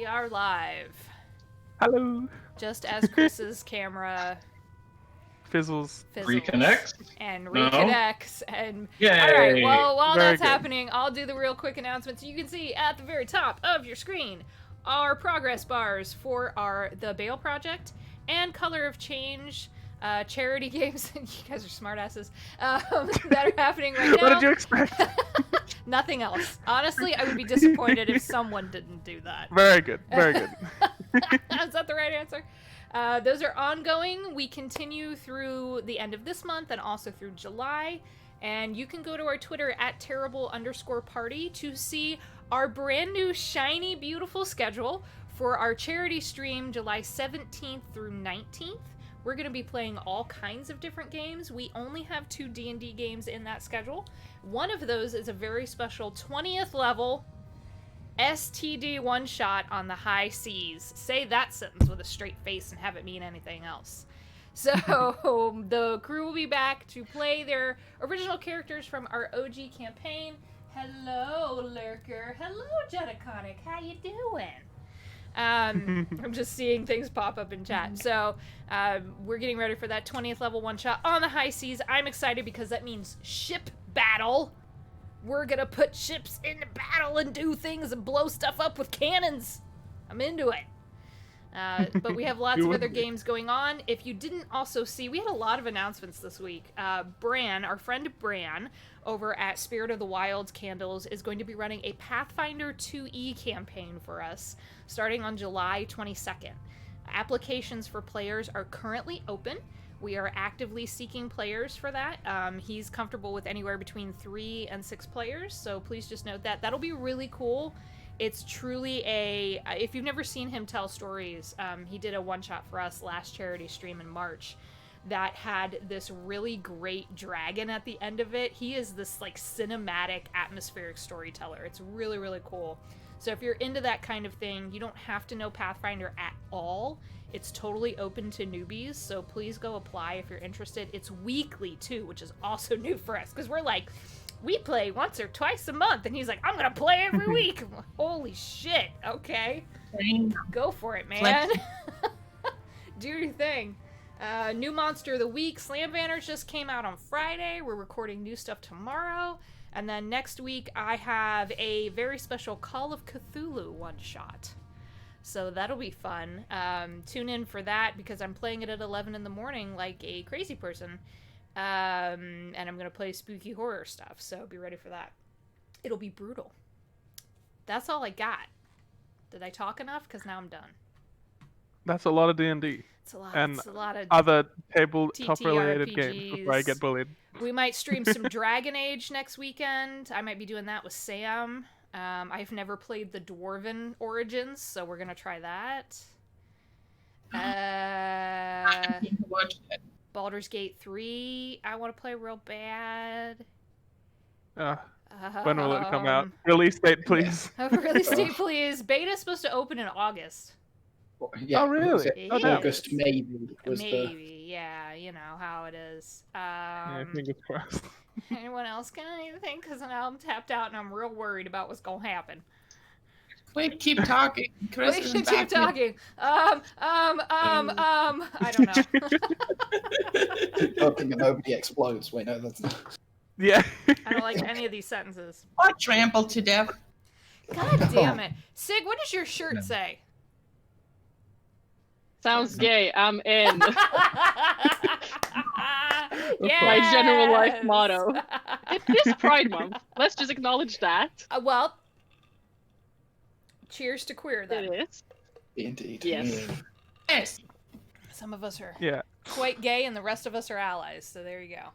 are live. Hello. Just as Chris's camera Fizzles. Reconnects? and No? reconnects and Yay! Alright, well, while Very that's good. happening, I'll do the real quick announcements. You can see at the very top of your screen our progress bars for the Bale Project and Color of Change charity games. You guys are smartasses. That are happening right now. What did you expect? Nothing else. Honestly, I would be disappointed if someone didn't do that. Very good. Very good. Is that the right answer? Those are ongoing. We continue through the end of this month and also through July. And you can go to our Twitter at terrible_party to see our brand new shiny, beautiful schedule for our charity stream July 17th through 19th. We're going to be playing all kinds of different games. We only have 2 D&D games in that schedule. One of those is a very special 20th level STD one-shot on the high seas. Say that sentence with a straight face and have it mean anything else. So the crew will be back to play their original characters from our OG campaign. Hello, Lurker. Hello, Jetaconic. How you doing? I'm just seeing things pop up in chat. So we're getting ready for that 20th level one-shot on the high seas. I'm excited because that means ship battle. We're gonna put ships into battle and do things and blow stuff up with cannons. I'm into it. But we have lots of other games going on. If you didn't also see, we had a lot of announcements this week. Bran, our friend Bran, over at Spirit of the Wilds Candles, is going to be running a Pathfinder 2e campaign for us, starting on July 22nd. Applications for players are currently open. We are actively seeking players for that. He's comfortable with anywhere between 3 and 6 players, so please just note that. That'll be really cool. It's truly if you've never seen him tell stories, he did a one-shot for us last charity stream in March that had this really great dragon at the end of it. He is this like cinematic, atmospheric storyteller. It's really, really cool. So if you're into that kind of thing, you don't have to know Pathfinder at all. It's totally open to newbies, so please go apply if you're interested. It's weekly, too, which is also new for us, because we're like, we play once or twice a month, and he's like, I'm gonna play every week. I'm like, holy shit, okay. Go for it, man. Do your thing. New Monster of the Week, Slam Banners just came out on Friday. We're recording new stuff tomorrow. And then next week, I have a very special Call of Cthulhu one-shot. So that'll be fun. Tune in for that because I'm playing it at 11 in the morning like a crazy person. And I'm going to play spooky horror stuff, so be ready for that. It'll be brutal. That's all I got. Did I talk enough? Because now I'm done. That's a lot of D&D. It's a lot, and it's a lot of other tabletop-related games TTRPGs. before I get bullied. We might stream some Dragon Age next weekend. I might be doing that with Sam. I've never played the Dwarven Origins, so we're going to try that. Baldur's Gate 3, I want to play real bad. When will it come out? Release date, please. Release date, please. Beta's supposed to open in August. Yeah, oh, really? August, maybe. Yeah, you know how it is. Yeah, fingers crossed. Anyone else got anything? Because now I'm tapped out and I'm real worried about what's going to happen. Wait, keep talking. Wait, keep talking. I don't know. Keep talking and nobody explodes. Wait, no, that's not. Yeah. I don't like any of these sentences. Or trampled to death. God damn it. Sig, what does your shirt say? Sounds gay. I'm in. Yes! My general life motto. It is Pride Month. Let's just acknowledge that. Well, cheers to queer then. It is. Indeed. Yes. Yes. Some of us are Yeah. quite gay and the rest of us are allies, so there you go.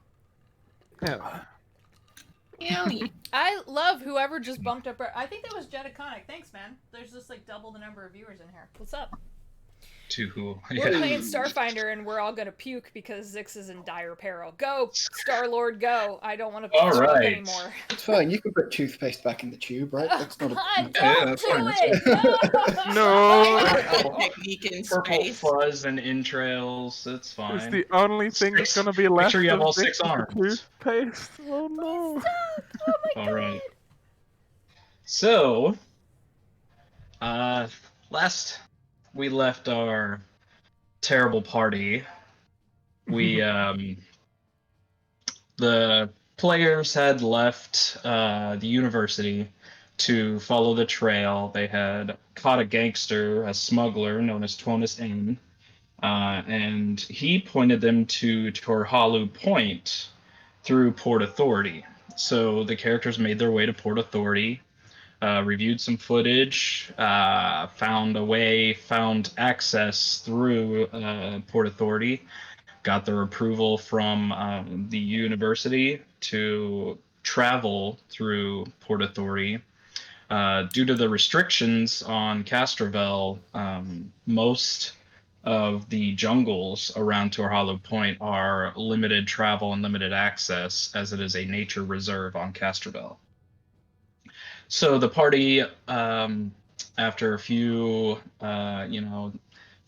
Yeah. I love whoever just bumped up I think that was Jetaconic. Thanks, man. There's just like double the number of viewers in here. What's up? We're playing Starfinder and we're all gonna puke because Zix is in dire peril. Go, Star-Lord, go! I don't want to puke anymore. It's fine. You can put toothpaste back in the tube, right? That's not a. Don't do it! No! Technique in Purple space. fuzz and entrails, it's fine. It's the only thing that's going to be left Make sure you have of all this 6 arms. toothpaste. Oh no. Stop! Oh my god! Alright. So, last we left our terrible party, we the players had left the university to follow the trail. They had caught a gangster, a smuggler known as Tonus Ain, and he pointed them to Torhalu Point through Port Authority. So the characters made their way to Port Authority, reviewed some footage, found access through Port Authority, got their approval from the university to travel through Port Authority. Due to the restrictions on Castrovel, most of the jungles around Torhalu Point are limited travel and limited access, as it is a nature reserve on Castrovel. So the party, after a few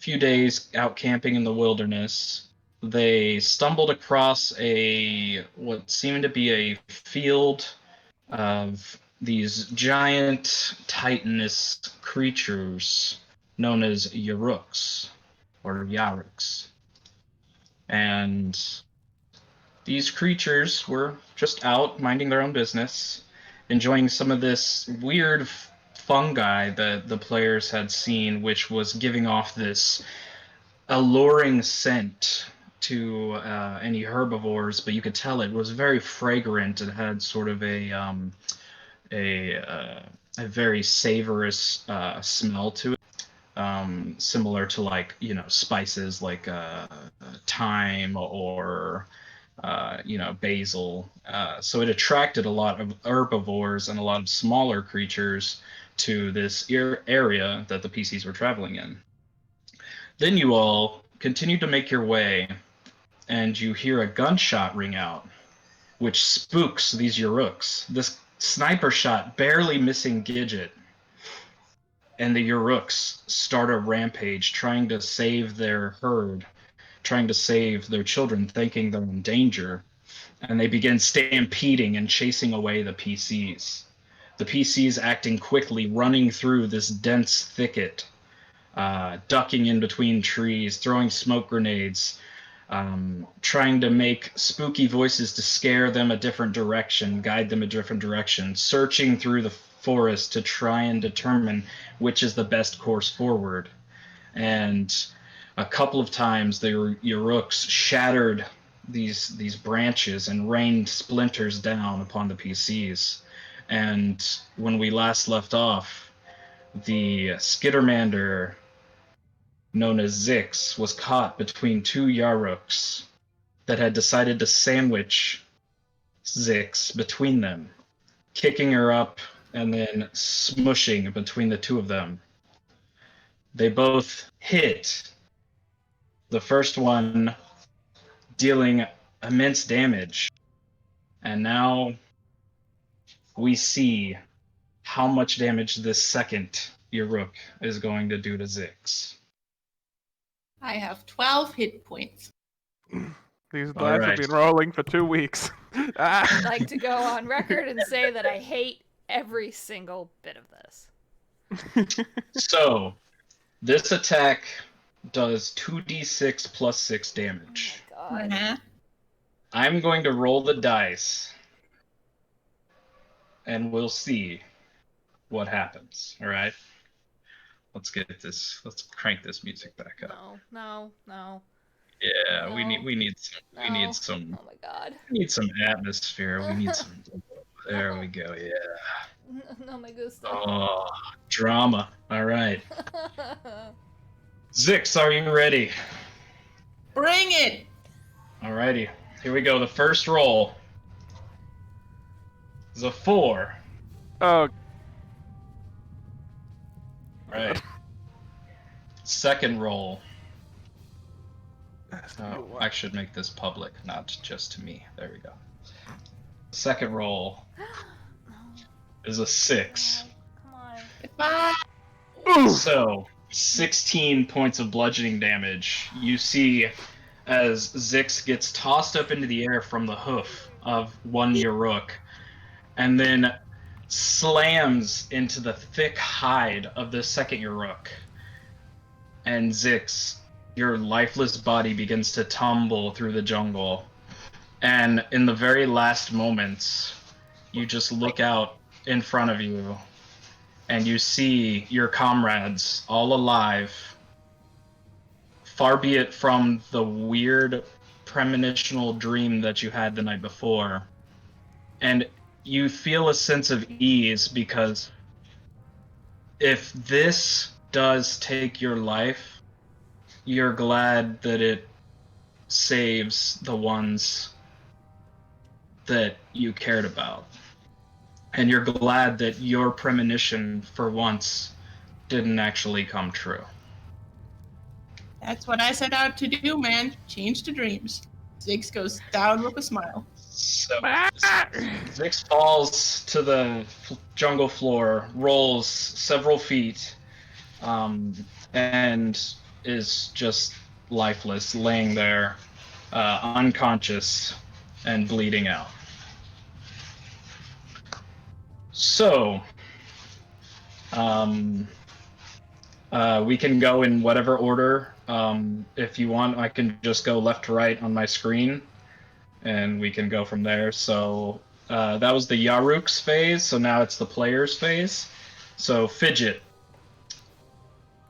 days out camping in the wilderness, they stumbled across what seemed to be a field of these giant titanous creatures known as Yaruks or Yaruks. And these creatures were just out minding their own business, enjoying some of this weird fungi that the players had seen, which was giving off this alluring scent to any herbivores, but you could tell it was very fragrant. It had sort of a very savorous smell to it, similar to spices like thyme or basil. So it attracted a lot of herbivores and a lot of smaller creatures to this area that the PCs were traveling in. Then you all continue to make your way, and you hear a gunshot ring out, which spooks these Yaruks. This sniper shot barely missing Gidget, and the Yaruks start a rampage, trying to save their herd, trying to save their children, thinking they're in danger, and they begin stampeding and chasing away the PCs. The PCs acting quickly, running through this dense thicket, ducking in between trees, throwing smoke grenades, trying to make spooky voices to scare them a different direction, guide them a different direction, searching through the forest to try and determine which is the best course forward. And a couple of times the Yaruks shattered these branches and rained splinters down upon the PCs. And when we last left off, the Skittermander, known as Zix, was caught between two Yaruks that had decided to sandwich Zix between them, kicking her up and then smushing between the two of them. They both hit, the first one dealing immense damage. And now we see how much damage this second Yaruk is going to do to Zix. I have 12 hit points. These dice have been rolling for 2 weeks. I'd like to go on record and say that I hate every single bit of this. So, this attack does 2d6 plus 6 damage. Oh my God. Uh-huh. I'm going to roll the dice, and we'll see what happens. All right? Let's crank this music back up. No. Yeah, No. we need some Oh my God. we need some atmosphere. We need some. There we go. Yeah. No me gusta. Oh, drama. All right. Zix, are you ready? Bring it! Alrighty. Here we go. The first roll is a 4. Oh, Right. Second roll. Oh, I should make this public, not just to me. There we go. Second roll is a 6. Come on. Goodbye! So, 16 points of bludgeoning damage. You see as Zix gets tossed up into the air from the hoof of one Yaruk, and then slams into the thick hide of the second Yaruk. and Zix, your lifeless body begins to tumble through the jungle. And in the very last moments, you just look out in front of you and you see your comrades all alive, far be it from the weird premonitional dream that you had the night before. And you feel a sense of ease because if this does take your life, you're glad that it saves the ones that you cared about. And you're glad that your premonition for once didn't actually come true. That's what I set out to do, man. Change the dreams. Ziggs goes down with a smile. So Zix falls to the jungle floor, rolls several feet, and is just lifeless, laying there, unconscious and bleeding out. So, we can go in whatever order. If you want, I can just go left to right on my screen, and we can go from there. So, that was the Yaruk's phase, so now it's the player's phase. So, Fidget.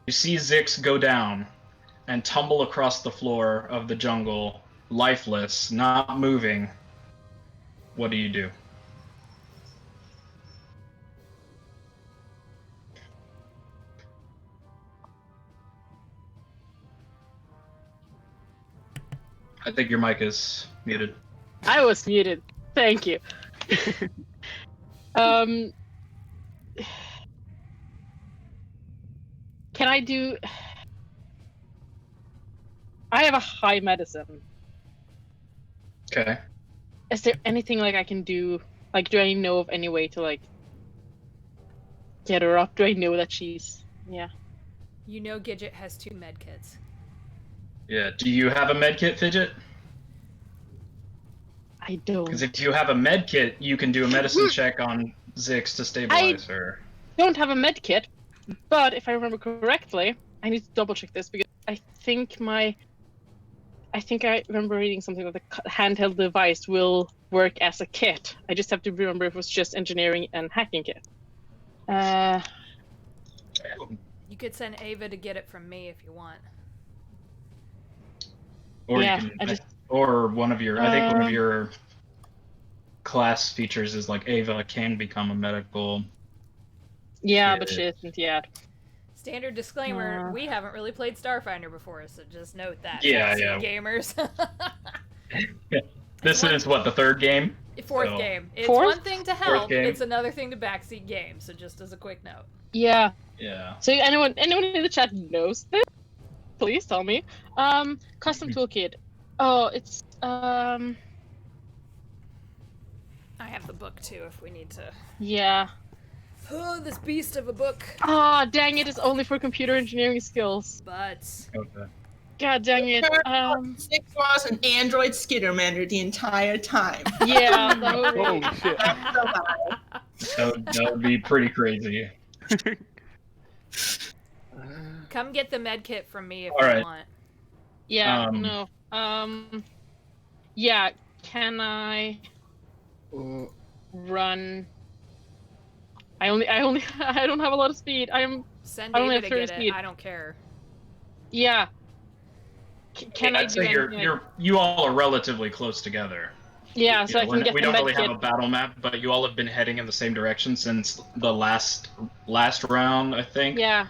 You see Zix go down and tumble across the floor of the jungle, lifeless, not moving. What do you do? I think your mic is muted. I was muted. Thank you. Can I do... I have a high medicine. Okay. Is there anything like I can do? Like, do I know of any way to like get her up? Do I know that she's... Yeah. You know Gidget has 2 medkits. Yeah. Do you have a med kit, Fidget? I don't. Because if you have a med kit, you can do a medicine check on Zix to stabilize her. Don't have a med kit, but if I remember correctly, I need to double check this because I think I remember reading something that the handheld device will work as a kit. I just have to remember if it was just engineering and hacking kit. You could send Ava to get it from me if you want. Or Yeah, you can, or one of your, I think one of your class features is like Ava can become a medical. Yeah, but she isn't yet. Standard disclaimer, we haven't really played Starfinder before, so just note that. Yeah, backseat yeah. Gamers. This is what, the 3rd game? 4th game. It's Fourth? one thing to help, game. it's another thing to backseat game, so just as a quick note. Yeah. Yeah. So anyone in the chat knows this? Please tell me. Custom toolkit. Oh, it's I have the book too if we need to. yeah. Oh, this beast of a book. Ah, dang it! It's only for computer engineering skills. But Okay. God dang it. Ziggs was an android skittermander the entire time. Yeah. That would be... Holy shit. That's a lie. That would be pretty crazy. come get the med kit from me if All you right. want. Yeah. No. Yeah. Can I run? I don't have a lot of speed. Send I only Ava have to 30 get it. speed. I don't care. Yeah. Can I I'd do say anything? you all are relatively close together. Yeah, so I can get we the don't med really kit. have a battle map, but you all have been heading in the same direction since the last round, I think. Yeah.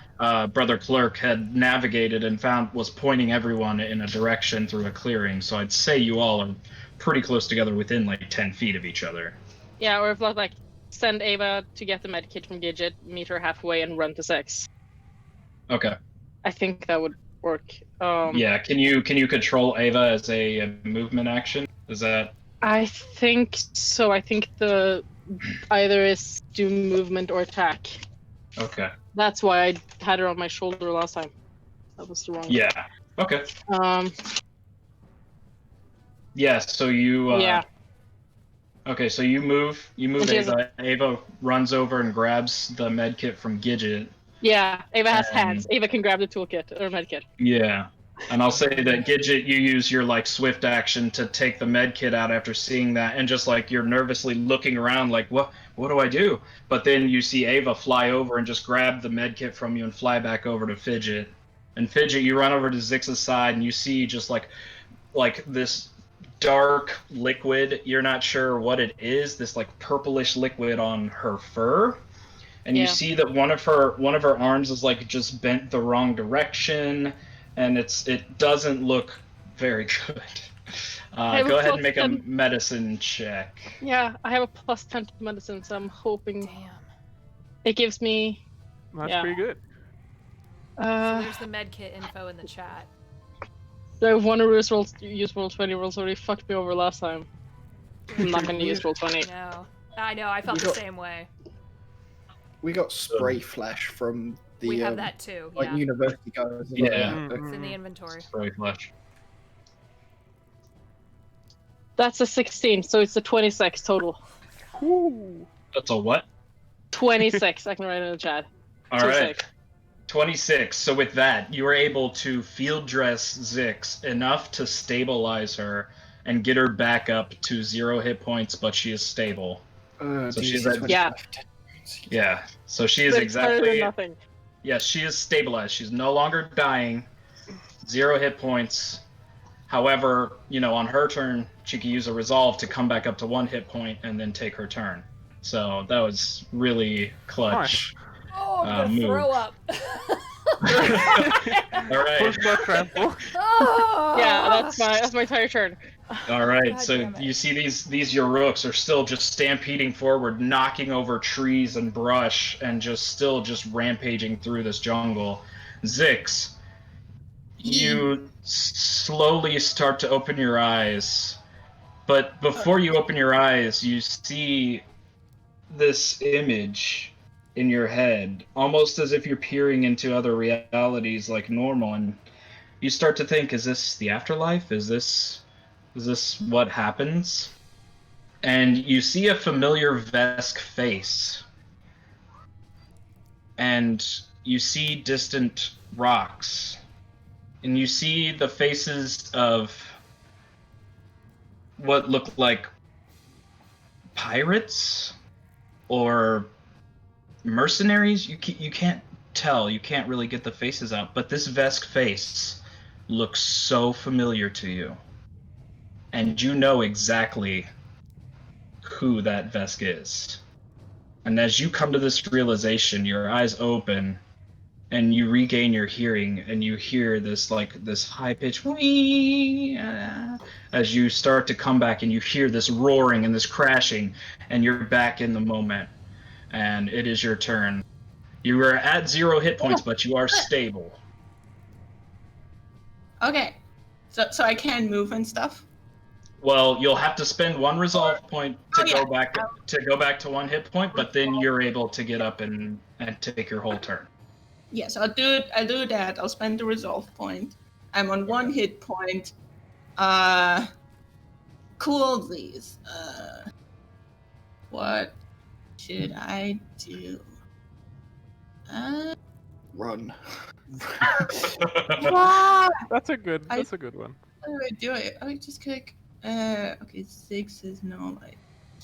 Brother Clerk had navigated and was pointing everyone in a direction through a clearing. So I'd say you all are pretty close together, within like 10 feet of each other. Yeah, or if not, like send Ava to get the med kit from Gidget, meet her halfway, and run to 6. Okay. I think that would work. Yeah. Can you control Ava as a movement action? Is that? I think so. I think the either is do movement or attack. Okay. That's why I had her on my shoulder last time. That was the wrong. Yeah. Okay. Yeah. So you. Yeah. Okay, so you move And she has Ava. Ava runs over and grabs the med kit from Gidget. Yeah, Ava has And- hands. Ava can grab the toolkit or medkit. Yeah. And I'll say that Gidget, you use your like swift action to take the med kit out after seeing that, and just like you're nervously looking around, like what do I do? But then you see Ava fly over and just grab the med kit from you and fly back over to Fidget. And Fidget, you run over to Zix's side and you see just like this dark liquid. You're not sure what it is. This like purplish liquid on her fur. And you see that one of her arms is like just bent the wrong direction, and it doesn't look very good. Go ahead and make a medicine check. Yeah, I have a +10 to medicine, so I'm hoping Damn. it gives me. That's pretty good. So there's the medkit info in the chat. Do I want to use Roll20? Rolls already fucked me over last time. I'm not going to use Roll20. No. I know, I felt the same way. We got spray flash from the We have that too, like yeah. university guys. Yeah. It's in the inventory. Very flash. That's a 16, so it's a 26 total. Ooh. That's a what? 26, I can write in the chat. All right. 26. So with that, you were able to field dress Zix enough to stabilize her and get her back up to 0 hit points, but she is stable. So she's at Yeah. So she is But it's better than exactly. nothing. Yes, she is stabilized. She's no longer dying. 0 hit points. However, on her turn, she can use a resolve to come back up to 1 hit point and then take her turn. So that was really clutch. Oh, I'm gonna move. throw up. All right. Push that trample. Oh. Yeah, that's my entire turn. All right. God So damn it. you see these Yoruks are still just stampeding forward, knocking over trees and brush, and just rampaging through this jungle. Zix, you slowly start to open your eyes, but before you open your eyes, you see this image in your head, almost as if you're peering into other realities like normal, and you start to think, is this the afterlife? Is this what happens? And you see a familiar Vesk face, and you see distant rocks, and you see the faces of what look like pirates or mercenaries. You can't tell. You can't really get the faces out. But this Vesk face looks so familiar to you, and you know exactly who that Vesk is. And as you come to this realization, your eyes open, and you regain your hearing, and you hear this high-pitched wee as you start to come back, and you hear this roaring and this crashing, and you're back in the moment. And it is your turn. You are at 0 hit points, but you are stable. Okay. So I can move and stuff? Well, you'll have to spend 1 resolve point to go back to 1 hit point, but then you're able to get up and take your whole turn. Yes, I'll do that. I'll spend the resolve point. I'm on 1 hit point. Coolsies. What should I do? Run. That's a good one. How do I do it? I just click. Okay, 6 is no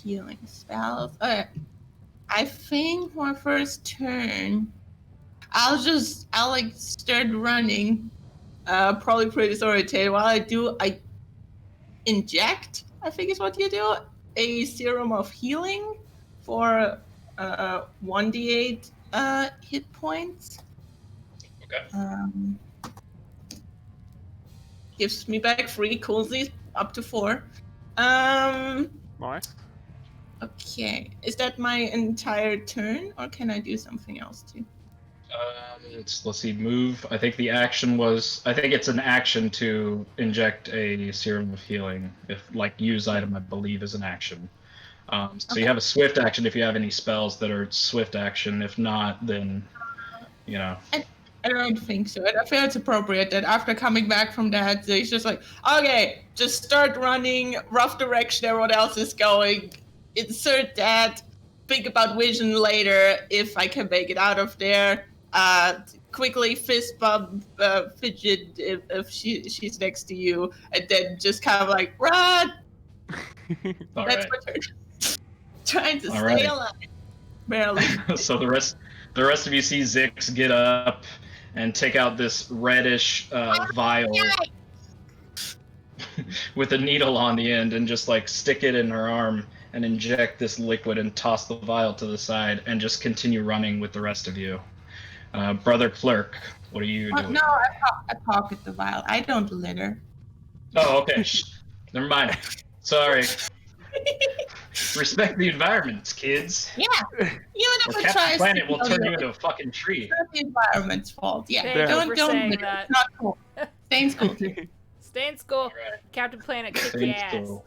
healing spells. Okay. I think my first turn, I'll start running. Probably pretty disoriented. While I inject, I think is what you do, a serum of healing for 1d8 hit points. Okay. Gives me back 3 coolsies, up to 4. Nice. Okay. Is that my entire turn, or can I do something else too? Let's see, move. I think it's an action to inject a serum of healing. If use item, I believe, is an action. So you have a swift action if you have any spells that are swift action. If not, then I don't think so. I feel it's appropriate that after coming back from that, it's just okay, just start running, rough direction, everyone else is going, insert that, think about vision later if I can make it out of there. quickly fist bump Fidget if she's next to you, and then just kind of like run. All That's right. my turn. Trying to All stay right. alive. Barely. So the rest of you see Zix get up and take out this reddish vial with a needle on the end and just like stick it in her arm and inject this liquid and toss the vial to the side and just continue running with the rest of you. Brother Clerk, what are you doing? No, I pocket the vial. I don't litter. Oh, okay. Never mind. Sorry. Respect the environment, kids. Yeah. Even if Or it Captain tries Planet to will kill turn you you, into a fucking tree. it's not the environment's fault. Yeah. Thank you for Don't saying litter. that. It's not cool. Stay in school. Stay in school. Alright. Captain Planet, kick Stay your in ass. school.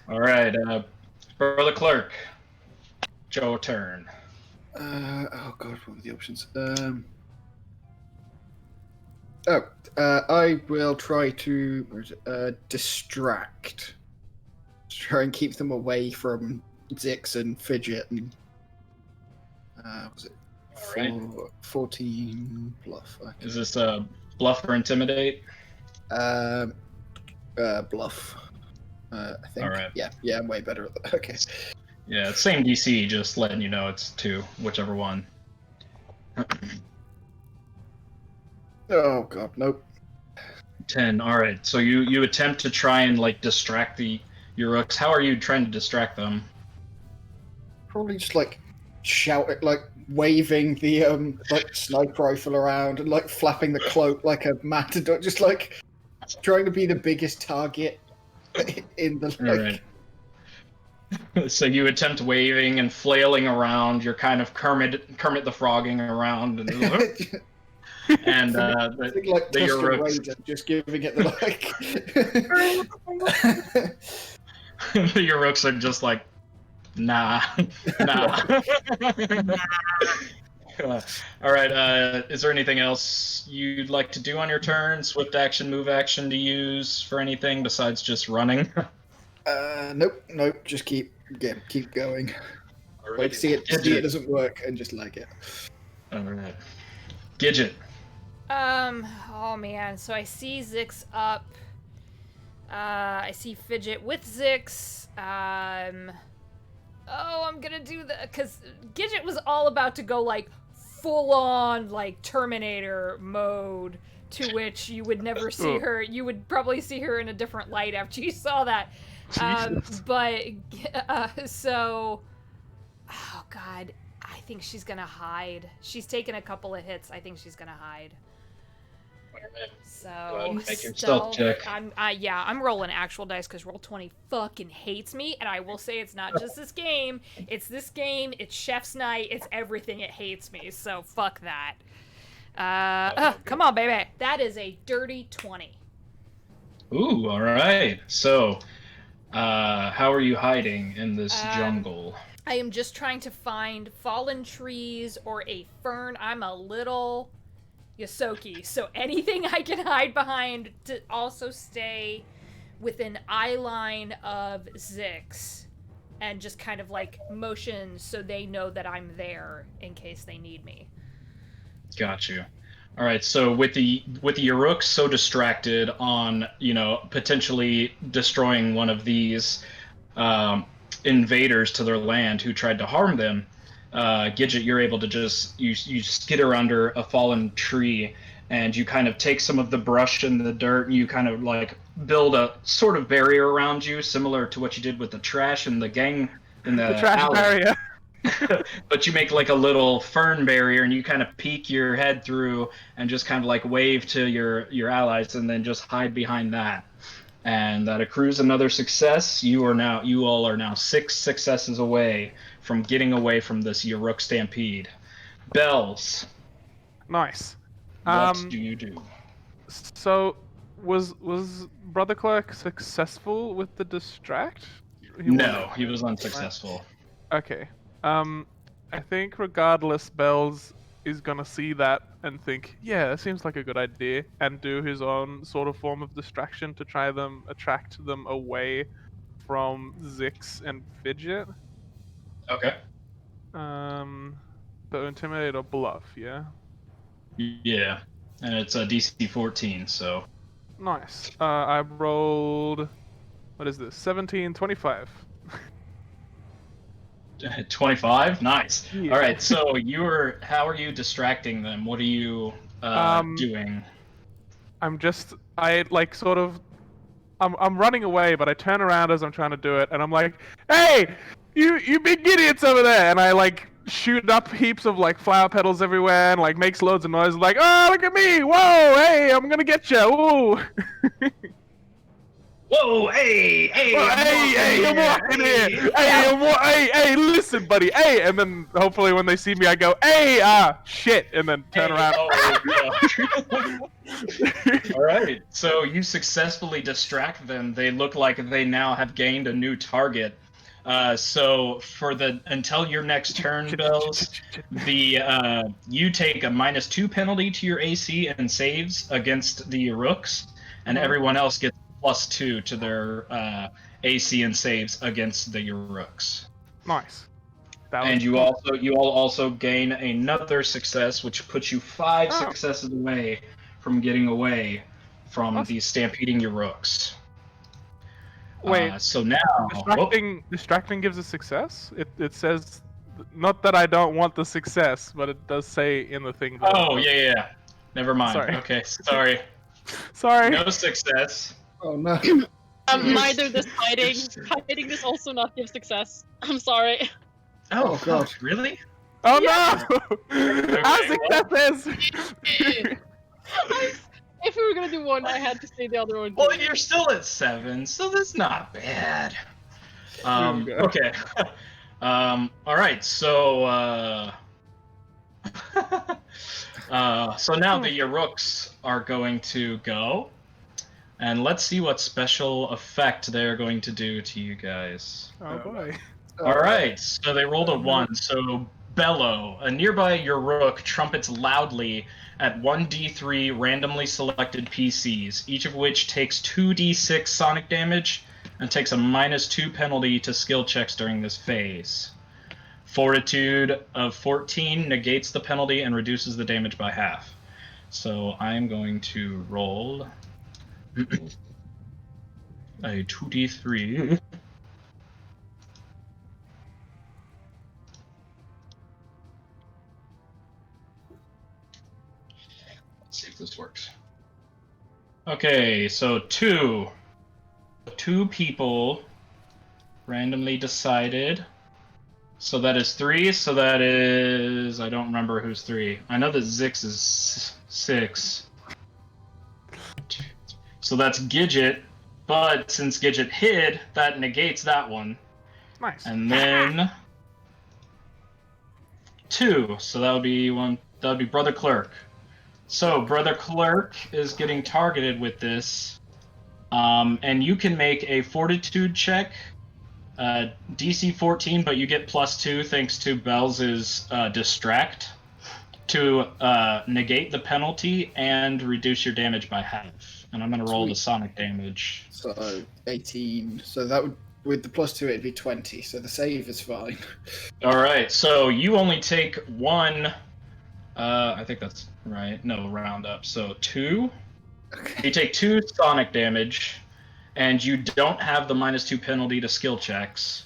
All right, Brother Clerk, your turn. Oh god, what were the options? I will try to distract. Try and keep them away from Zix and Fidget and was it All right. 14 bluff? Okay. Is this bluff or intimidate? Bluff. I think. All right. Yeah, I'm way better at that. Okay. Yeah, same DC, just letting you know it's 2, whichever one. Oh god, nope. 10. All right. So you attempt to try and like distract the Uruks. How are you trying to distract them? Probably just like shout it, like waving the like sniper rifle around and like flapping the cloak like a matador, just like trying to be the biggest target in the like. All right. So you attempt waving and flailing around. You're kind of Kermit the Frogging around, and and like the Tusken Uruks. Raider, just giving it the like. The Uruks are just like, nah. All right. Is there anything else you'd like to do on your turn? Swift action, move action to use for anything besides just running? Nope. Just keep going. All right. Like see it doesn't work and just like it. All right. Gidget. Oh man, so I see Zix up. I see Fidget with Zix. I'm gonna do the, cause Gidget was all about to go like full on like Terminator mode, to which you would never see her. You would probably see her in a different light after you saw that. So, oh god, I think she's gonna hide. She's taken a couple of hits. I think she's gonna hide. So make your stealth check. I'm rolling actual dice because Roll20 fucking hates me, and I will say it's not just this game. It's this game. It's Chef's Night. It's everything. It hates me. So fuck that. Come on, baby. That is a dirty 20. Ooh, all right. So, how are you hiding in this jungle? I am just trying to find fallen trees or a fern. I'm a little Yosoki, so anything I can hide behind to also stay within eye line of Zix and just kind of like motion so they know that I'm there in case they need me. Got you. All right, so with the Uruks so distracted on, potentially destroying one of these invaders to their land who tried to harm them, Gidget, you're able to you skitter under a fallen tree, and you kind of take some of the brush and the dirt, and you kind of like build a sort of barrier around you, similar to what you did with the trash and the gang in the trash alley. barrier. But you make like a little fern barrier, and you kind of peek your head through and just kind of like wave to your allies, and then just hide behind that. And that accrues another success. You all are now 6 successes away from getting away from this Uruk stampede. Bells. Nice. What do you do? So, was Brother Clerk successful with the distract? He was unsuccessful. Okay. I think regardless, Bells is gonna see that and think, yeah, that seems like a good idea, and do his own sort of form of distraction to try attract them away from Zix and Fidget. Okay. So intimidate or bluff, yeah. Yeah, and it's a DC 14, so Nice. I rolled. What is this? 17, 25. 25. Nice. Yeah. All right, so how are you distracting them? What are you doing? I like sort of. I'm running away, but I turn around as I'm trying to do it, and I'm like, "Hey, you big idiots over there!" And I like shoot up heaps of like flower petals everywhere, and like makes loads of noise, like, "Oh, look at me! Whoa, hey, I'm gonna get you! Ooh!" Whoa! Hey! Oh, hey, I'm walking here. Hey, listen, buddy. Hey, and then hopefully when they see me, I go, "Hey, shit," and then turn around. All right. So you successfully distract them. They look like they now have gained a new target. So until your next turn, Bells, you take a -2 penalty to your AC and saves against the Rooks, and everyone else gets +2 to their AC and saves against the Rooks. Nice. And you all also gain another success, which puts you 5 successes away from getting away from the stampeding your Rooks. Wait. So now Distracting gives a success. It says, not that I don't want the success, but it does say in the thing. Oh yeah. Never mind. Sorry. Okay, sorry. Sorry. No success. Oh no. Neither does hiding. Hiding does also not give success. I'm sorry. Oh God. Really? Oh Yeah. no! Our successes. If we were gonna do one, I had to say the other one. Well, you're still at 7, so that's not bad. Okay. All right. So so now the Yarooks are going to go, and let's see what special effect they're going to do to you guys. Oh boy. All right, so they rolled a 1. So Bellow, a nearby Yarook, trumpets loudly at 1d3 randomly selected PCs, each of which takes 2d6 sonic damage and takes a -2 penalty to skill checks during this phase. Fortitude of 14 negates the penalty and reduces the damage by half. So I'm going to roll a 2d3. Let's see if this works. Okay, so two people randomly decided. So that is 3. So that is, I don't remember who's 3. I know that Zix is 6. So that's Gidget, but since Gidget hid, that negates that one. Nice. And then 2. So that would be Brother Clerk. So Brother Clerk is getting targeted with this, and you can make a Fortitude check, DC 14, but you get +2 thanks to Bell's Distract to negate the penalty and reduce your damage by half. And I'm going to roll the sonic damage. So 18. So that would, with the +2, it'd be 20. So the save is fine. All right, so you only take 1. I think that's right. No, round up. So 2. Okay. You take 2 sonic damage, and you don't have the -2 penalty to skill checks.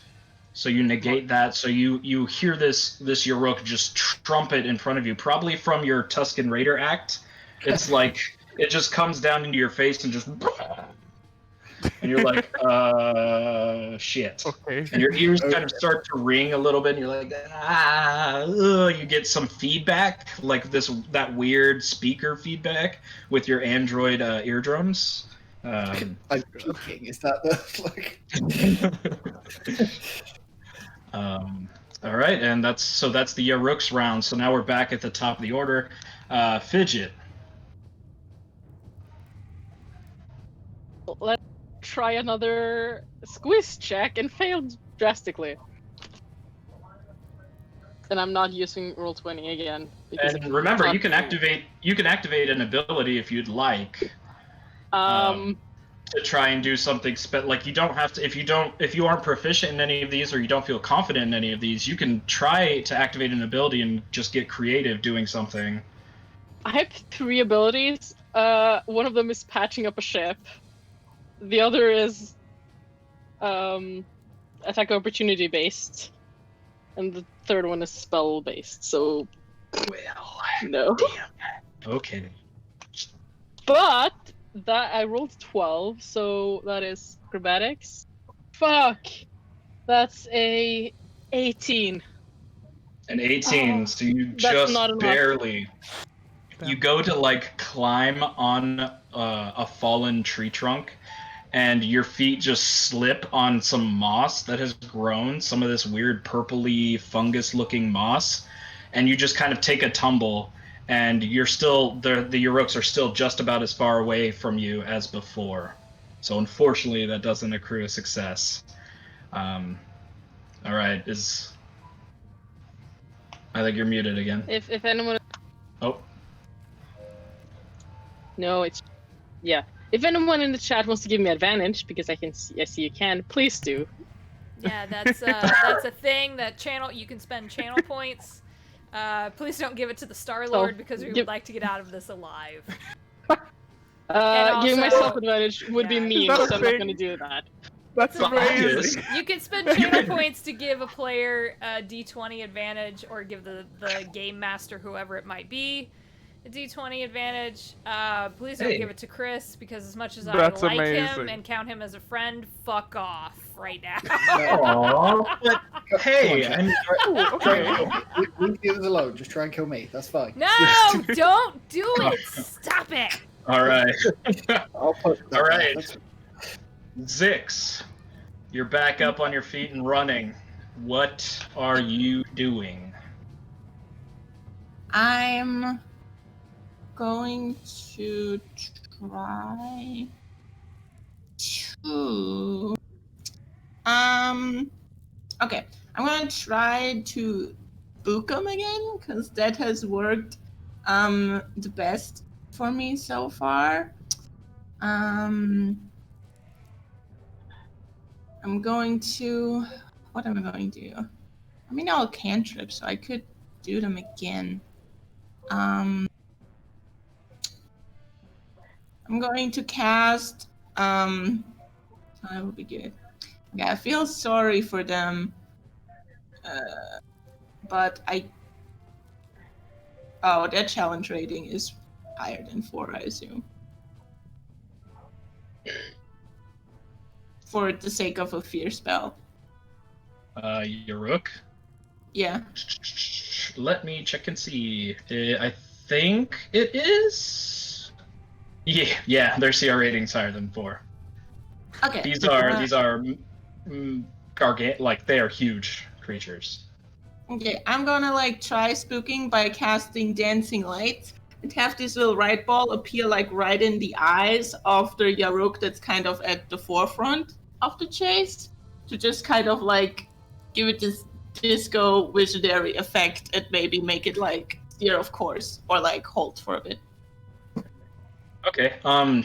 So you negate that. So you hear this Yarook just trumpet in front of you, probably from your Tusken Raider act. It's like it just comes down into your face and just, and you're like, shit. Okay. And your ears kind of start to ring a little bit, and you're like, you get some feedback, like that weird speaker feedback with your Android eardrums. I'm peeking. Is that the like? All right, and that's the Yarooks round. So now we're back at the top of the order. Fidget. Let's try another squiz check and failed drastically. And I'm not using roll 20 again. And remember, you can activate an ability if you'd like. to try and do something like you don't have to if you aren't proficient in any of these or you don't feel confident in any of these, you can try to activate an ability and just get creative doing something. I have 3 abilities. One of them is patching up a ship. The other is attack opportunity based, and the third one is spell based. So, Well, no. damn. Okay. But that I rolled 12, so that is acrobatics. Fuck. That's a 18. An 18, Oh, so you that's just not enough. barely. Damn. You go to like climb on a fallen tree trunk, and your feet just slip on some moss that has grown, some of this weird purpley fungus-looking moss, and you just kind of take a tumble, and you're still the Yurooks are still just about as far away from you as before. So unfortunately, that doesn't accrue a success. All right, I think you're muted again. If anyone Oh. No, it's yeah. If anyone in the chat wants to give me advantage because I see you can, please do. Yeah, that's a thing that you can spend channel points. Please don't give it to the Star Lord because we would like to get out of this alive. Giving also- myself advantage would be yeah. mean, Is that a so I'm not thing? going to do that. That's amazing. You can spend channel points to give a player a D20 advantage, or give the game master, whoever it might be, a D20 advantage. Please don't Hey. give it to Chris, because as much as That's I like him amazing. and count him as a friend, fuck off right now. Aww. But hey, Come on, I'm Try and Okay. kill me. Leave the others alone. Just try and kill me. That's fine. No, don't do it. Stop it. all right. I'll put that All there. right. That's- Zix, you're back up on your feet and running. What are you doing? I'm going to try to okay. I'm gonna try to book him again because that has worked the best for me so far. I'm going to what am I going to do? I mean, all cantrips, so I could do them again. I'm going to cast. That would be good. Yeah, I feel sorry for them, but oh, their challenge rating is higher than 4, I assume. For the sake of a fear spell. Yuruk? Yeah. Let me check and see. I think it is. Yeah, their CR rating's higher than 4. Okay. These are like they are huge creatures. Okay, I'm gonna like try spooking by casting dancing lights and have this little light ball appear like right in the eyes of the Yaruk that's kind of at the forefront of the chase to just kind of like give it this disco visionary effect and maybe make it like steer of course or like halt for a bit. Okay. Can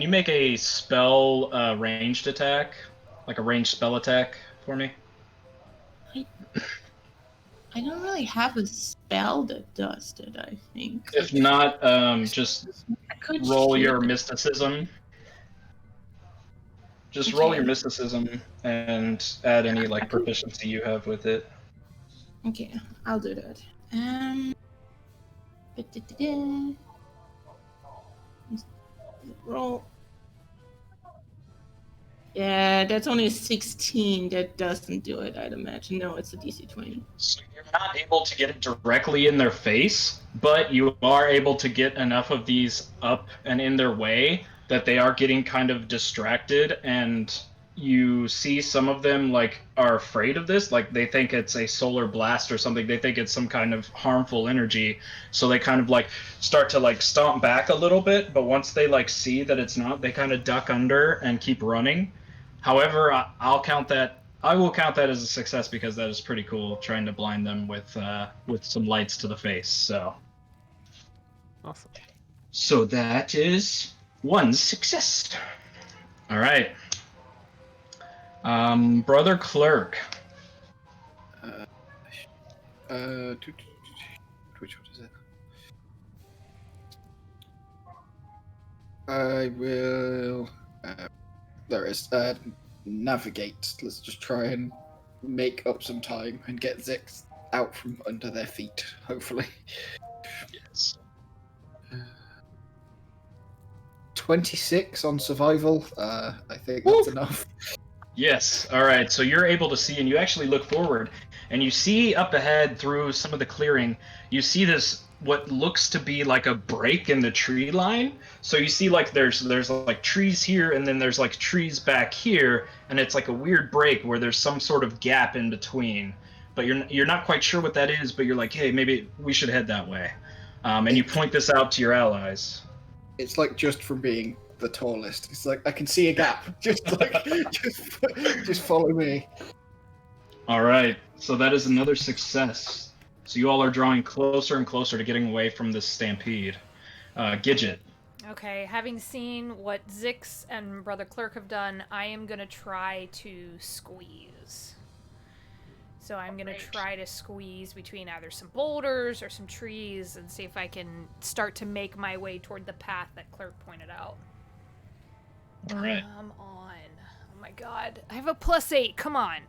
you make a spell ranged attack? Like a ranged spell attack for me? I don't really have a spell that does that, I think. If not, just I could roll shoot your it. mysticism. Just roll your Okay. mysticism and add any like proficiency you have with it. Okay, I'll do that. Roll. Yeah, that's only a 16. That doesn't do it, I'd imagine. No, it's a DC 20. So you're not able to get it directly in their face, but you are able to get enough of these up and in their way that they are getting kind of distracted, and you see some of them like are afraid of this, like they think it's a solar blast or something, they think it's some kind of harmful energy, so they kind of like start to like stomp back a little bit, but once they like see that it's not, they kind of duck under and keep running. However, I will count that as a success because that is pretty cool, trying to blind them with some lights to the face. So Awesome. So that is 1 success. All right. Brother Clerk. Which one is it? I will. There it is. Navigate. Let's just try and make up some time and get Zix out from under their feet, hopefully. Yes. 26 on survival. I think that's enough. Yes. All right. So you're able to see, and you actually look forward, and you see up ahead through some of the clearing. You see this what looks to be like a break in the tree line. So you see like there's like trees here, and then there's like trees back here, and it's like a weird break where there's some sort of gap in between. But you're not quite sure what that is. But you're like, hey, maybe we should head that way. And you point this out to your allies. It's like just from being the tallest. It's like I can see a gap. Just just follow me. All right. So that is another success. So you all are drawing closer and closer to getting away from this stampede. Gidget. Okay, having seen what Zix and Brother Clerk have done, I am going to try to squeeze. So I'm going to try to squeeze between either some boulders or some trees and see if I can start to make my way toward the path that Clerk pointed out. All right. Come on. Oh my god. I have a +8. Come on.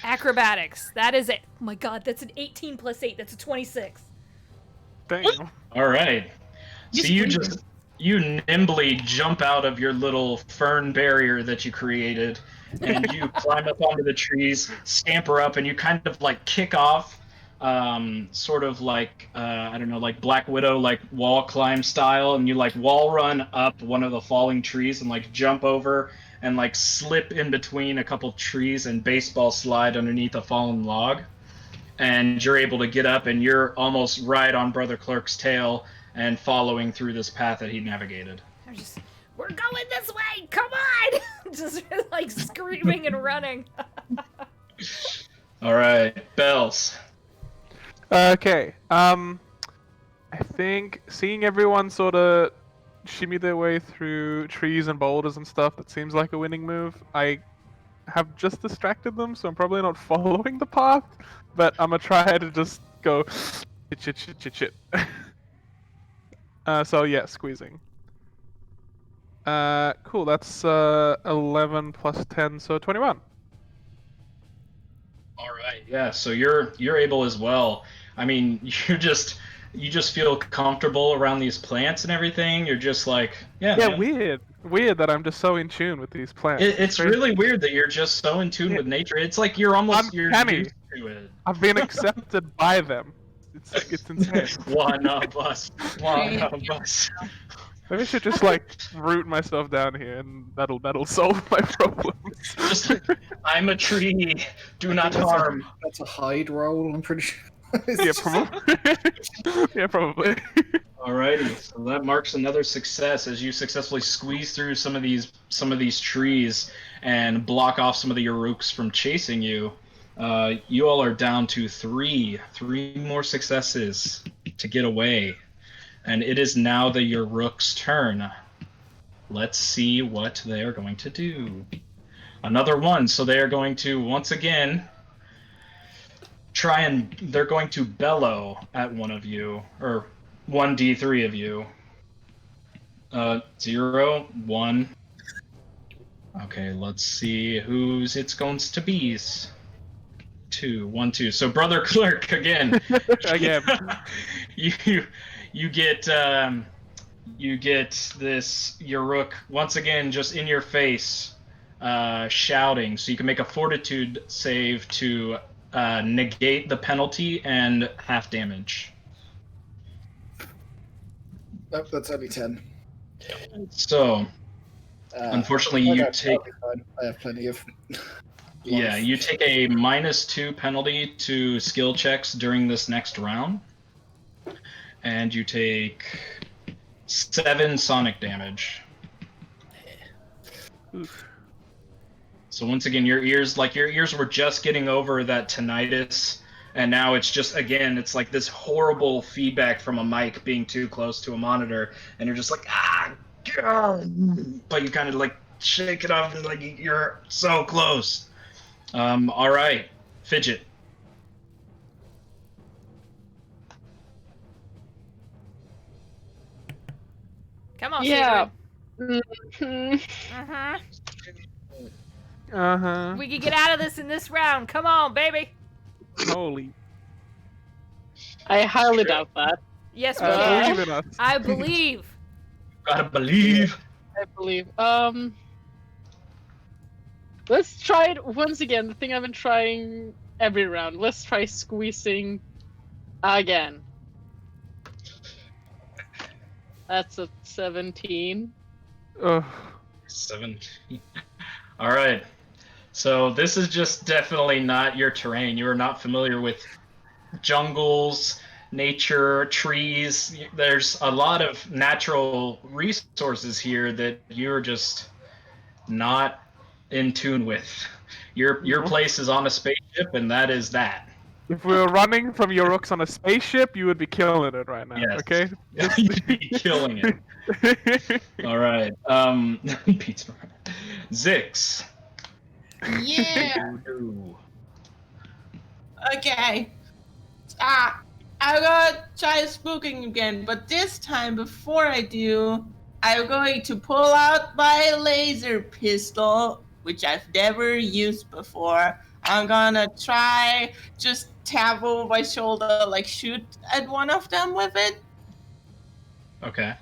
Acrobatics. That is it. Oh my god, that's an 18 + 8. That's a 26. Damn. All right. So you nimbly jump out of your little fern barrier that you created, and you climb up onto the trees, scamper up, and you kind of like kick off, sort of like I don't know, like Black Widow, like wall climb style, and you like wall run up one of the falling trees and like jump over and like slip in between a couple trees and baseball slide underneath a fallen log, and you're able to get up, and you're almost right on Brother Clerk's tail and following through this path that he navigated. I'm just, we're going this way! Come on! Just like screaming and running. All right, Bells. Okay. I think seeing everyone sort of shimmy their way through trees and boulders and stuff, that seems like a winning move. I have just distracted them, so I'm probably not following the path, but I'm gonna try to just go shit. So yeah, squeezing. Cool. That's 11 plus 10, so 21. All right, yeah. So you're able as well. I mean, you just feel comfortable around these plants and everything. You're just like, yeah. Yeah, Man. weird that I'm just so in tune with these plants. It's really weird that you're just so in tune with nature. It's like you're almost you're Uncanny. used to it. I've been accepted by them. It's insane. One of us. Maybe I should just like root myself down here, and that'll solve my problems. Just like, I'm a tree. Do not harm. That's a hide roll, I'm pretty sure. Yeah, probably. Yeah, probably. Alrighty, so that marks another success as you successfully squeeze through some of these trees and block off some of the Uruks from chasing you. You all are down to three more successes to get away, and it is now the Uruk's turn. Let's see what they are going to do. Another one, so they are going to once again they're going to bellow at one of you, or 1d3 of you. 0, 1. Okay, let's see whose it's going to be. 2, 1, 2. So Brother Clerk again. Again. You get this Uruk once again just in your face, shouting. So you can make a Fortitude save to negate the penalty and half damage. Nope, that's only 10. So, unfortunately, you take. I have plenty of. Yeah, you take a -2 penalty to skill checks during this next round, and you take 7 sonic damage. Oof. So once again, your ears were just getting over that tinnitus and now it's just, again, it's like this horrible feedback from a mic being too close to a monitor, and you're just like, God! But you kind of like shake it off and like you're so close. All right, Fidget. Come on, Yeah. Sigrid. Mhm. Uh-huh. We can get out of this in this round. Come on, baby. Holy. I highly doubt that. Yes, we I can. believe in us. I believe. Gotta believe. I believe. Let's try it once again. The thing I've been trying every round. Let's try squeezing again. That's a 17. Ugh. 17. All right. So this is just definitely not your terrain. You are not familiar with jungles, nature, trees. There's a lot of natural resources here that you're just not in tune with. Your place is on a spaceship, and that is that. If we were running from your rooks on a spaceship, you would be killing it right now. Yes. Okay. You'd be killing it. All right. Pete's Zix. Yeah. Ooh. Okay. I'm gonna try spooking again, but this time, before I do, I'm going to pull out my laser pistol, which I've never used before. I'm gonna try just tap over my shoulder, like shoot at one of them with it. Okay.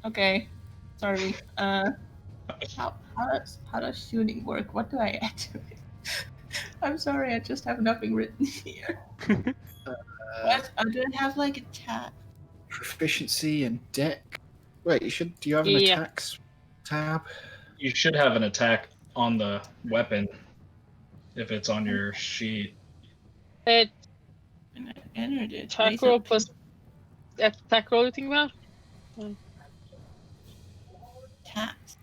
Okay. Sorry. How does shooting work? What do I add to it? I'm sorry, I just have nothing written here. What? I don't have like a tab. Proficiency and deck. Wait, do you have an Yeah. attacks tab? You should have an attack on the weapon if it's on your sheet. It And I entered it. attack roll plus attack roll. You think about? Attacks.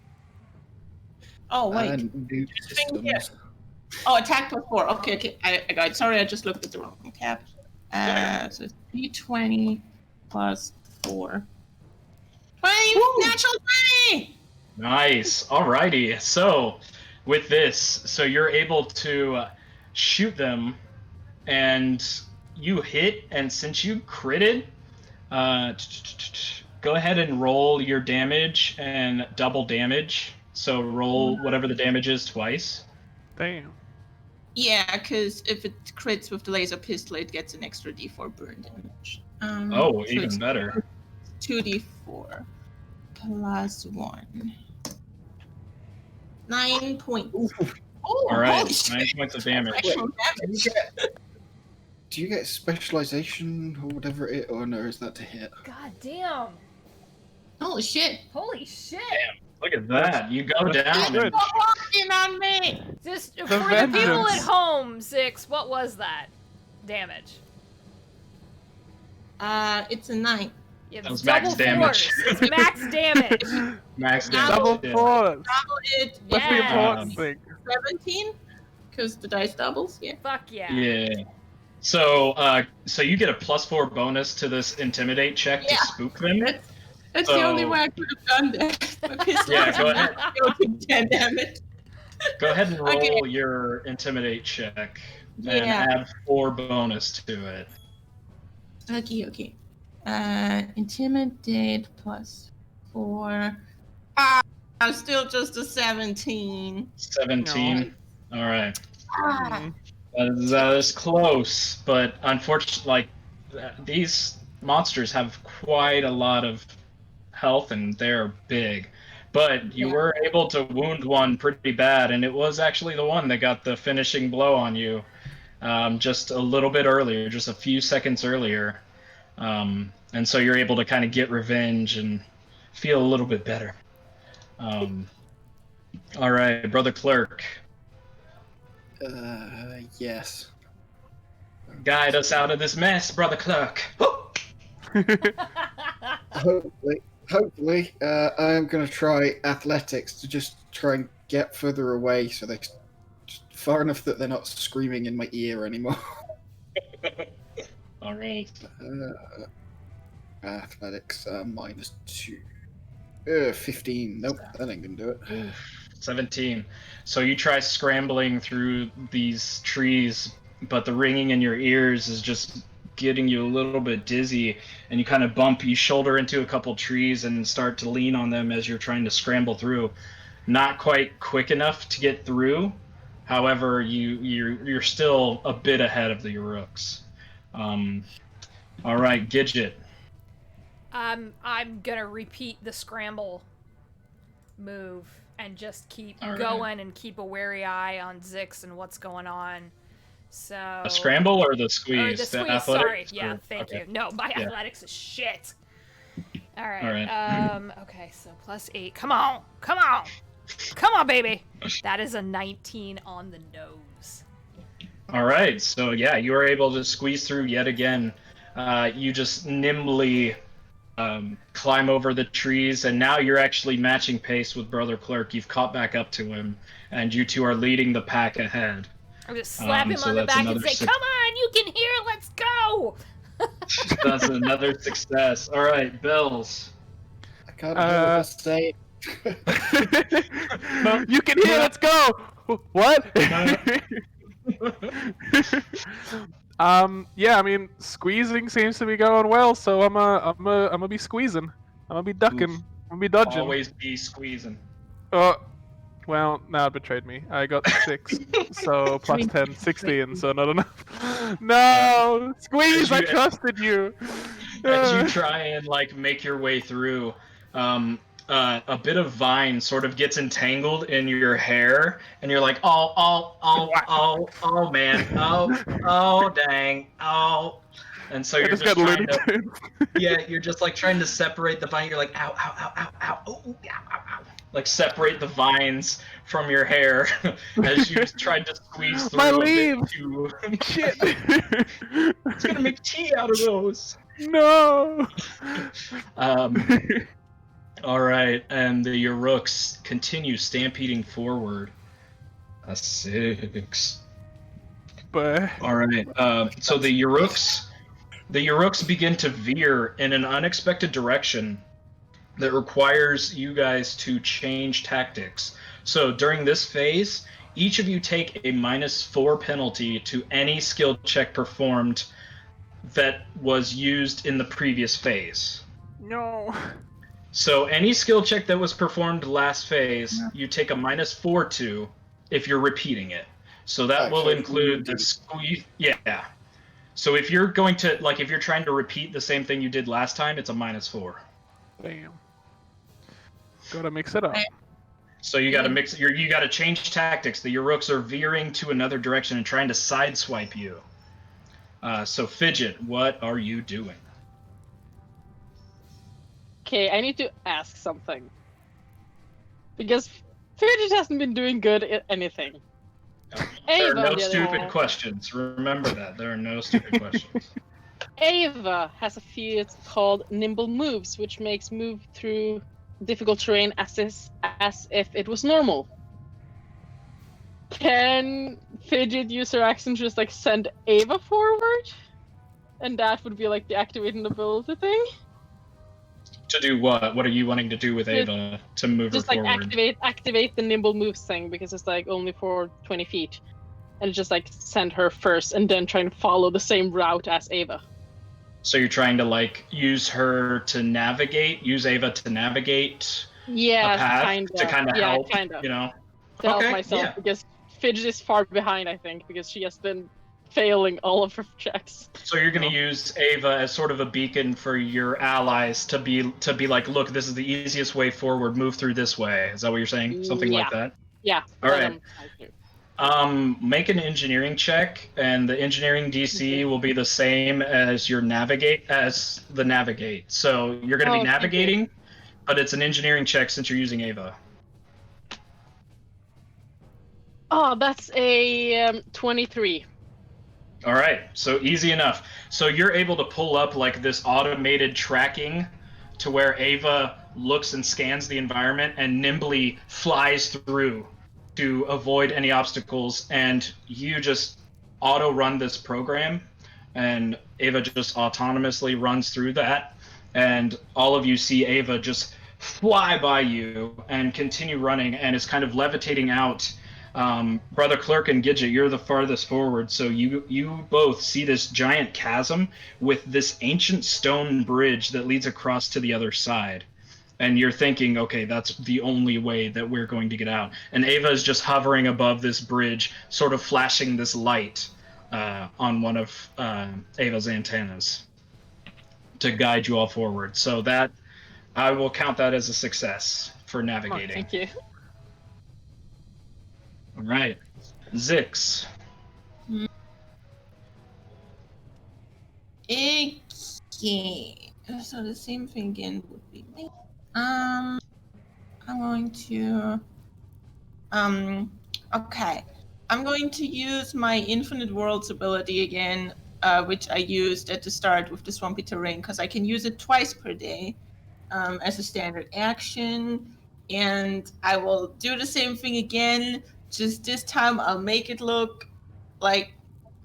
Oh wait. New thing here. systems. Oh, attack plus 4. Okay. I got it. Sorry, I just looked at the wrong tab. So it's 320 plus 4. 20! Woo! Natural 20! Nice. Alrighty. So, with this, so you're able to shoot them, and you hit. And since you critted, go ahead and roll your damage and double damage. So roll whatever the damage is twice. Damn. Yeah, because if it crits with the laser pistol, it gets an extra d4 burn damage. Oh, so even it's better. 2d4 plus 1. 9 points. Oh, All right, holy shit. 9 points of damage. Actual damage. Do you get specialization or whatever it is? Or no, is that to hit? God damn. Holy shit. Holy shit. Look at that. You go down. good. And, Walking on me. Just for the people at vengeance. home, Zix, what was that damage? It's a 9. Yeah, That was it's max double damage. force. It's max damage. max Double damage. Double yeah. force. Double it. That's the Yes. important thing. 17? Because the dice doubles, yeah. Fuck yeah. Yeah. So, so you get a +4 bonus to this intimidate check to Yeah. spook them. That's So- the only way I could have done that. My pistol Yeah, go ahead. Taking 10 damage. Go ahead and roll Okay. your intimidate check and Yeah. add 4 bonus to it. Okay. Intimidate plus 4. Still just a 17. 17. All right. Ah, That is close, but unfortunately, like these monsters have quite a lot of health and they're big. But you Yeah. were able to wound one pretty bad, and it was actually the one that got the finishing blow on you just a little bit earlier, just a few seconds earlier. And so you're able to kind of get revenge and feel a little bit better. All right, Brother Clerk, Yes. guide us out of this mess, Brother Clerk. Hopefully, I am going to try athletics to just try and get further away so they're far enough that they're not screaming in my ear anymore. All right. Athletics -2. 15. Nope, that ain't gonna do it. Oof, 17. So you try scrambling through these trees, but the ringing in your ears is just getting you a little bit dizzy, and you kind of you shoulder into a couple trees and start to lean on them as you're trying to scramble through. Not quite quick enough to get through. However, you're still a bit ahead of the Urooks. All right, Gidget. I'm gonna repeat the scramble move and just keep All right. going and keep a wary eye on Zix and what's going on. So A scramble or the squeeze? Or the squeeze, athletics, sorry. or- Yeah, thank okay. you. No, my Yeah. athletics is shit. All right. All right. Okay, so +8. Come on. Come on. Come on, baby. That is a 19 on the nose. All right, so yeah, you were able to squeeze through yet again. You just nimbly climb over the trees, and now you're actually matching pace with Brother Clerk. You've caught back up to him, and you two are leading the pack ahead. I just slap him so on the that's back and another say, "Come on, you can hear. Let's go." That's another success. All right, Bills. I can't hear what to say. You can hear. Let's go. What? Yeah, I mean, squeezing seems to be going well, so I'm gonna be squeezing. I'm gonna be ducking. Oof. I'm gonna be dodging. Always be squeezing. Well, now it betrayed me. I got 6, so plus 10, 16, so not enough. No! Squeeze, I trusted you! As you try and like make your way through, a bit of vine sort of gets entangled in your hair, and you're like, oh, man, oh, dang, oh. And so I you're just just got trying Looney to, Tunes. yeah, you're just like trying to separate the vine. You're like, ow, ow, ow, ow, ow, oh, ow, ow, ow. Like separate the vines from your hair as you tried to squeeze through My a bit leaves! too. Shit! It's gonna make tea out of those. No! All right, and the Urooks continue stampeding forward. A 6. But All right, so the Urooks begin to veer in an unexpected direction that requires you guys to change tactics. So during this phase, each of you take a -4 penalty to any skill check performed that was used in the previous phase. no. So any skill check that was performed last phase, you take a -4 to if you're repeating it. So that will include the squeeze. Yeah. So if you're going to, like, if you're trying to repeat the same thing you did last time, it's a -4. Damn. Gotta mix it up. So you got to you got to change tactics. The Urooks are veering to another direction and trying to sideswipe you. So Fidget, what are you doing? Okay, I need to ask something. Because Fidget hasn't been doing good at anything. There are Ava, no on the other stupid hand- questions. Remember that. There are no stupid questions. Ava has a feat called Nimble Moves, which makes move through difficult terrain as if it was normal. Can Fidget use her action to just like send Ava forward? And that would be like the activating ability thing? To do what? What are you wanting to do with Ava to move Just her like forward? activate the Nimble Moves thing because it's like only for 20 feet. And just like send her first and then try and follow the same route as Ava. So you're trying to like use her to navigate, use Ava to navigate Yeah, a path kinda. to kind of Yeah, help, kinda. you know? To help Okay, myself yeah. because Fidget is far behind, I think, because she has been failing all of her checks. So you're going to use Ava as sort of a beacon for your allies to be like, look, this is the easiest way forward. Move through this way. Is that what you're saying? Something like that. Yeah. All that right. I'm trying to. Make an engineering check, and the engineering DC will be the same as the navigate. So you're going to be Oh, thank you. navigating, but it's an engineering check since you're using Ava. Oh, that's a 23. All right, so easy enough. So you're able to pull up like this automated tracking to where Ava looks and scans the environment and nimbly flies through to avoid any obstacles, and you just auto run this program and Ava just autonomously runs through that, and all of you see Ava just fly by you and continue running, and is kind of levitating out. Brother Clerk and Gidget, you're the farthest forward, so you both see this giant chasm with this ancient stone bridge that leads across to the other side. And you're thinking, okay, that's the only way that we're going to get out. And Ava is just hovering above this bridge, sort of flashing this light on one of Ava's antennas to guide you all forward. So that I will count that as a success for navigating. Thank you. All right, Zix. Okay. So the same thing again would be me. I'm going to. Okay. I'm going to use my Infinite Worlds ability again, which I used at the start with the Swampy Terrain, because I can use it twice per day as a standard action. And I will do the same thing again, just this time I'll make it look like...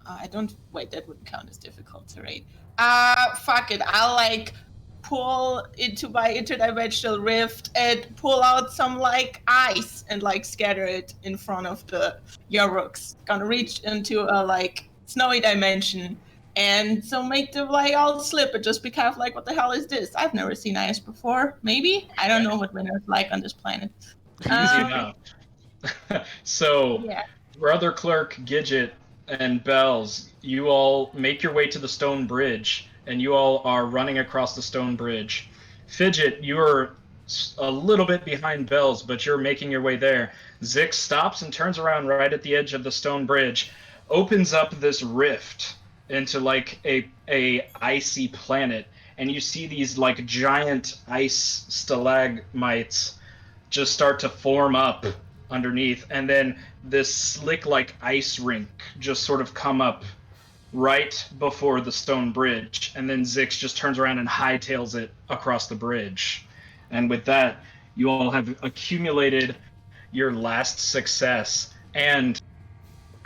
I don't... Wait, that wouldn't count as difficult terrain. Fuck it. I'll, like, pull into my interdimensional rift and pull out some, like, ice and, like, scatter it in front of the Yoruks. Gonna reach into a, like, snowy dimension. And so make them, like, all slip and just be kind of like, what the hell is this? I've never seen ice before. Maybe? I don't know what winter's like on this planet. Easy enough. So, Yeah. Brother Clerk, Gidget, and Bells, you all make your way to the stone bridge, and you all are running across the stone bridge. Fidget, you are a little bit behind Bells, but you're making your way there. Zix stops and turns around right at the edge of the stone bridge, opens up this rift into like a icy planet, and you see these like giant ice stalagmites just start to form up underneath, and then this slick like ice rink just sort of come up right before the stone bridge, and then Zix just turns around and hightails it across the bridge. And with that, you all have accumulated your last success, and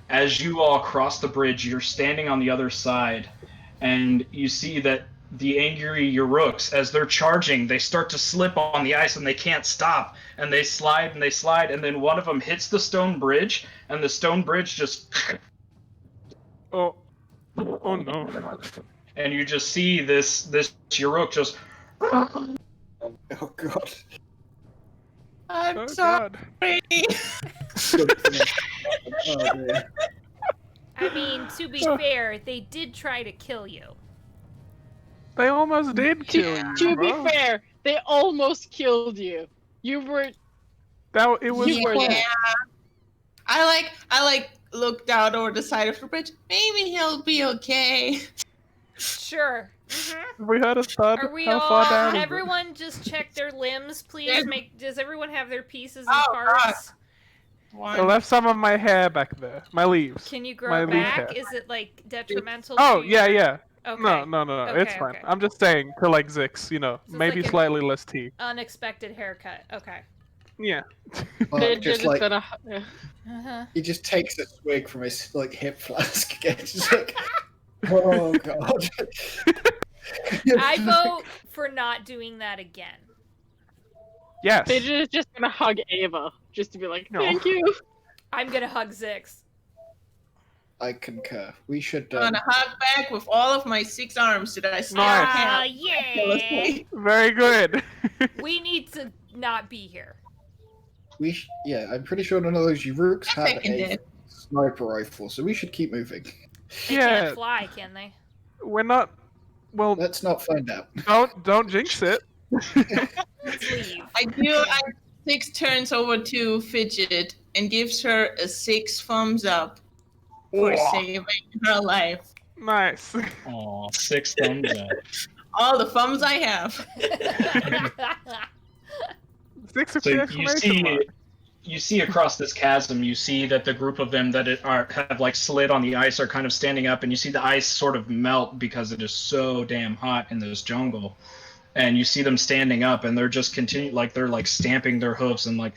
as you all cross the bridge, you're standing on the other side, and you see that the angry Yoruks, as they're charging, they start to slip on the ice and they can't stop, and they slide, and then one of them hits the stone bridge, and the stone bridge just... Oh no. And you just see this Yoruk just... Oh god. I'm Oh sorry. god. Oh dear. I mean, to be fair, they did try to kill you. They almost did kill you, To be bro. fair, they almost killed you. You were... It was You were close. there. I like looked out over the side of the bridge. Maybe he'll be okay. Sure. We heard a thud. Are we How all? far down is it? Everyone, just check their limbs, please. Yeah. Does everyone have their pieces and Oh, parts? I left some of my hair back there. My leaves. Can you My grow leaf back? hair. Is it like detrimental? Oh, to yeah, your- yeah. Okay. No. It's Okay, fine. okay. I'm just saying, to like Zix, So it's maybe like an- slightly less tea. Unexpected haircut. Okay. Yeah. Mark They're just just like gonna... Uh-huh. he just takes a swig from his like hip flask again. Just like, oh god. I vote for not doing that again. Yes. They're just gonna hug Ava, just to be like, No. thank you. I'm gonna hug Zix. I concur. We should. I'm gonna hug back with all of my 6 arms that I still Nice. Ah, have. yeah. Very good. We need to not be here. Yeah, I'm pretty sure none of those Yuruks I have second a it. sniper rifle, so we should keep moving. They Yeah. can't fly, can they? We're not. Well, Let's not find out. don't jinx it. Let's leave. I 6 turns over to Fidget and gives her a 6 thumbs up for Whoa. saving her life. Nice. Aw, 6 thumbs up. All the thumbs I have. 6 with So the you exclamation see, mark. you see across this chasm, you see that the group of them that have like slid on the ice are kind of standing up, and you see the ice sort of melt because it is so damn hot in this jungle. And you see them standing up, and they're just they're like stamping their hoofs and like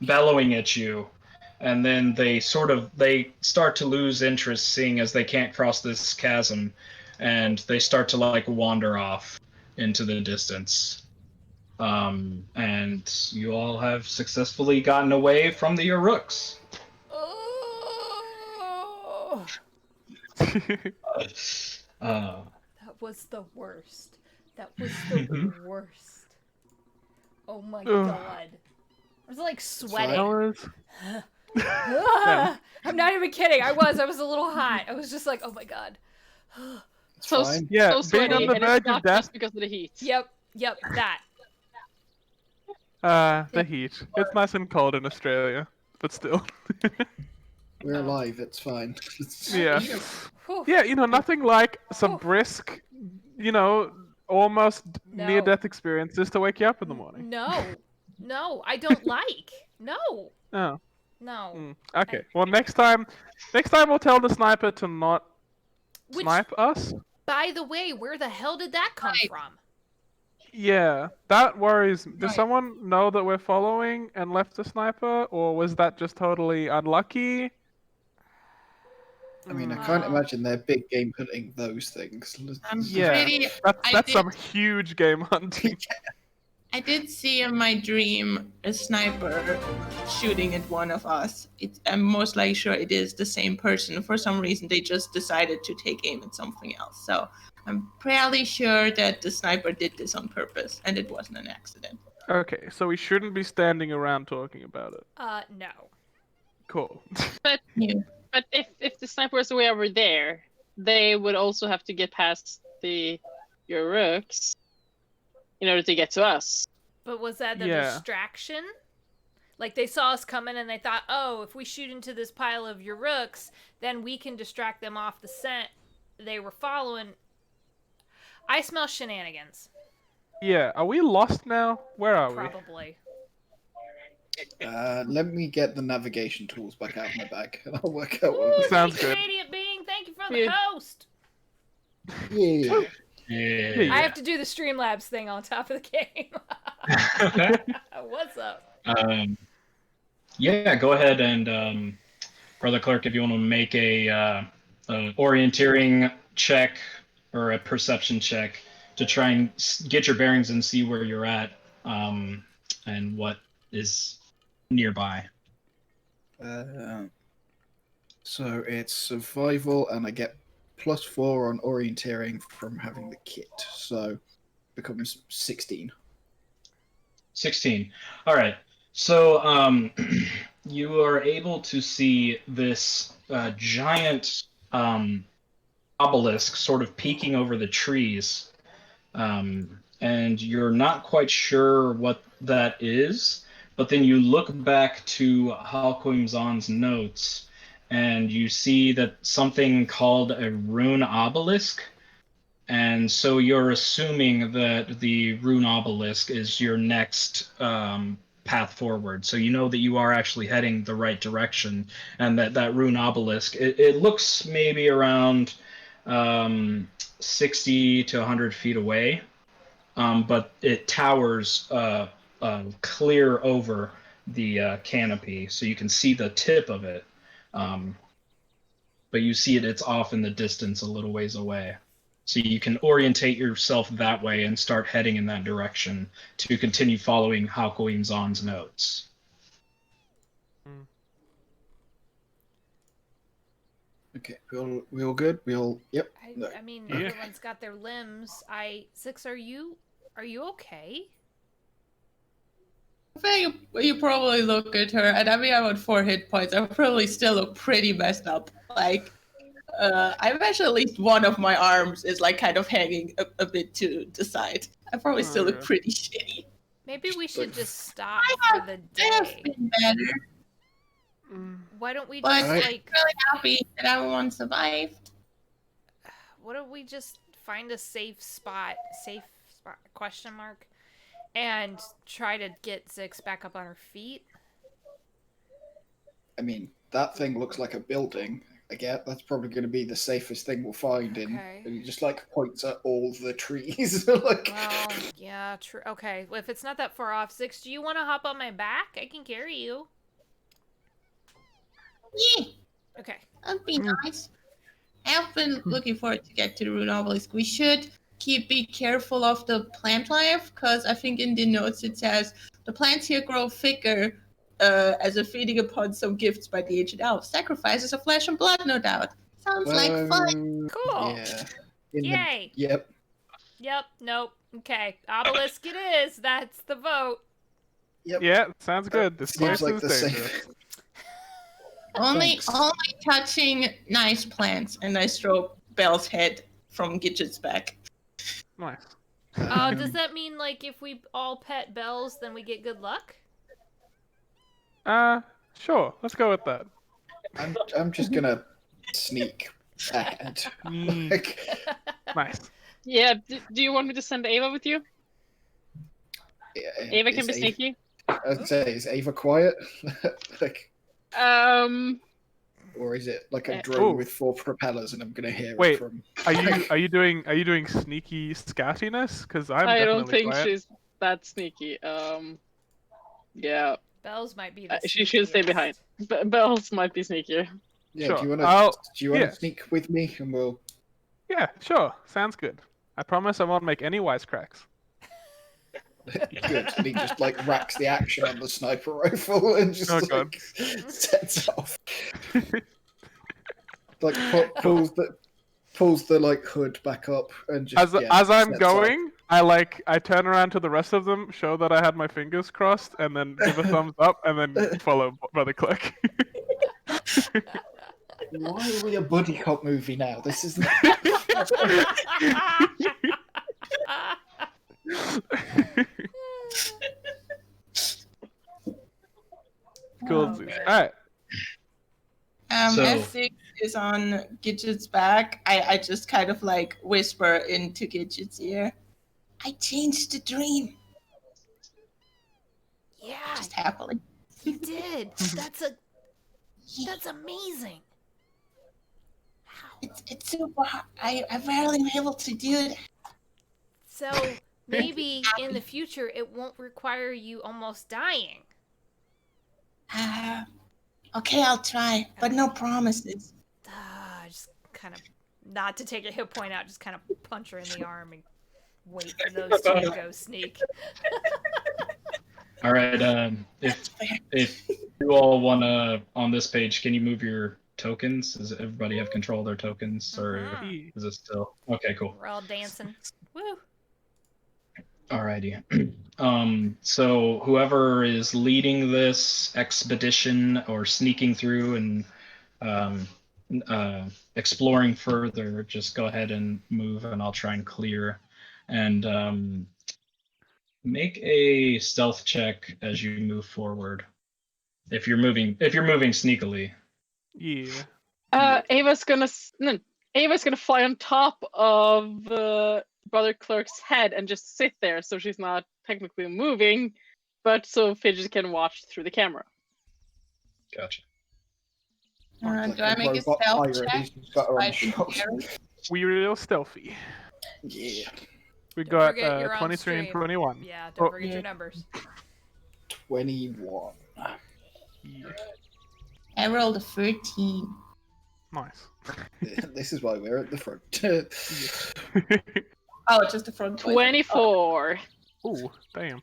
bellowing at you. and then they start to lose interest, seeing as they can't cross this chasm, and they start to like wander off into the distance. And you all have successfully gotten away from the Uruks. Oh, Uh, that was the worst. That was the Mhm. worst. Oh my Ugh. god. I was like That sweating. was. Ah, I'm not even kidding. I was a little hot. I was just like, oh my god. It's So fine. Yeah, so being on sweaty, the and it's verge of not death. just because of the heat. Yep, that. The heat. It's nice and cold in Australia, but still. We're Oh. alive. It's fine. Yeah. Whew. Yeah, nothing like some Whew. brisk, almost No. near-death experiences to wake you up in the morning. No, I don't like. No. Oh. No. Okay. Well, next time we'll tell the sniper to not Which, snipe us. by the way, where the hell did that come Right. from? Yeah, that worries. Does Right. someone know that we're following and left the sniper, or was that just totally unlucky? I mean, I can't Oh. imagine they're big game hunting those things. I'm Yeah. pretty. That's I some huge game hunting. I did see in my dream a sniper shooting at one of us. I'm most likely sure it is the same person. For some reason, they just decided to take aim at something else. So I'm fairly sure that the sniper did this on purpose and it wasn't an accident. Okay, so we shouldn't be standing around talking about it. No. Cool. But Yeah. but if the snipers were over there, they would also have to get past your rooks in order to get to us. But was that the Yeah. distraction? Like they saw us coming and they thought, oh, if we shoot into this pile of your rooks, then we can distract them off the scent they were following. I smell shenanigans. Yeah, are we lost now? Where are we? Probably. Let me get the navigation tools back out of my bag, and I'll work out Ooh, what. Sounds thank you, good. Radiant Being. Thank you for the Yeah. host. Yeah. Yeah. I have to do the Streamlabs thing on top of the game. What's up? Yeah, go ahead and Brother Clerk, if you want to make a orienteering check or a perception check to try and get your bearings and see where you're at, and what is nearby. So it's survival, and I get +4 on orienteering from having the kit, so becomes 16. 16. All right. So you are able to see this giant obelisk sort of peeking over the trees, and you're not quite sure what that is. But then you look back to Halquim Zan's notes, and you see that something called a rune obelisk. And so you're assuming that the rune obelisk is your next path forward. So you know that you are actually heading the right direction, and that rune obelisk, it looks maybe around 60 to 100 feet away, but it towers clear over the canopy, so you can see the tip of it. But you see it's off in the distance a little ways away. So you can orientate yourself that way and start heading in that direction to continue following Halquim Zan's notes. Okay, we all good? Yep. I mean, Yeah. everyone's got their limbs. Six, are you okay? I think you probably look at her, and I mean, I'm at 4 hit points. I probably still look pretty messed up. Like, I imagine at least one of my arms is like kind of hanging a bit to the side. I probably still look Okay. pretty shitty. Maybe we should just stop I for the I have day. been better, Why don't we but just I'm like? really happy that everyone survived. Why don't we just find a safe spot? Question mark. And try to get Zix back up on her feet. I mean, that thing looks like a building. I get that's probably going to be the safest thing we'll find in. Okay. And he just like points at all the trees. Like, Well, yeah, true. Okay, well, if it's not that far off, Zix, do you want to hop on my back? I can carry you. Yeah, Okay. that'd be nice. I've been looking forward to get to the Rune Obelisk. We should be careful of the plant life, because I think in the notes it says the plants here grow thicker as a feeding upon some gifts by the ancient elves. Sacrifices of flesh and blood, no doubt. Sounds like fun. Cool. Yeah. Yay. Yep. Yep. Nope. Okay. Obelisk it is. That's the vote. Yep. Yeah, sounds good. This Seems place like is the dangerous. safe. Only Thanks. touching nice plants, and I stroke Belle's head from Gidget's back. Nice. Does that mean like if we all pet bells, then we get good luck? Sure. Let's go with that. I'm just gonna sneak ahead. Like, Nice. Yeah, do you want me to send Ava with you? Ava can be sneaky. I'd say, is Ava quiet? Like, or is it like a drone Ooh. with 4 propellers and I'm gonna hear Wait, it from? Are you doing sneaky scoutiness? Because I'm I don't definitely think quiet. she's that sneaky. Yeah, Bells might be the she should stay sneakiest. behind. Bells might be sneakier. Yeah. Sure. Do you wanna yeah. sneak with me and we'll? Yeah, sure. Sounds good. I promise I won't make any wisecracks. Good. And he just like racks the action on the sniper rifle and just Oh, God. like sets off. Like pulls the like hood back up and just As I'm sets going, I turn around to the rest of them, show that I had my fingers crossed, and then give a thumbs up, and then follow Brother Click. off. Why are we a buddy cop movie now? This is Cool. Oh, man. Alright. So- S6 is on Gidget's back. I just kind of like whisper into Gidget's ear. I changed the dream. Yeah, Just happily. you did. That's amazing. Wow. It's super hard. I've rarely been able to do it. So maybe in the future it won't require you almost dying. Okay, I'll try, but no promises. Just kind of not to take a hit point out, just kind of punch her in the arm and wait for those two to go sneak. All right. If you all wanna on this page, can you move your tokens? Does everybody have control of their tokens, or Mhm. is it still okay? Cool. We're all dancing. Woo! Alrighty. So whoever is leading this expedition or sneaking through and exploring further, just go ahead and move, and I'll try and clear. And make a stealth check as you move forward. If you're moving sneakily. Yeah. Ava's gonna fly on top of Brother Clerk's head and just sit there, so she's not technically moving, but so Fidget can watch through the camera. Gotcha. Do I make a stealth check? We real stealthy. Yeah. We Don't got forget you're on 23 and stream. 21. Yeah, don't Oh. forget your Yeah. numbers. 21. Yeah. I rolled a 13. Nice. This is why we're at the front. Oh, just the front. 24. Ooh, damn.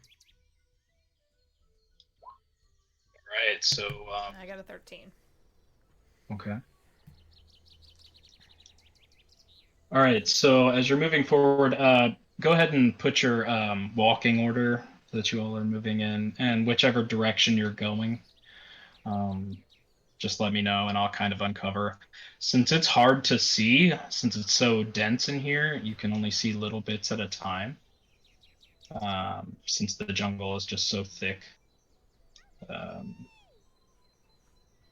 Right. So I got a 13. okay. All right. So as you're moving forward, go ahead and put your walking order that you all are moving in, and whichever direction you're going. Just let me know, and I'll kind of uncover. Since it's hard to see, since it's so dense in here, you can only see little bits at a time. Since the jungle is just so thick.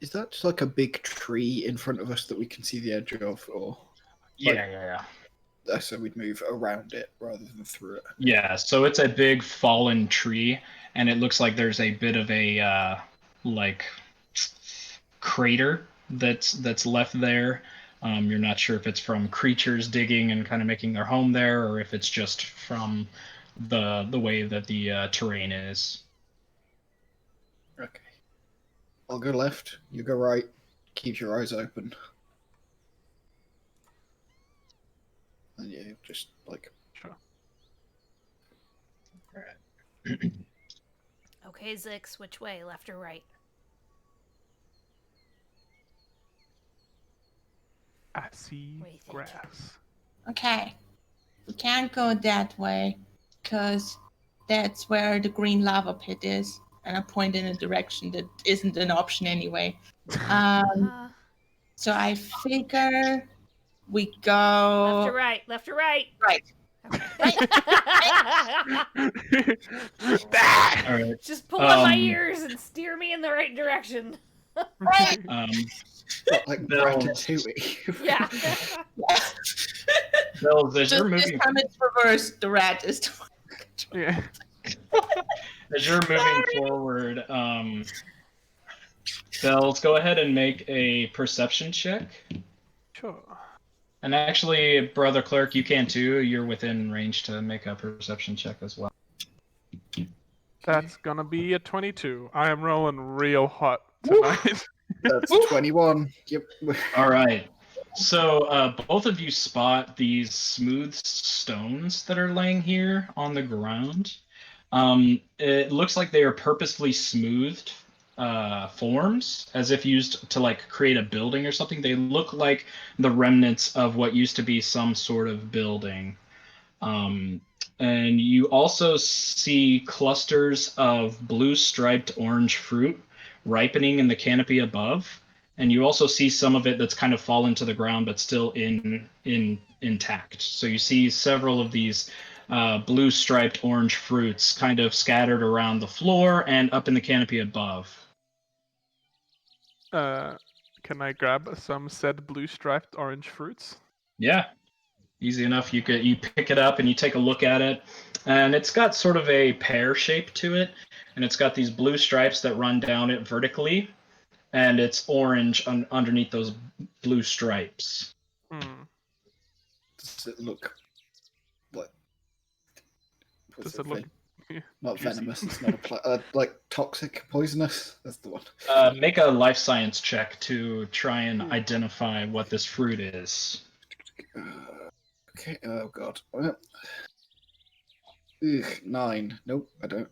Is that just like a big tree in front of us that we can see the edge of, or Yeah. so we'd move around it rather than through it? Yeah, so it's a big fallen tree, and it looks like there's a bit of a like crater that's left there. You're not sure if it's from creatures digging and kind of making their home there, or if it's just from the way that the terrain is. Okay. I'll go left. You go right. keeps your eyes open. And yeah, just like Sure. Okay, Zix, which way? Left or right? I see What do you think? grass. Okay. We can't go that way because that's where the green lava pit is. And I point in a direction that isn't an option anyway. Uh, So I figure we left go or right? Left or right? right. Okay. All right. Just pull on my Um, ears and steer me in the right direction. Right. what, like Bells. Ratatouille. Yeah. Bells, as Just you're this moving, time it's reversed. The rat is the one. Yeah. as you're moving forward, Bells, go ahead and make a perception check. Sure. And actually, Brother Clerk, you can too. You're within range to make a perception check as well. That's gonna be a 22. I am rolling real hot tonight. That's 21. Yep. All right. So both of you spot these smooth stones that are laying here on the ground. It looks like they are purposefully smoothed forms, as if used to like create a building or something. They look like the remnants of what used to be some sort of building. And you also see clusters of blue striped orange fruit ripening in the canopy above. And you also see some of it that's kind of fallen to the ground but still intact. So you see several of these blue striped orange fruits kind of scattered around the floor and up in the canopy above. Can I grab some said blue striped orange fruits? Yeah, easy enough. You pick it up and you take a look at it, and it's got sort of a pear shape to it, and it's got these blue stripes that run down it vertically, and it's orange underneath those blue stripes. Hmm. Does it look like? Does it look Not juicy? venomous. It's not like toxic, poisonous. That's the one. Make a life science check to try and identify what this fruit is. Okay. Oh god. Ugh, 9. Nope. I don't.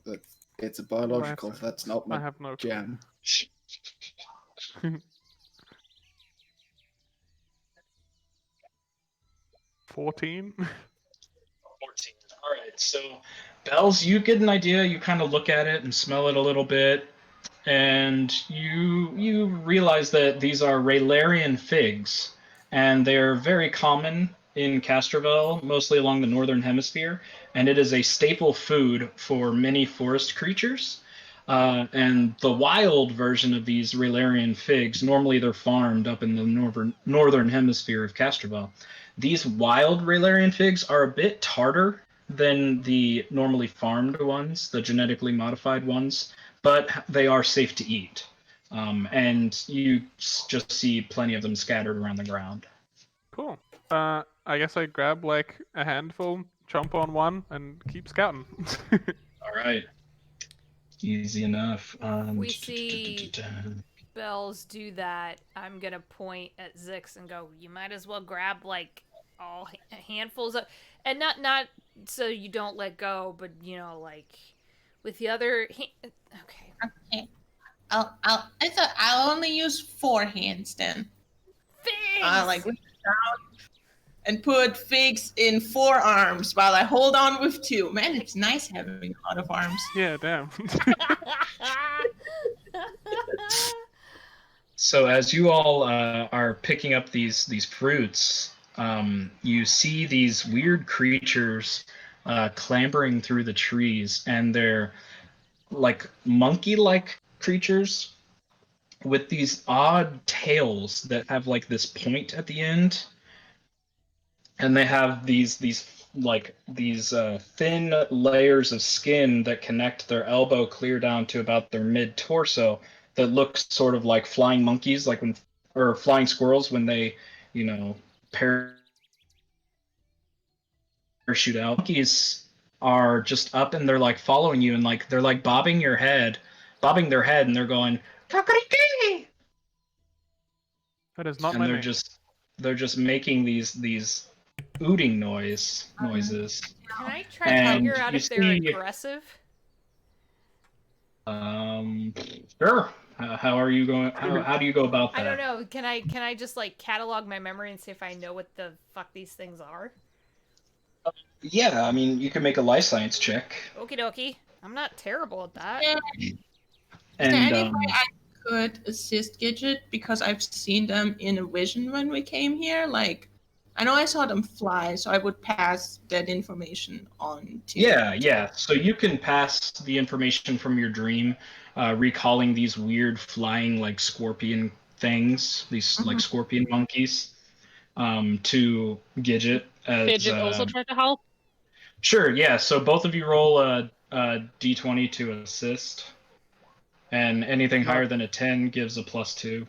It's a biological. Right. That's not I my have no clue. jam. 14. 14. All right. So, Bells, you get an idea. You kind of look at it and smell it a little bit, and you realize that these are Raylarian figs, and they're very common in Castrovel, mostly along the northern hemisphere, and it is a staple food for many forest creatures. And the wild version of these Raylarian figs, normally they're farmed up in the northern hemisphere of Castrovel. These wild Raylarian figs are a bit tartar than the normally farmed ones, the genetically modified ones, but they are safe to eat. And you just see plenty of them scattered around the ground. Cool. I guess I grab like a handful, chomp on one, and keep scouting. All right. Easy enough. We see Bells do that. I'm gonna point at Zix and go, you might as well grab like all handfuls of, and not so you don't let go, but you know, like with the other okay. Okay. I'll only use 4 hands then. Figs! Like reach down and put figs in 4 arms while I hold on with 2. Man, it's nice having a lot of arms. Yeah, damn. So as you all are picking up these fruits, you see these weird creatures clambering through the trees, and they're like monkey-like creatures with these odd tails that have like this point at the end, and they have these thin layers of skin that connect their elbow clear down to about their mid torso that looks sort of like flying monkeys, or flying squirrels when they, parachute out. Monkeys are just up and they're like following you, and like they're like bobbing their head, and they're going "Kakariki!" That is not and my they're name. just making these ooting noises. Can I try to And figure out you if they're see- aggressive? Sure. How are you going? How do you go about that? I don't know. Can I just like catalog my memory and see if I know what the fuck these things are? Yeah, I mean, you can make a life science check. Okie dokie. I'm not terrible at that. Yeah. Is there And any way I could assist Gidget? Because I've seen them in a vision when we came here. Like, I know I saw them fly, so I would pass that information on to. yeah. So you can pass the information from your dream, recalling these weird flying like scorpion things, these like scorpion monkeys, to Gidget. Fidget also tried to help. Sure, yeah. So both of you roll a d20 to assist, and anything higher than a 10 gives a +2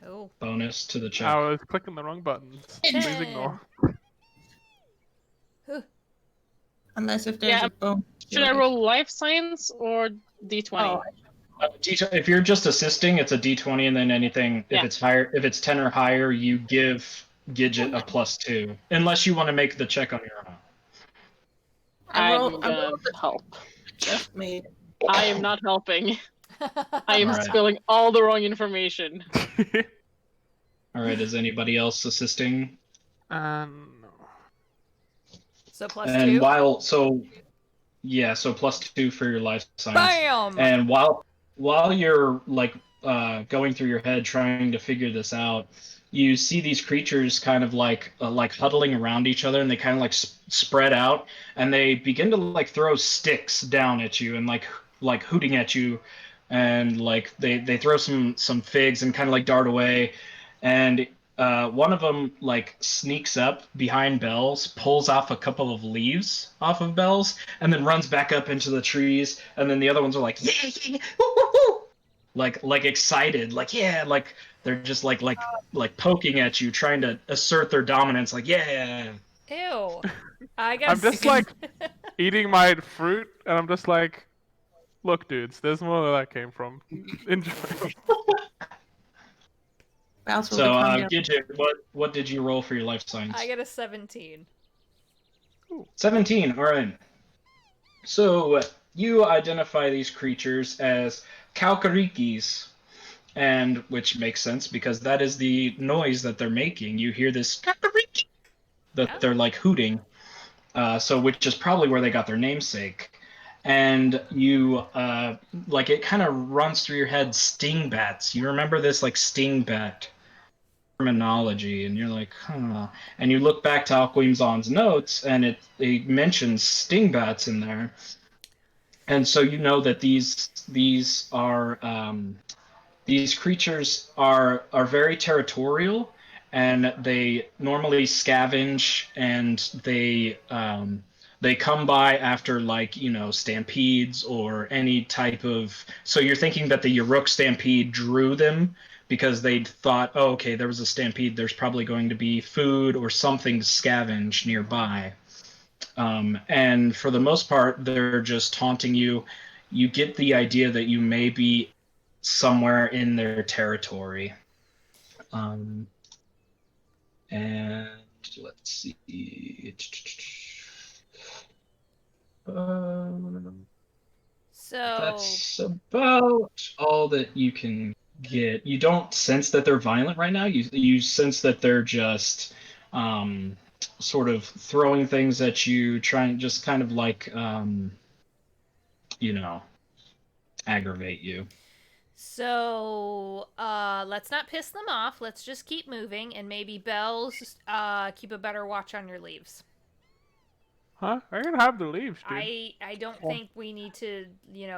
Cool. bonus to the check. I was clicking the wrong buttons. Please ignore. Unless if there's Yeah. a bone. Should I roll life science or d20? Oh, If you're just assisting, it's a d20, and then anything if Yeah. it's higher, if it's 10 or higher, you give Gidget a +2, unless you want to make the check on your own. I I'm rolled gonna the help. Jeff made. I am not helping. I am Alright. spilling all the wrong information. All right, is anybody else assisting? No. So plus And 2. so +2 for your life science. Bam! And while you're like going through your head trying to figure this out, you see these creatures kind of like huddling around each other, and they kind of like spread out, and they begin to like throw sticks down at you and like hooting at you, and like they throw some figs and kind of like dart away, and one of them like sneaks up behind Bells, pulls off a couple of leaves off of Bells, and then runs back up into the trees. And then the other ones are like, yeah, woo, woo, woo. like excited, like yeah, like they're just like poking at you, trying to assert their dominance. Like yeah. Ew. I got. I'm just like eating my fruit, and I'm just like, look, dudes, there's more where that came from. Enjoy. Bells will So become your- Gidget, what did you roll for your life science? I got a 17. 17. All right. So you identify these creatures as Kaukarikis, and which makes sense because that is the noise that they're making. You hear this Kaukariki that they're like hooting. So which is probably where they got their namesake. And you like it kind of runs through your head, sting bats. You remember this like sting bat terminology, and you're like, huh. And you look back to Alquimzon's notes, and it mentions stingbats in there, and so you know that these creatures are very territorial, and they normally scavenge, and they come by after like stampedes or any type of. So you're thinking that the Yarok stampede drew them because they thought, oh, okay, there was a stampede. There's probably going to be food or something to scavenge nearby. And for the most part, they're just taunting you. You get the idea that you may be somewhere in their territory. And let's see. So That's about all that you can get. You don't sense that they're violent right now. You sense that they're just sort of throwing things at you, trying just kind of like aggravate you. So let's not piss them off. Let's just keep moving, and maybe Bells keep a better watch on your leaves. Huh? I can have the leaves, dude. I don't think we need to,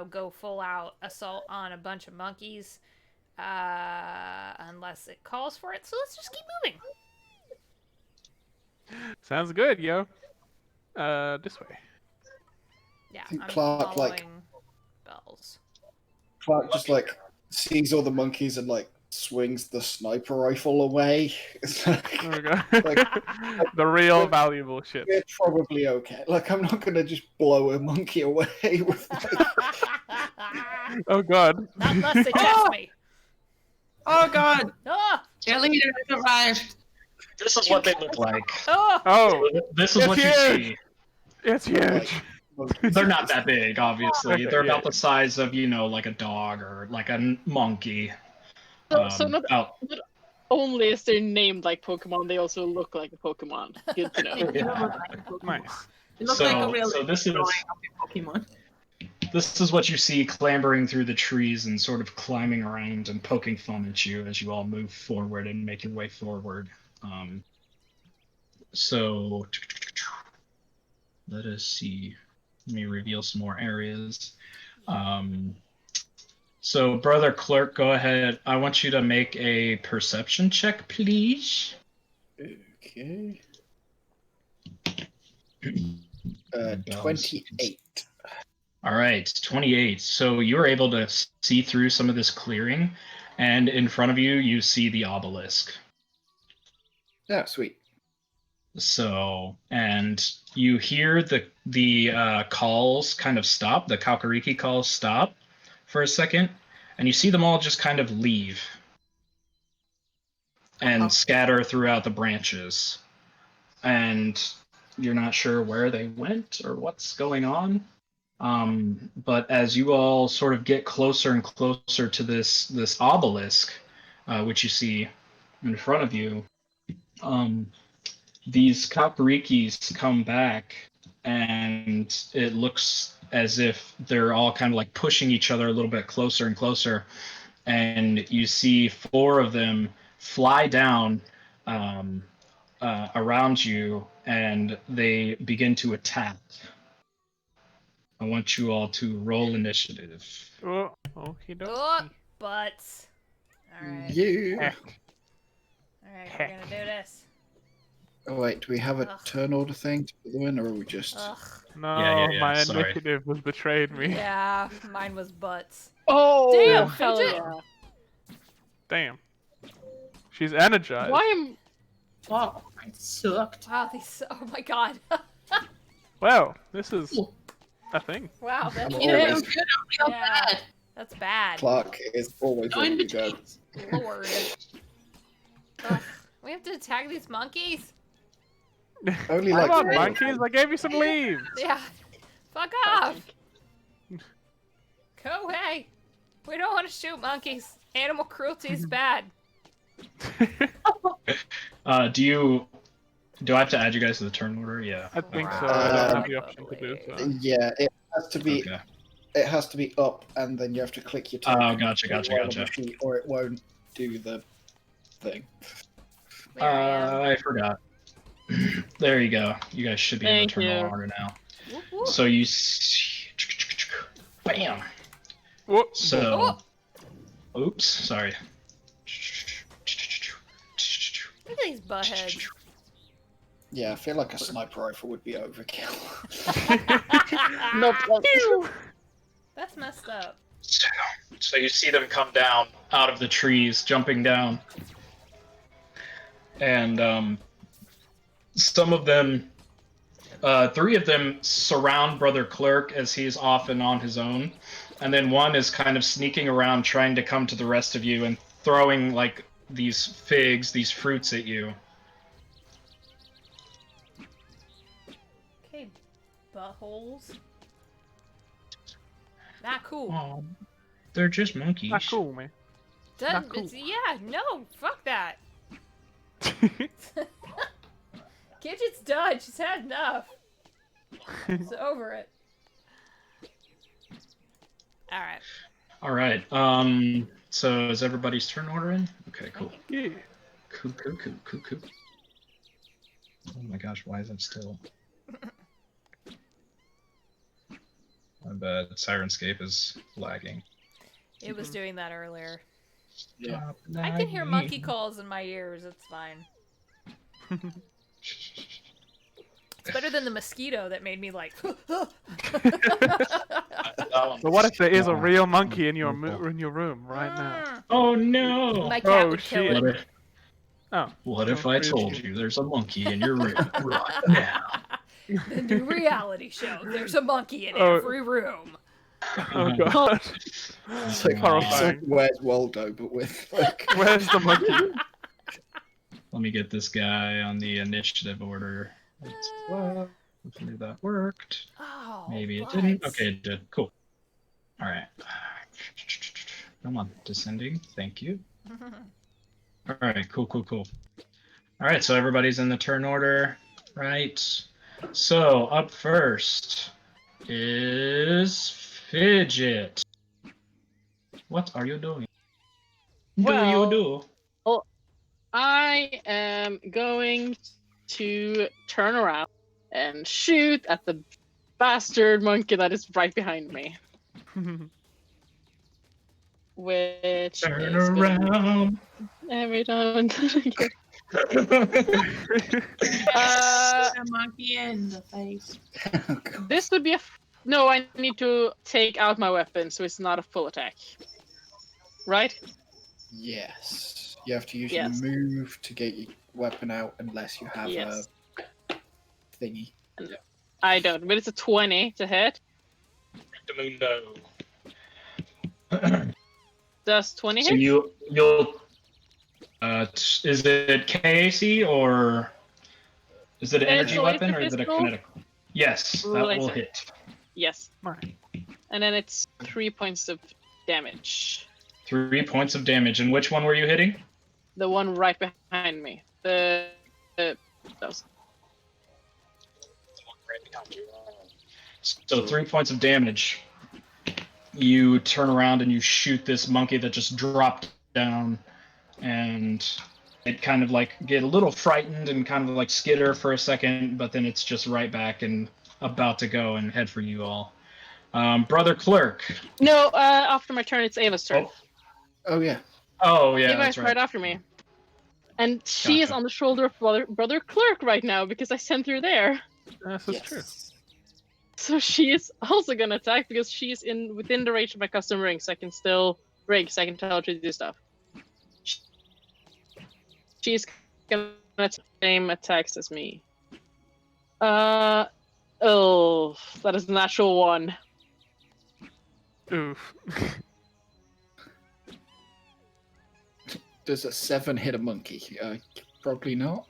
go full out assault on a bunch of monkeys unless it calls for it. So let's just keep moving. Sounds good, yo. This way. Yeah, I think I'm Clark, following Bells. Clark just like sees all the monkeys and like swings the sniper rifle away. It's like, Oh my god. Like- the real like- valuable shit. we're probably okay. Like I'm not gonna just blow a monkey away with like, Oh god. Not thus suggest me. Oh god! Ah! Your leader has arrived. This is what they look like. Oh, Oh, This is It's what you huge. see. it's huge. They're not that big, obviously. Okay, They're yeah, about the size of, like a dog or like a monkey. So not only is their named like Pokemon, they also look like a Pokemon. Good to know. They do look like a Pokemon. Nice. They look like a So, real so this is drawing of a Pokemon. this is what you see clambering through the trees and sort of climbing around and poking fun at you as you all move forward and make your way forward. So let us see. Let me reveal some more areas. So Brother Clerk, go ahead. I want you to make a perception check, please. Okay. 28. All right, 28. So you're able to see through some of this clearing, and in front of you, you see the obelisk. Yeah, sweet. So, and you hear the calls kind of stop, the Kakariki calls stop for a second, and you see them all just kind of leave and scatter throughout the branches. And you're not sure where they went or what's going on. But as you all sort of get closer and closer to this obelisk, which you see in front of you, these Kakarikis come back, and it looks as if they're all kind of like pushing each other a little bit closer and closer. And you see 4 of them fly down around you, and they begin to attack. I want you all to roll initiative. Oh, okie dokie. oh, butts. All right. Yeah. Heck. All right, we're gonna do this. Oh, wait, do we have a Ugh. turn order thing to put them in, or are we just. Ugh. No, Yeah, my sorry. initiative was betrayed me. Yeah, mine was butts. Oh, Damn, hell Fidget. yeah. Damn. She's energized. Why am Wow, I sucked. Wow, these. Oh my god. Well, this is a thing. Wow, that's I'm You know, I'm always- good or real Yeah. bad. That's bad. Clark is always Go in ready to go. between. Lord. Ugh, we have to attack these monkeys? Only Come like on, one. monkeys! I gave you some leaves. Yeah. Fuck off. Go away. We don't want to shoot monkeys. Animal cruelty is bad. Do I have to add you guys to the turn order? Yeah. I think so. Wow. I don't have the option to do so. Yeah, it has to be. Okay. It has to be up, and then you have to click your Oh, token gotcha. while on the sheet, or it won't do the thing. There I am. I forgot. There you go. You guys should be in the Thank turn you. order now. Whoop, whoop. So you see, bam. Whoop. So, oops, sorry. Look at these buttheads. Yeah, I feel like a sniper rifle would be overkill. Nope. That's messed up. So you see them come down out of the trees, jumping down, and some of them, 3 of them surround Brother Clerk as he's off and on his own, and then one is kind of sneaking around trying to come to the rest of you and throwing like these figs, these fruits at you. Okay, buttholes. Not cool. Oh, they're just monkeys. Not cool, man. Doesn't, not cool. yeah, no, fuck that. Gidget's done. She's had enough. She's over it. Alright. All right. So is everybody's turn order in? Okay, cool. Yeah. Cool. Oh my gosh, why is that still? My bad. Sirenscape is lagging. It was doing that earlier. Yeah. I can hear monkey calls in my ears. It's fine. It's better than the mosquito that made me like. So what if there is a real monkey in your room right now? Oh no! My cat Oh, would kill shit. it. Oh. What if Oh, I really? told you there's a monkey in your room right now? The new reality show. There's a monkey in Oh. every room. Oh god. It's like, Horrifying. Where's Waldo, but with like. Where's the monkey? Let me get this guy on the initiative order. Well, hopefully that worked. Oh, Maybe it but- didn't. Okay, it did. Cool. All right. Come on, descending. Thank you. All right, cool. All right, so everybody's in the turn order, right? So up first is Fidget. What are you doing? Well, I am going to turn around and shoot at the bastard monkey that is right behind me. Which Turn is around. every time and then again. A monkey in the face. This would be a. No, I need to take out my weapon, so it's not a full attack. Right? Yes. You have to use Yes. your move to get your weapon out unless you have Yes. a thingy. I don't, but it's a 20 to hit. Does 20 So hit? you'll is it KAC or is it an It's energy a laser weapon or is it a pistol. kinetic? Yes, that will Laser. hit. Yes. Right. And then it's 3 points of damage. 3 points of damage. And which one were you hitting? The one right behind me. Those. So 3 points of damage. You turn around and you shoot this monkey that just dropped down, and it kind of like get a little frightened and kind of like skitter for a second, but then it's just right back and about to go and head for you all. Brother Clerk. No, after my turn, it's Ava's turn. Oh yeah. Oh yeah, Ava that's is right. right after me. And she is Gotcha. on the shoulder of Brother Clerk right now because I sent her there. This is true. So she is also gonna attack because she's within the range of my custom ring, so I can still rig, so I can tell her to do stuff. She's gonna attack the same attacks as me. Oh, that is a natural 1. Oof. Does a 7 hit a monkey? Probably not.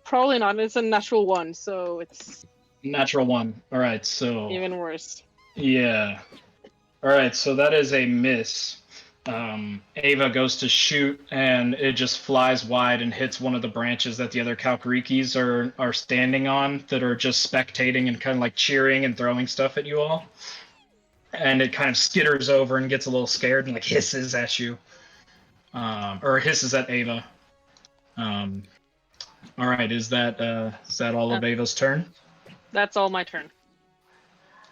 Probably not. It's a natural 1, so it's Natural 1. All right, so even worse. yeah. All right, so that is a miss. Ava goes to shoot, and it just flies wide and hits one of the branches that the other Kalkarikis are standing on that are just spectating and kind of like cheering and throwing stuff at you all. And it kind of skitters over and gets a little scared and like hisses at you, or hisses at Ava. All right, is that all of Ava's turn? That's all my turn.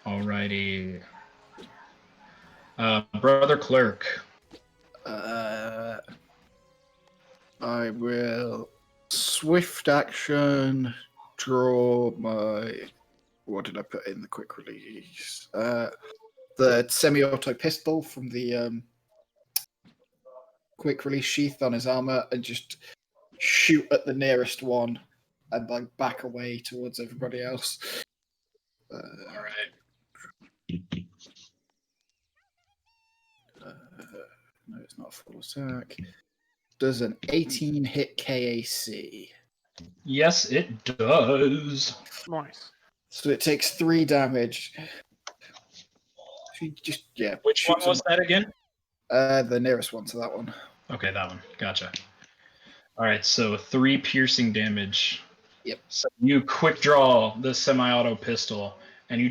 Alrighty. Brother Clerk. I will swift action draw my. What did I put in the quick release? The semi-auto pistol from the quick release sheath on his armor and just shoot at the nearest one and like back away towards everybody else. All right. No, it's not a full attack. Does an 18 hit KAC? Yes, it does. Nice. So it takes 3 damage. She just Which one was that again? The nearest one to that one. Okay, that one. Gotcha. All right, so 3 piercing damage. Yep. So you quick draw the semi-auto pistol, and you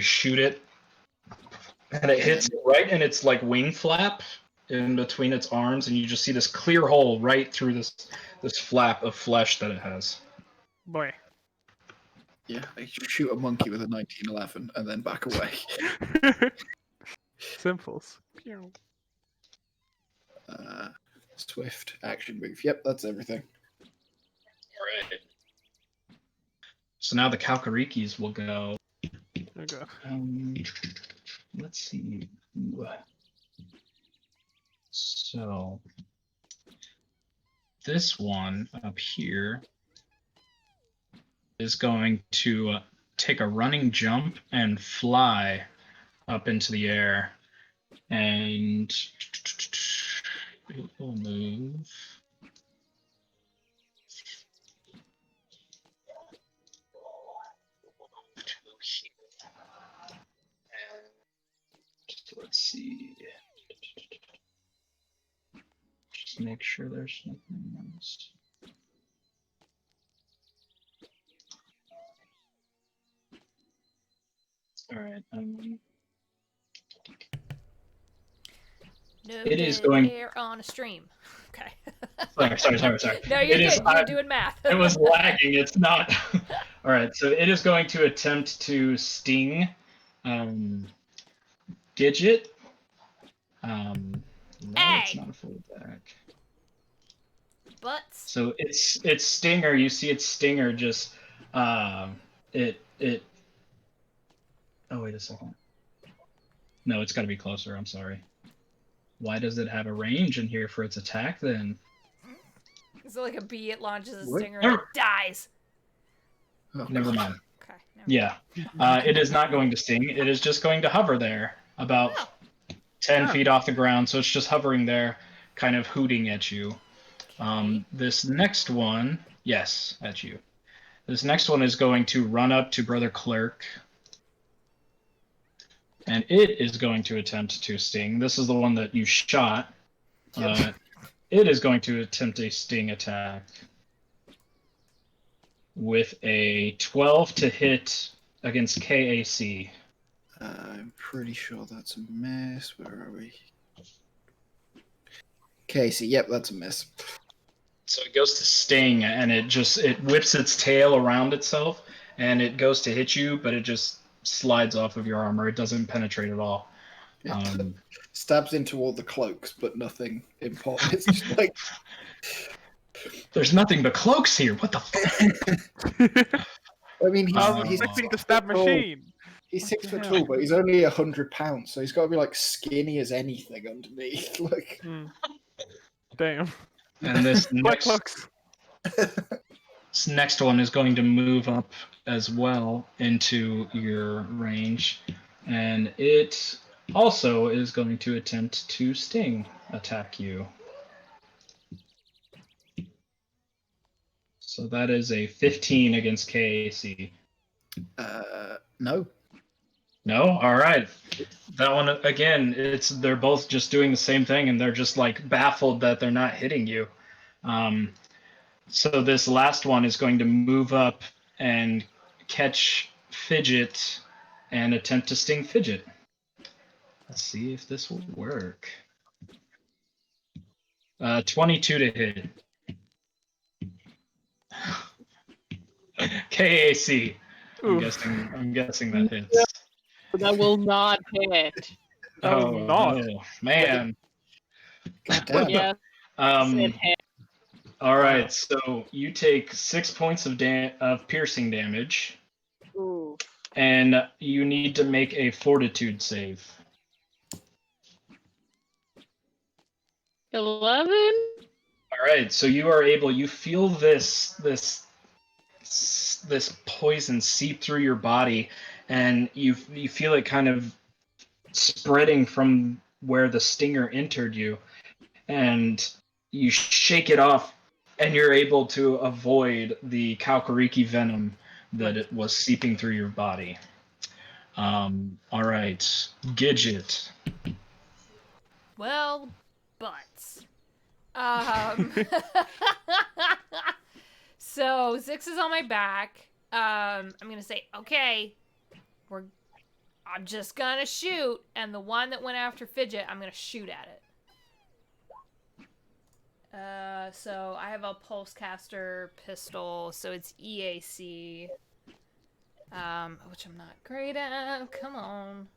shoot it, and it hits it right in its like wing flap in between its arms, and you just see this clear hole right through this flap of flesh that it has. Boy. Yeah, I shoot a monkey with a 1911 and then back away. Simples. Pew. Swift action move. Yep, that's everything. All right. So now the Kalkarikis will go. Oh god. Let's see. Ooh. So this one up here is going to take a running jump and fly up into the air, and it will move make sure there's nothing else. All right. No It is dead going- air on a stream. Okay. Sorry. No, you're It is- good. You're doing math. It was lagging. It's not. All right. So it is going to attempt to sting Gidget. No, it's Hey! not a full attack. Butts. So its stinger. You see its stinger just it. Oh wait a second. No, it's got to be closer. I'm sorry. Why does it have a range in here for its attack then? Is it like a bee? It launches a What? stinger and it dies. Oh, Never God. mind. Okay. Yeah. It is not going to sting. It is just going to hover there about Oh. 10 Oh. feet off the ground. So it's just hovering there, kind of hooting at you. Okay. This next one, yes, at you. This next one is going to run up to Brother Clerk. And it is going to attempt to sting. This is the one that you shot. Yep. It is going to attempt a sting attack with a 12 to hit against KAC. I'm pretty sure that's a miss. Where are we? Casey, yep, that's a miss. So it goes to sting, and it whips its tail around itself, and it goes to hit you, but it just slides off of your armor. It doesn't penetrate at all. It stabs into all the cloaks, but nothing important. It's just like There's nothing but cloaks here. What the fuck? I mean, I was he's expecting to 6 stab foot tall. machine. He's What 6 the foot hell? tall, but he's only 100 pounds, so he's got to be like skinny as anything underneath. Like, Damn. And this Black next, cloaks. this next one is going to move up as well into your range, and it also is going to attempt to sting attack you. So that is a 15 against KAC. no. No? All right. That one again, they're both just doing the same thing, and they're just like baffled that they're not hitting you. So this last one is going to move up and catch Fidget and attempt to sting Fidget. Let's see if this will work. 22 to hit. KAC. Oof. I'm guessing that hits. That will not hit. That was not. no, man. God damn. Yes, it hit. All right, so you take 6 points of piercing damage, Ooh. and you need to make a fortitude save. 11? All right, so you feel this poison seep through your body, and you feel it kind of spreading from where the stinger entered you, and you shake it off, and you're able to avoid the Kaukariki venom that it was seeping through your body. All right, Gidget. Well, butts. So Zix is on my back. I'm gonna say, okay, I'm just gonna shoot, and the one that went after Fidget, I'm gonna shoot at it. So I have a pulsecaster pistol, so it's EAC, which I'm not great at. Come on.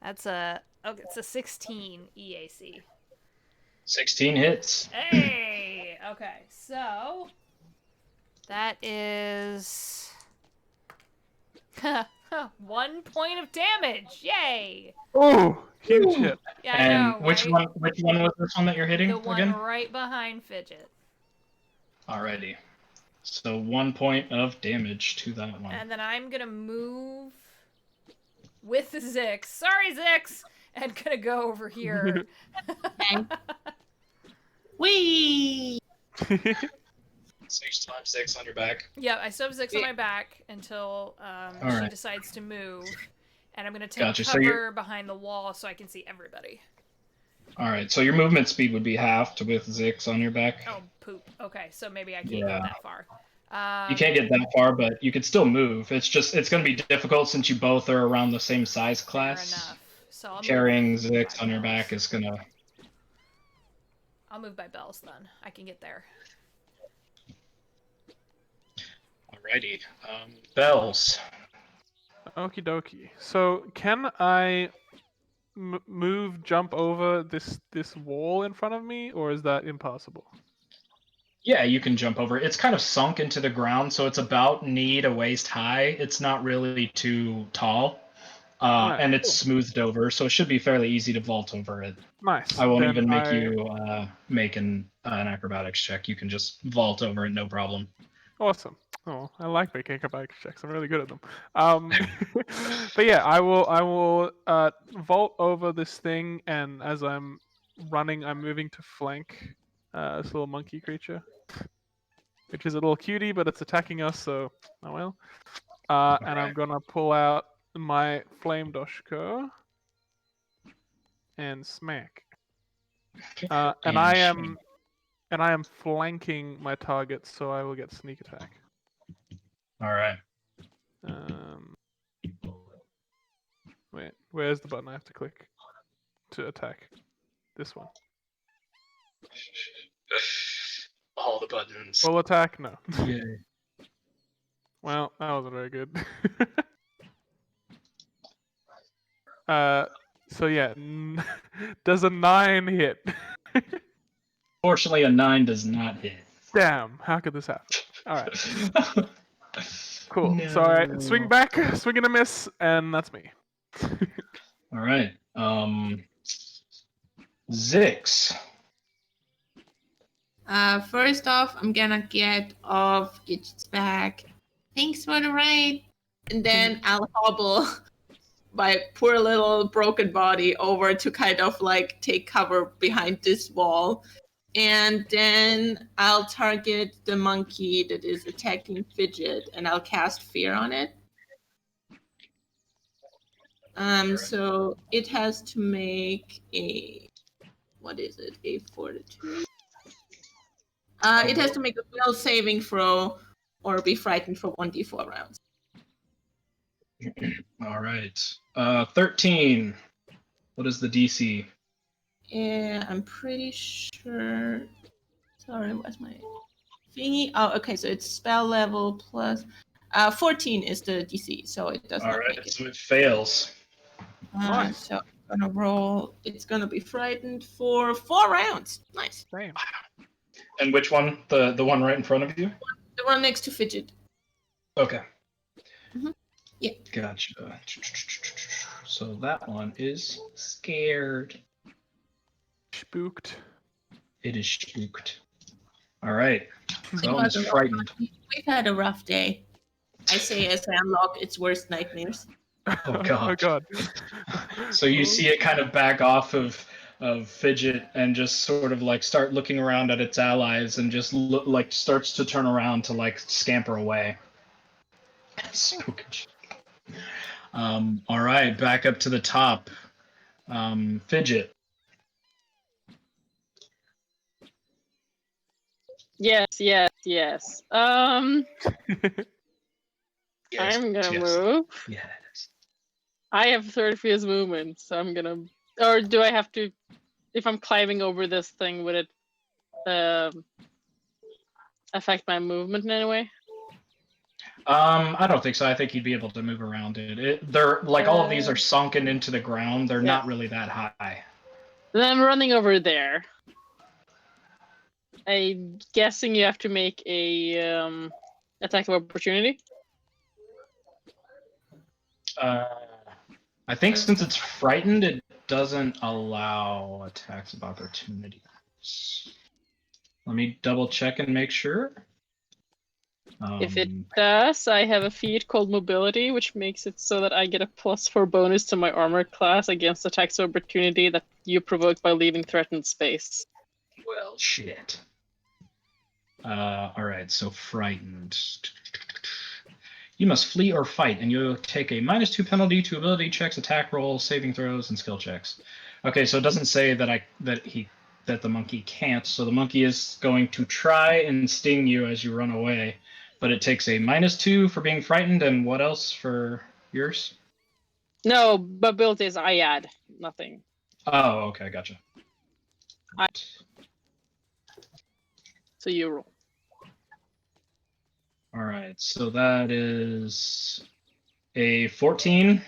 It's a 16 EAC. 16 hits. Hey! Okay, so that is 1 point of damage. Yay! Oh, huge hit. Yeah, I And know, which right? one was this one that you're hitting The one again? right behind Fidget. Alrighty. So 1 point of damage to that one. And then I'm gonna move with Zix. Sorry, Zix! And gonna go over here. Whee! 6 times 6 on your back. Yeah, I still have Zix on my back until she Alright. decides to move. And I'm gonna take Gotcha, so cover you're- behind the wall so I can see everybody. All right, so your movement speed would be halved with Zix on your back. Oh, poop. Okay, so maybe I can't Yeah. get that far. You can't get that far, but you could still move. It's going to be difficult since you both are around the same size Fair class. enough. So I'll Carrying move Zix by on your Bells. back is gonna. I'll move by Bells then. I can get there. Alrighty, Bells. Okie dokie. So can I jump over this wall in front of me, or is that impossible? Yeah, you can jump over. It's kind of sunk into the ground, so it's about knee to waist high. It's not really too tall, Alright, and it's cool. smoothed over, so it should be fairly easy to vault over it. Nice. I won't Then even make you make an acrobatics check. You can just vault over it, no problem. Awesome. Oh, I like making acrobatics checks. I'm really good at them. But yeah, I will vault over this thing, and as I'm running, I'm moving to flank this little monkey creature, which is a little cutie, but it's attacking us, so oh well. And I'm gonna pull out my flame doshko and smack. And I am flanking my target, so I will get sneak attack. All right. Wait, where's the button I have to click to attack? This one. All the buttons. Full attack? No. Yeah. Well, that wasn't very good. So yeah, does a 9 hit? Fortunately, a 9 does not hit. Damn, how could this happen? Alright, cool. No. So I swing back, swing and a miss, and that's me. All right. Zix. First off, I'm gonna get off Gidget's back. Thanks for the ride. And then I'll hobble my poor little broken body over to kind of like take cover behind this wall. And then I'll target the monkey that is attacking Fidget, and I'll cast Fear on it. So it has to make a, what is it? A fortitude. It has to make a will saving throw or be frightened for 1d4 rounds. All right. 13. What is the DC? Yeah, I'm pretty sure. Sorry, what's my thingy? Oh, okay, so it's spell level plus 14 is the DC, so it does All not right, make it. so it fails. Nice. So I'm gonna roll. It's gonna be frightened for 4 rounds. Nice. Damn. And which one? The one right in front of you? The one next to Fidget. Okay. Mhm. Yeah. Gotcha. So that one is scared. Spooked. It is spooked. All right. So that It one's was a frightened. We've had a rough day. I say as I unlock its worst nightmares. Oh god. Oh god. So you see it kind of back off of Fidget and just sort of like start looking around at its allies and just like starts to turn around to like scamper away. Spooked. All right, back up to the top. Fidget. Yes. Yes, I'm gonna move. Yes. I have 30 feet of movement, so I'm gonna. Or do I have to? If I'm climbing over this thing, would it affect my movement in any way? I don't think so. I think you'd be able to move around it. They're like all of these are sunken into the ground. They're not really that high. Then I'm running over there. I'm guessing you have to make a attack of opportunity. I think since it's frightened, it doesn't allow attacks of opportunity. Let me double check and make sure. If it does, I have a feat called Mobility, which makes it so that I get a +4 bonus to my armor class against attacks of opportunity that you provoke by leaving threatened space. Well, shit. All right, so frightened. You must flee or fight, and you'll take a -2 penalty to ability checks, attack rolls, saving throws, and skill checks. Okay, so it doesn't say that the monkey can't. So the monkey is going to try and sting you as you run away, but it takes a -2 for being frightened, and what else for yours? No, abilities I add nothing. Oh, okay, gotcha. So you roll. All right, so that is a 14.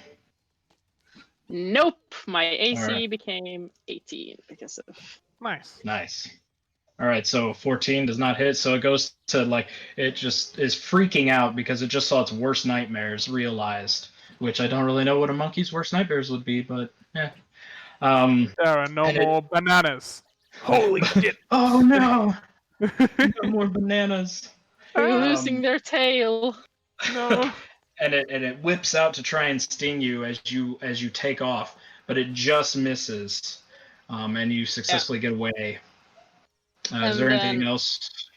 Nope, my AC Alright. became 18 because of. Nice. Nice. All right, so 14 does not hit, so it goes to like it just is freaking out because it just saw its worst nightmares realized, which I don't really know what a monkey's worst nightmares would be, but yeah. There are no And more bananas. Holy shit. Oh no! No more bananas. They're Ah, losing their tail. no. And it whips out to try and sting you as you take off, but it just misses, and you successfully get away. Is And there anything then- else?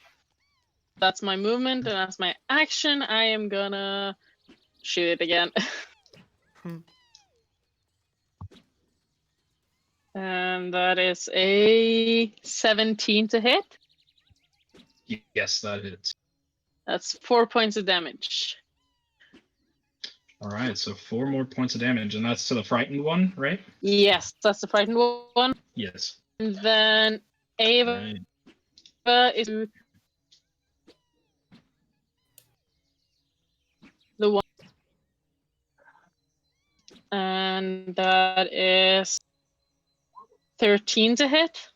That's my movement, and that's my action. I am gonna shoot it again. And that is a 17 to hit. Yes, that hits. That's 4 points of damage. All right, so 4 more points of damage, and that's to the frightened one, right? Yes, that's the frightened one. Yes. And then All Ava right. is the one. And that is 13 to hit.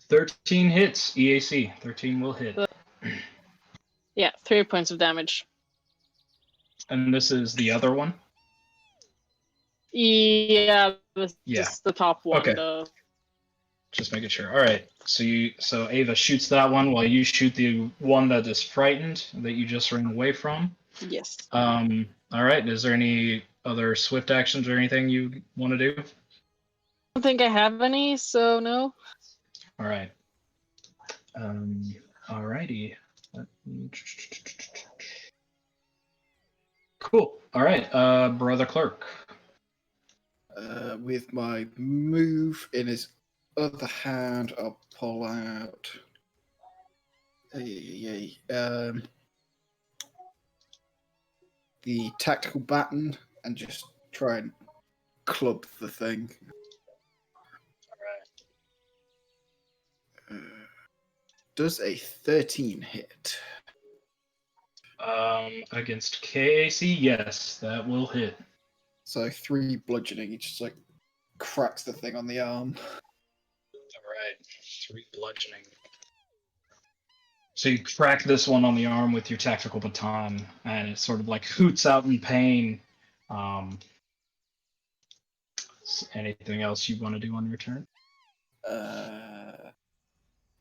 13 hits, EAC. 13 will hit. Yeah, 3 points of damage. And this is the other one? Yeah, Yeah. just the top one. Okay. Just making sure. All right. So Ava shoots that one while you shoot the one that is frightened that you just ran away from. Yes. All right. Is there any other swift actions or anything you want to do? I don't think I have any, so no. All right. All righty. Cool. All right. Brother Clerk. With my move in his other hand, I'll pull out the tactical baton and just try and club the thing. Does a 13 hit? Against KAC, yes, that will hit. So 3 bludgeoning. He just like cracks the thing on the arm. All right, 3 bludgeoning. So you crack this one on the arm with your tactical baton, and it sort of like hoots out in pain. Anything else you want to do on your turn?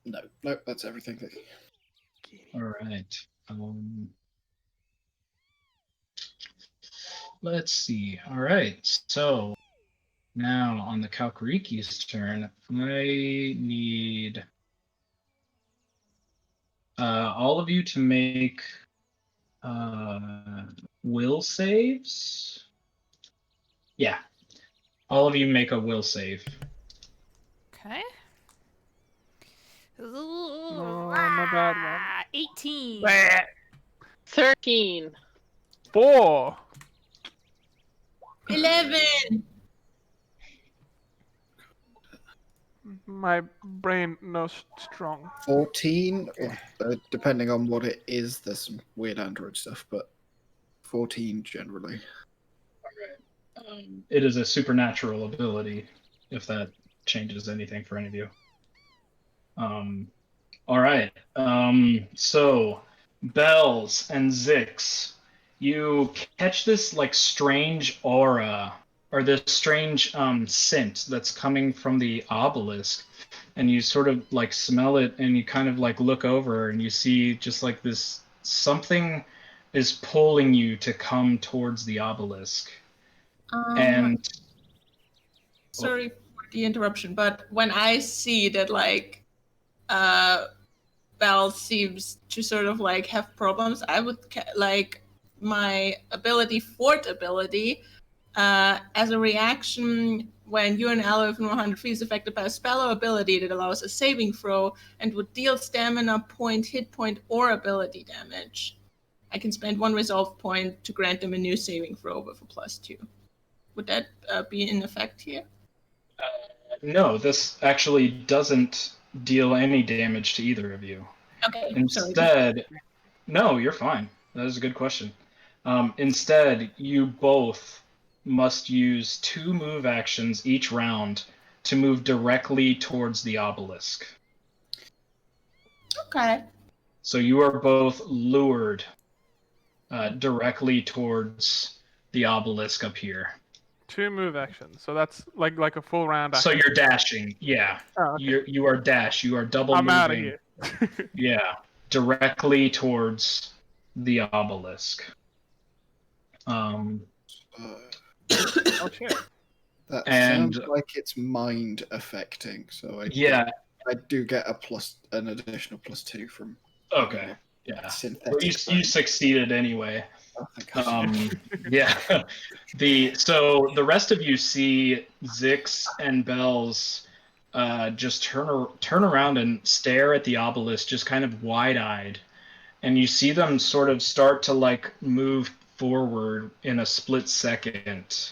No, that's everything. All right. Let's see. All right. So now on the Kalkariki's turn, I need all of you to make will saves. Yeah. All of you make a will save. Okay. not a bad one. 18. 13. 4. 11. My brain no strong. 14, depending on what it is. There's some weird Android stuff, but 14 generally. It is a supernatural ability, if that changes anything for any of you. All right. So, Bells and Zix, you catch this like strange aura, or this strange scent that's coming from the obelisk, and you sort of like smell it, and you kind of like look over, and you see just like this something is pulling you to come towards the obelisk. And Sorry for the interruption, but when I see that like Belle seems to sort of like have problems, I would like my ability, fort ability, As a reaction, when you're an ally within 100 feet is affected by a spell or ability that allows a saving throw and would deal stamina point, hit point, or ability damage, I can spend 1 resolve point to grant them a new saving throw with a +2. Would that be in effect here? No, this actually doesn't deal any damage to either of you. Okay, Instead, no, you're fine. That is a good question. Instead, you both must use 2 move actions each round to move directly towards the obelisk. Okay. So you are both lured directly towards the obelisk up here. 2 move actions. So that's like a full round So action. you're dashing, yeah. Oh, okay. You are dash. You are double I'm moving. out of here. Yeah, directly towards the obelisk. Oh shit. That And- sounds like it's mind affecting. So I do get an additional +2 from. Okay. Yeah. Synthetic. Well, you succeeded anyway. Oh, thank God. Yeah. So the rest of you see Zix and Bells just turn around and stare at the obelisk, just kind of wide-eyed, and you see them sort of start to like move forward in a split second.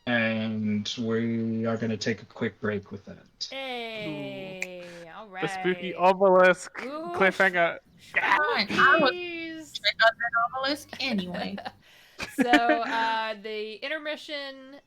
And we are going to take a quick break with that. Hey, all right. The spooky obelisk Ooh, cliffhanger. Fine. I would Jeez. check out that obelisk anyway. So the intermission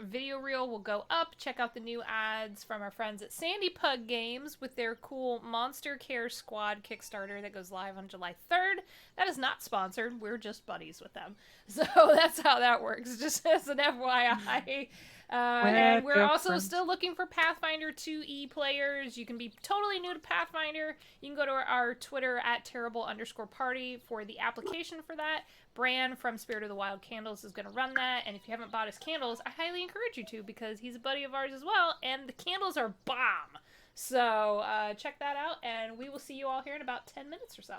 video reel will go up. Check out the new ads from our friends at Sandy Pug Games with their cool Monster Care Squad Kickstarter that goes live on July 3rd. That is not sponsored. We're just buddies with them. So that's how that works, just as an FYI. And we're also still looking for Pathfinder 2E players. You can be totally new to Pathfinder. You can go to our Twitter at terrible_party for the application for that. Bran from Spirit of the Wild Candles is going to run that. And if you haven't bought his candles, I highly encourage you to, because he's a buddy of ours as well. And the candles are bomb. So check that out. And we will see you all here in about 10 minutes or so.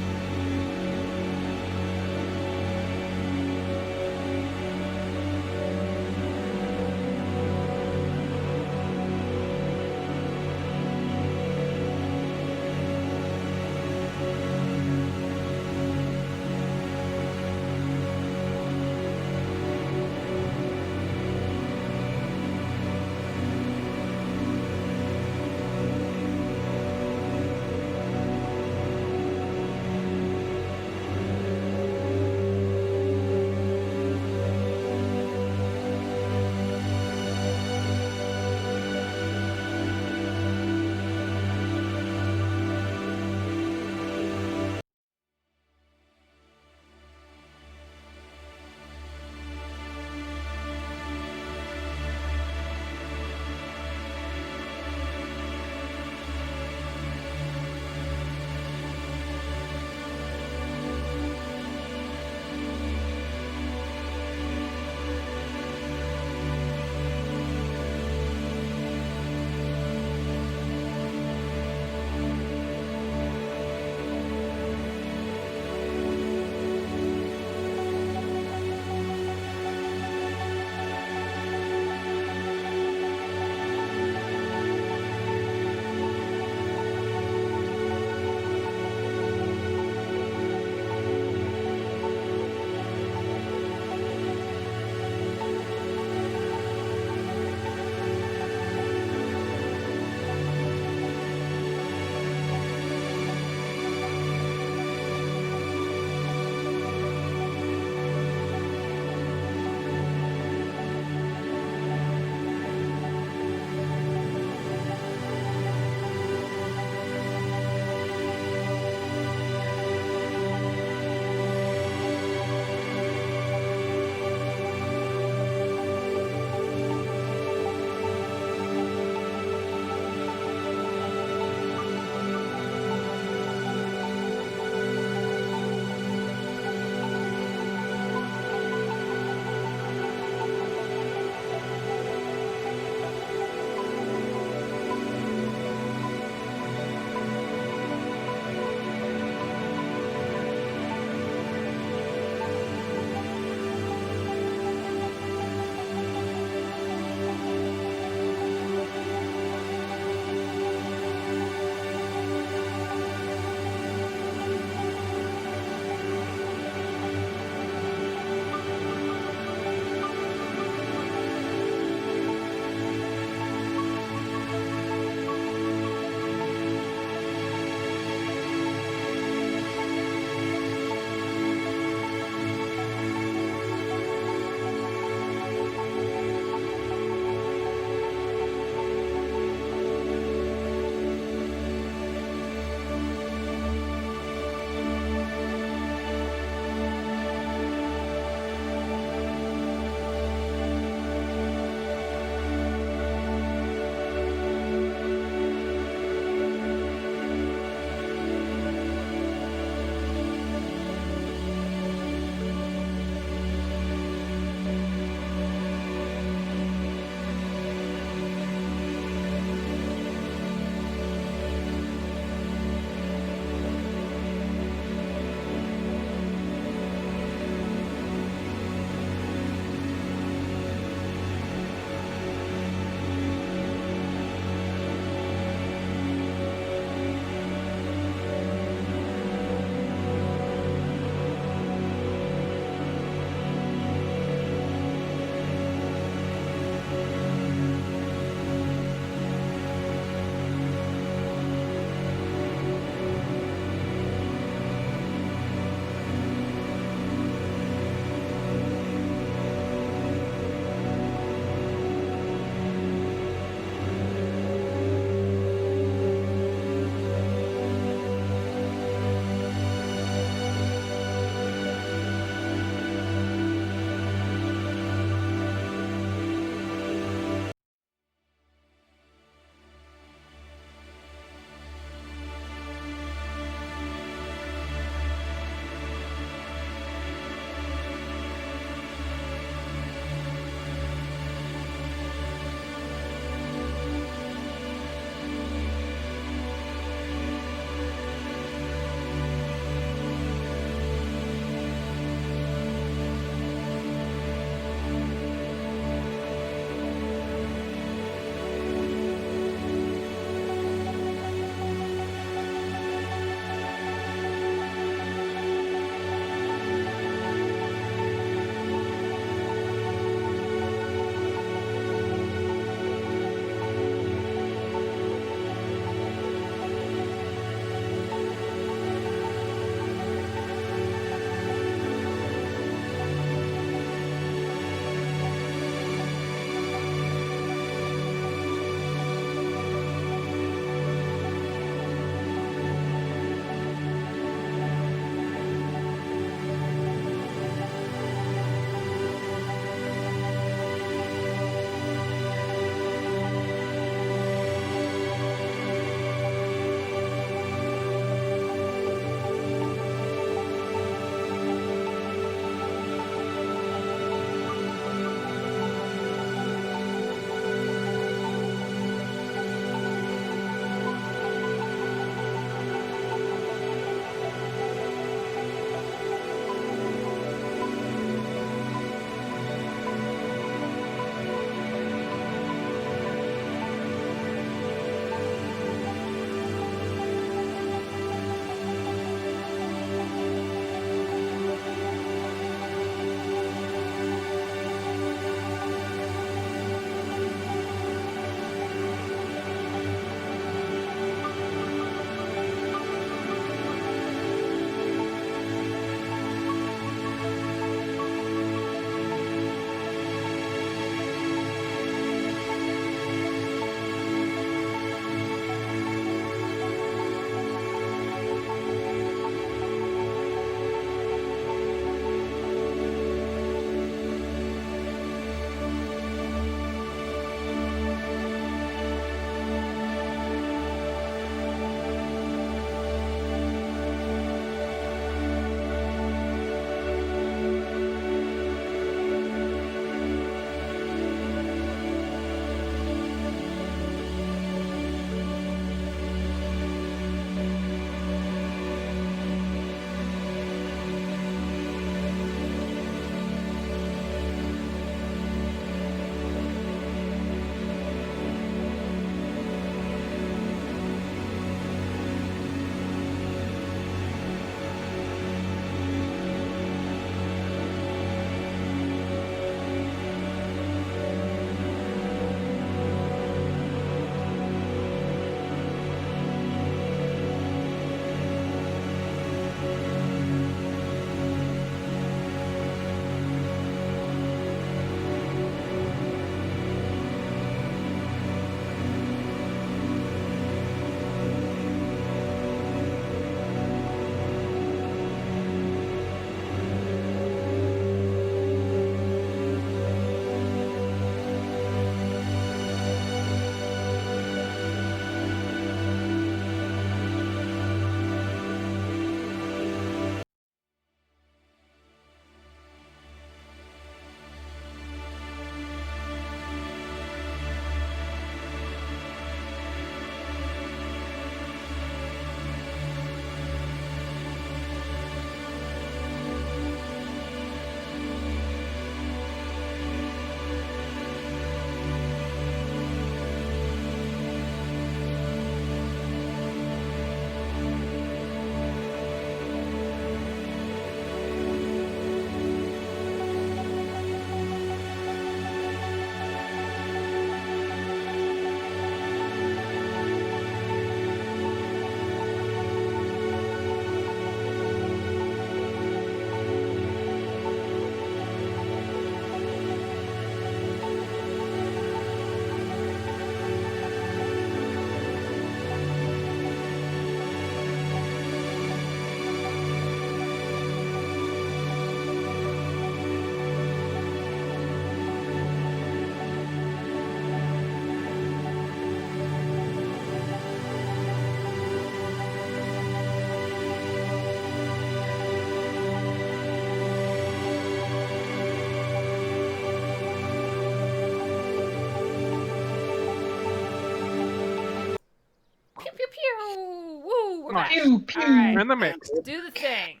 left. Pew, pew. All right. We're in the mix. Do the thing.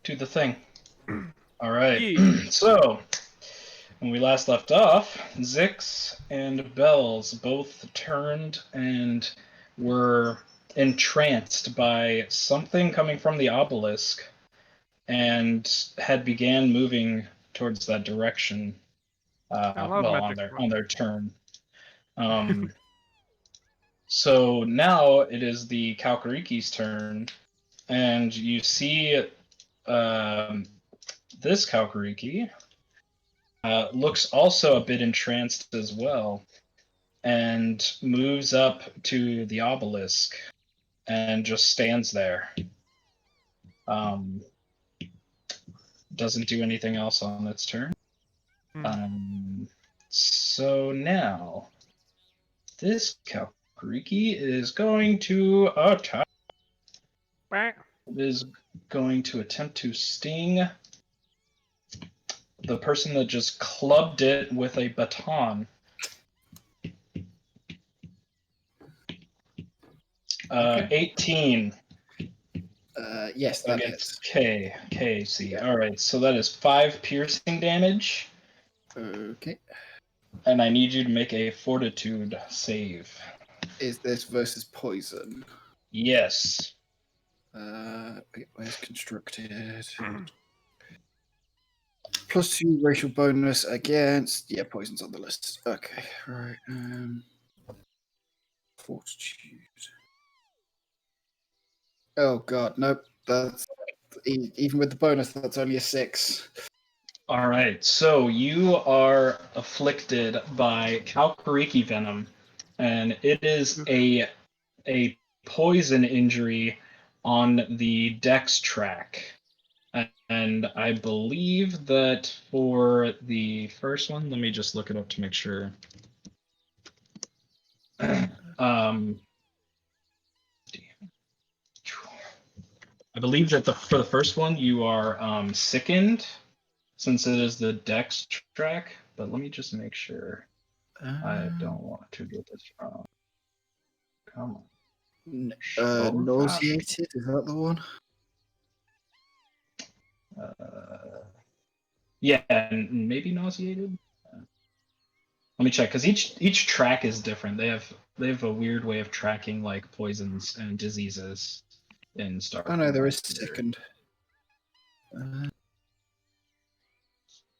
Do the thing. All right. Yeah. So, when we last left off, Zix and Bells both turned and were entranced by something coming from the obelisk and had began moving towards that direction. I love Well, magic. on their turn. So now it is the Kalkariki's turn, and you see this Kalkariki looks also a bit entranced as well, and moves up to the obelisk and just stands there. Doesn't do anything else on its turn. So now this Kalkariki is going to attack. It is going to attempt to sting the person that just clubbed it with a baton. Okay. 18 Yes, that against hits. KC. Yeah. All right, so that is 5 piercing damage, Okay. and I need you to make a fortitude save. Is this versus poison? Yes. Where's constructed? +2 racial bonus against. Yeah, poison's on the list. Okay, right. Fortitude. Oh god, nope. That's even with the bonus. That's only a 6. All right, so you are afflicted by Kalkariki venom, and it is a poison injury on the dex track. And I believe that for the first one, let me just look it up to make sure. I believe that for the first one, you are sickened, since it is the dex track. But let me just make sure. I don't want to get this wrong. Come on. Nauseated, is that the one? Yeah, and maybe nauseated. Let me check, because each track is different. They have a weird way of tracking like poisons and diseases in Starfinder. Oh no, there is sickened.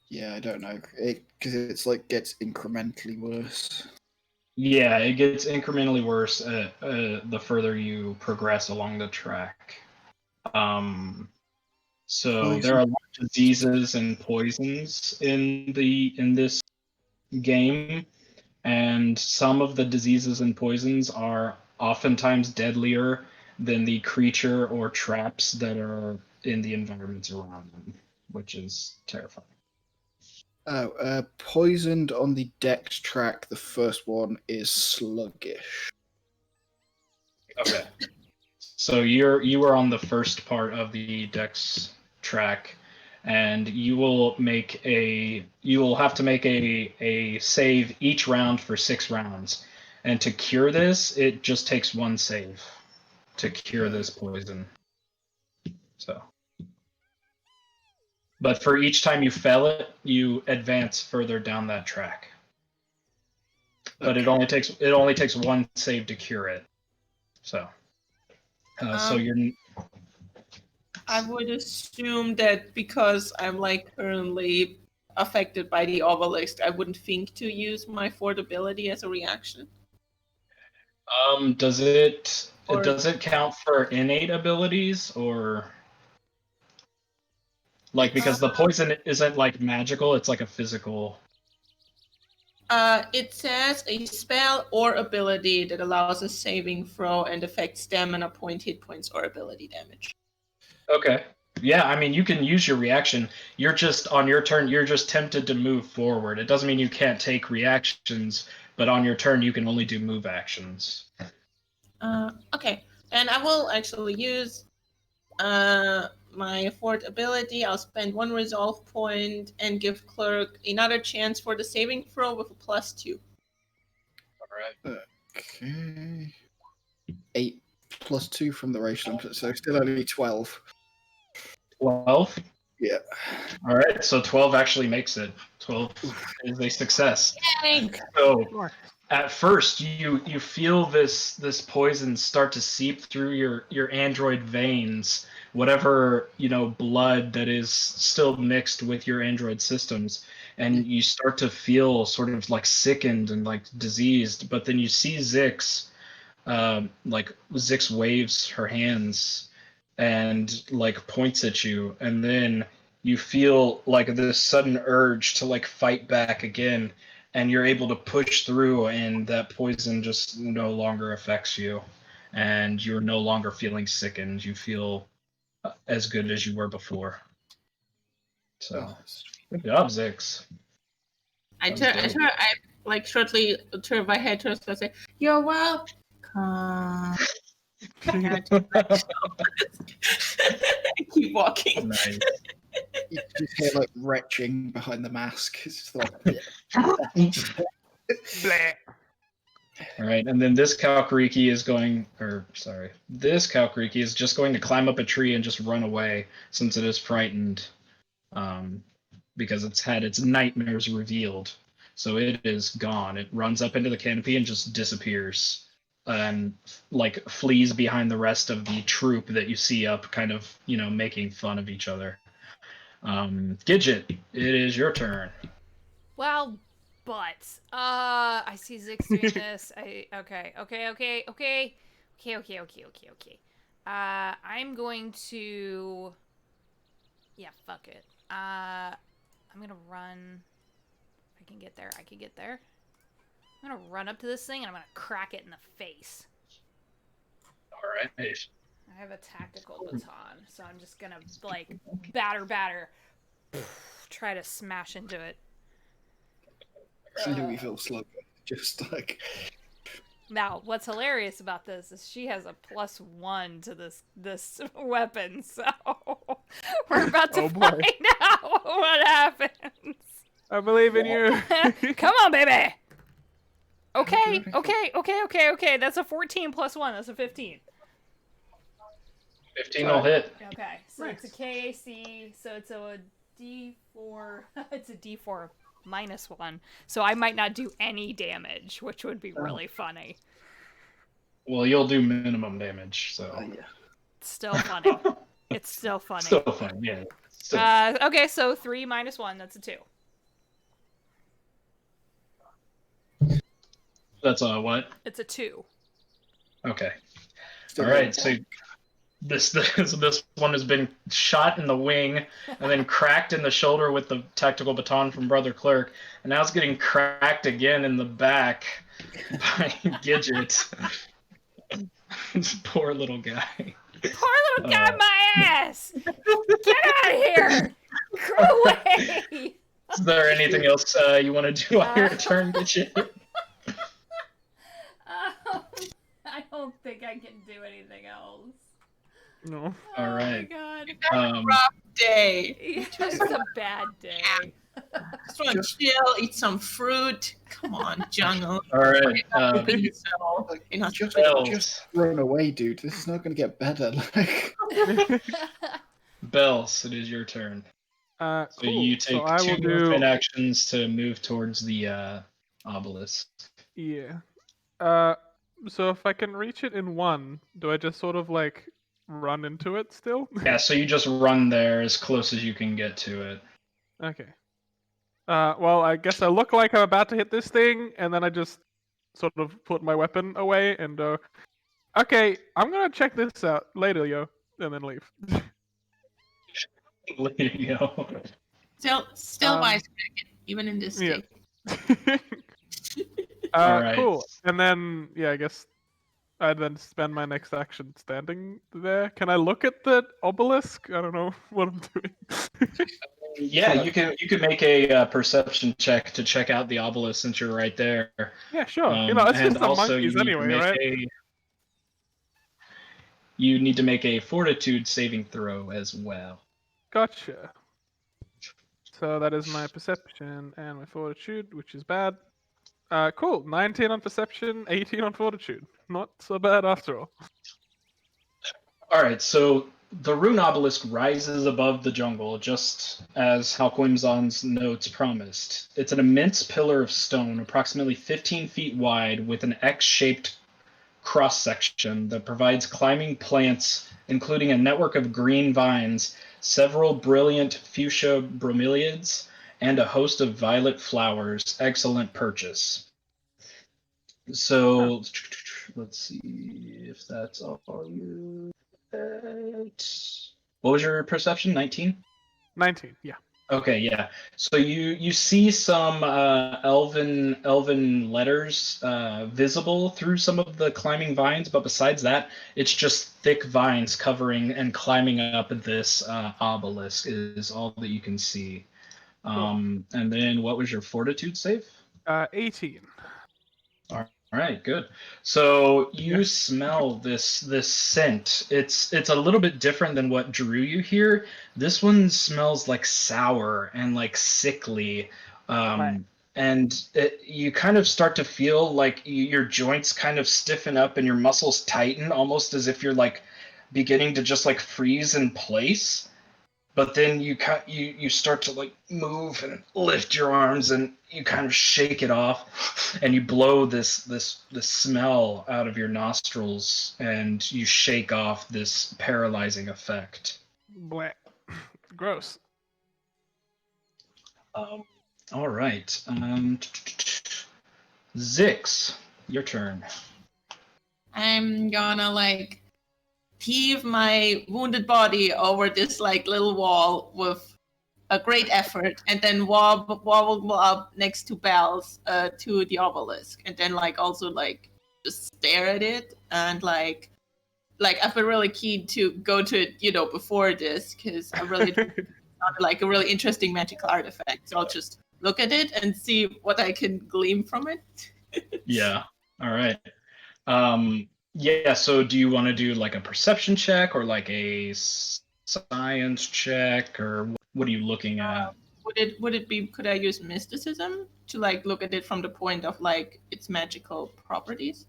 Yeah, I don't know. Because it's like gets incrementally worse. Yeah, it gets incrementally worse the further you progress along the track. So there are a lot of diseases and poisons in this game, and some of the diseases and poisons are oftentimes deadlier than the creature or traps that are in the environments around them, which is terrifying. Oh, poisoned on the dex track. The first one is sluggish. Okay. So you are on the first part of the dex track, and you will have to make a save each round for 6 rounds. And to cure this, it just takes 1 save to cure this poison. So, but for each time you fail it, you advance further down that track. But it only takes 1 save to cure it. So, so you're. I would assume that because I'm like currently affected by the obelisk, I wouldn't think to use my fort ability as a reaction. Does it count for innate abilities, or like, because the poison isn't like magical, it's like a physical? It says a spell or ability that allows a saving throw and affects stamina point, hit points, or ability damage. Okay. Yeah, I mean, you can use your reaction. You're just on your turn. You're just tempted to move forward. It doesn't mean you can't take reactions, but on your turn you can only do move actions. Okay, and I will actually use my fort ability. I'll spend 1 resolve point and give Clerk another chance for the saving throw with a +2. All right. Okay. 8 plus 2 from the racial input, so still only 12. 12. Yeah. All right, so 12 actually makes it. 12 is a success. Yay! So at first, you feel this poison start to seep through your android veins. Whatever blood that is still mixed with your android systems, and you start to feel sort of like sickened and like diseased. But then you see Zix, like Zix waves her hands and like points at you, and then you feel like this sudden urge to like fight back again, and you're able to push through, and that poison just no longer affects you, and you're no longer feeling sickened. You feel as good as you were before. So good job, Zix. I That was dope. like shortly turn my head towards her and say, "You're welcome." Keep walking. Nice. You just hear like retching behind the mask. It's just like, Bleh. All right, and then this Kalkariki is just going to climb up a tree and just run away since it is frightened, because it's had its nightmares revealed. So it is gone. It runs up into the canopy and just disappears, and like flees behind the rest of the troop that you see up, kind of making fun of each other. Gidget, it is your turn. Well, but I see Zix doing this. Okay. I'm going to. Yeah, fuck it. I'm gonna run. If I can get there, I can get there. I'm gonna run up to this thing and I'm gonna crack it in the face. All right. I have a tactical baton, so I'm just gonna like batter, try to smash into it. Louisville Slugger. Just like. Now, what's hilarious about this is she has a +1 to this weapon, so we're about to find out what happens. I believe in you. Come on, baby. Okay. That's a 14 + 1. That's a 15. 15 will hit. Okay, so it's a KAC, so it's a D4. It's a D4 -1, so I might not do any damage, which would be really funny. Well, you'll do minimum damage, so. Yeah. It's still funny. It's still funny. Still fun, yeah. Still. Okay, so 3 - 1, that's a 2. That's a what? It's a 2. Okay. Still All right, so this one has been shot in the wing and then cracked in the shoulder with the tactical baton from Brother Clerk, and now it's getting cracked again in the back by Gidget. This poor little guy. Poor little guy, my ass! Get out of here! Go away! Is there anything else you want to do on your turn, Gidget? I don't think I can do anything else. No. All right. Oh my god. Rough day. It's just a bad day. Just want to chill, eat some fruit. Come on, jungle. All right. Just run away, dude. This is not going to get better. Like. Bells, it is your turn. Cool. So you take I will 2 do... movement actions to move towards the obelisk. Yeah. So if I can reach it in 1, do I just sort of like run into it still? Yeah, so you just run there as close as you can get to it. Okay. Well, I guess I look like I'm about to hit this thing, and then I just sort of put my weapon away and go, okay, I'm gonna check this out later, yo, and then leave. Yo. Still wisecracking, even in this state. Alright. Cool. And then, yeah, I guess I then spend my next action standing there. Can I look at the obelisk? I don't know what I'm doing. Yeah, you can make a perception check to check out the obelisk since you're right there. Yeah, sure. It's and just the also monkeys you need to anyway, make right? You need to make a fortitude saving throw as well. Gotcha. So that is my perception and my fortitude, which is bad. Cool. 19 on perception, 18 on fortitude. Not so bad after all. All right, so the rune obelisk rises above the jungle, just as Halquimzon's notes promised. It's an immense pillar of stone, approximately 15 feet wide, with an X-shaped cross-section that provides climbing plants, including a network of green vines, several brilliant fuchsia bromeliads, and a host of violet flowers. Excellent purchase. So let's see if that's all you. What was your perception? 19? 19. Yeah. Okay, yeah. So you see some elven letters visible through some of the climbing vines, but besides that, it's just thick vines covering and climbing up this obelisk is all that you can see. And then what was your fortitude save? 18. All right, good. So you Yeah. smell this scent. It's a little bit different than what drew you here. This one smells like sour and like sickly. Right. And you kind of start to feel like your joints kind of stiffen up and your muscles tighten, almost as if you're like beginning to just like freeze in place. But then you start to like move and lift your arms and you kind of shake it off and you blow this smell out of your nostrils and you shake off this paralyzing effect. Bleh. Gross. All right. Zix, your turn. I'm gonna like heave my wounded body over this like little wall with a great effort, and then wobble up next to Bells to the obelisk, and then like also like just stare at it, and like I've been really keen to go to it, before this, because I really sounded like a really interesting magical artifact. So I'll just look at it and see what I can glean from it. Yeah. All right. Yeah, so do you want to do like a perception check or like a science check, or what are you looking at? Would it be, could I use mysticism to like look at it from the point of like its magical properties?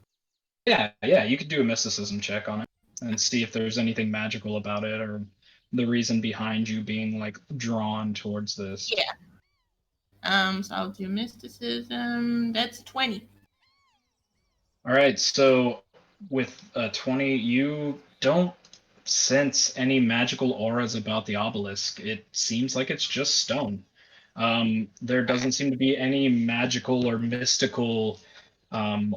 Yeah, you could do a mysticism check on it and see if there's anything magical about it or the reason behind you being like drawn towards this. Yeah. So I'll do mysticism. That's 20. All right, so with 20, you don't sense any magical auras about the obelisk. It seems like it's just stone. There doesn't seem to be any magical or mystical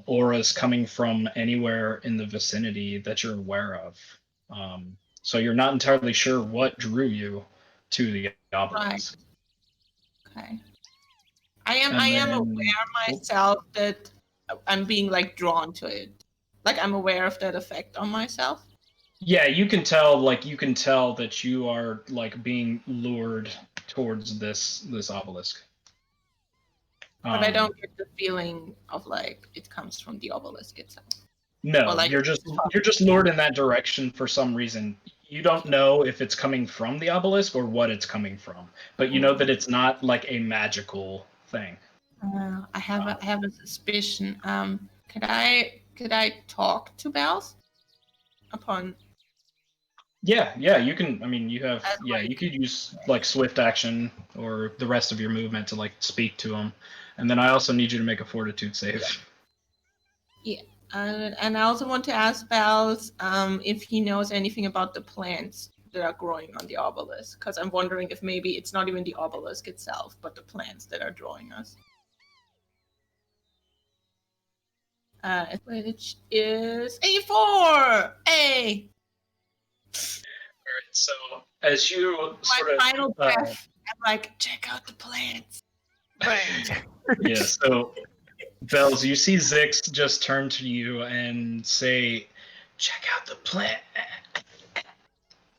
auras coming from anywhere in the vicinity that you're aware of. So you're not entirely sure what drew you to the obelisk. Okay. I am And aware then, myself that I'm being like drawn to it. Like I'm aware of that effect on myself. yeah, you can tell that you are like being lured towards this obelisk. But I don't get the feeling of like it comes from the obelisk itself. No, Or, like, you're just lured in that direction for some reason. You don't know if it's coming from the obelisk or what it's coming from, but you know that it's not like a magical thing. I have a suspicion. Could I talk to Bells upon? Yeah, you can. I mean, you could use like swift action or the rest of your movement to like speak to him, and then I also need you to make a fortitude save. Yeah. And I also want to ask Bells if he knows anything about the plants that are growing on the obelisk, because I'm wondering if maybe it's not even the obelisk itself, but the plants that are drawing us. Which is a 4! A! All right, so as you sort My of final breath, I'm like, check out the plants. yeah, so Bells, you see Zix just turn to you and say, "Check out the plant,"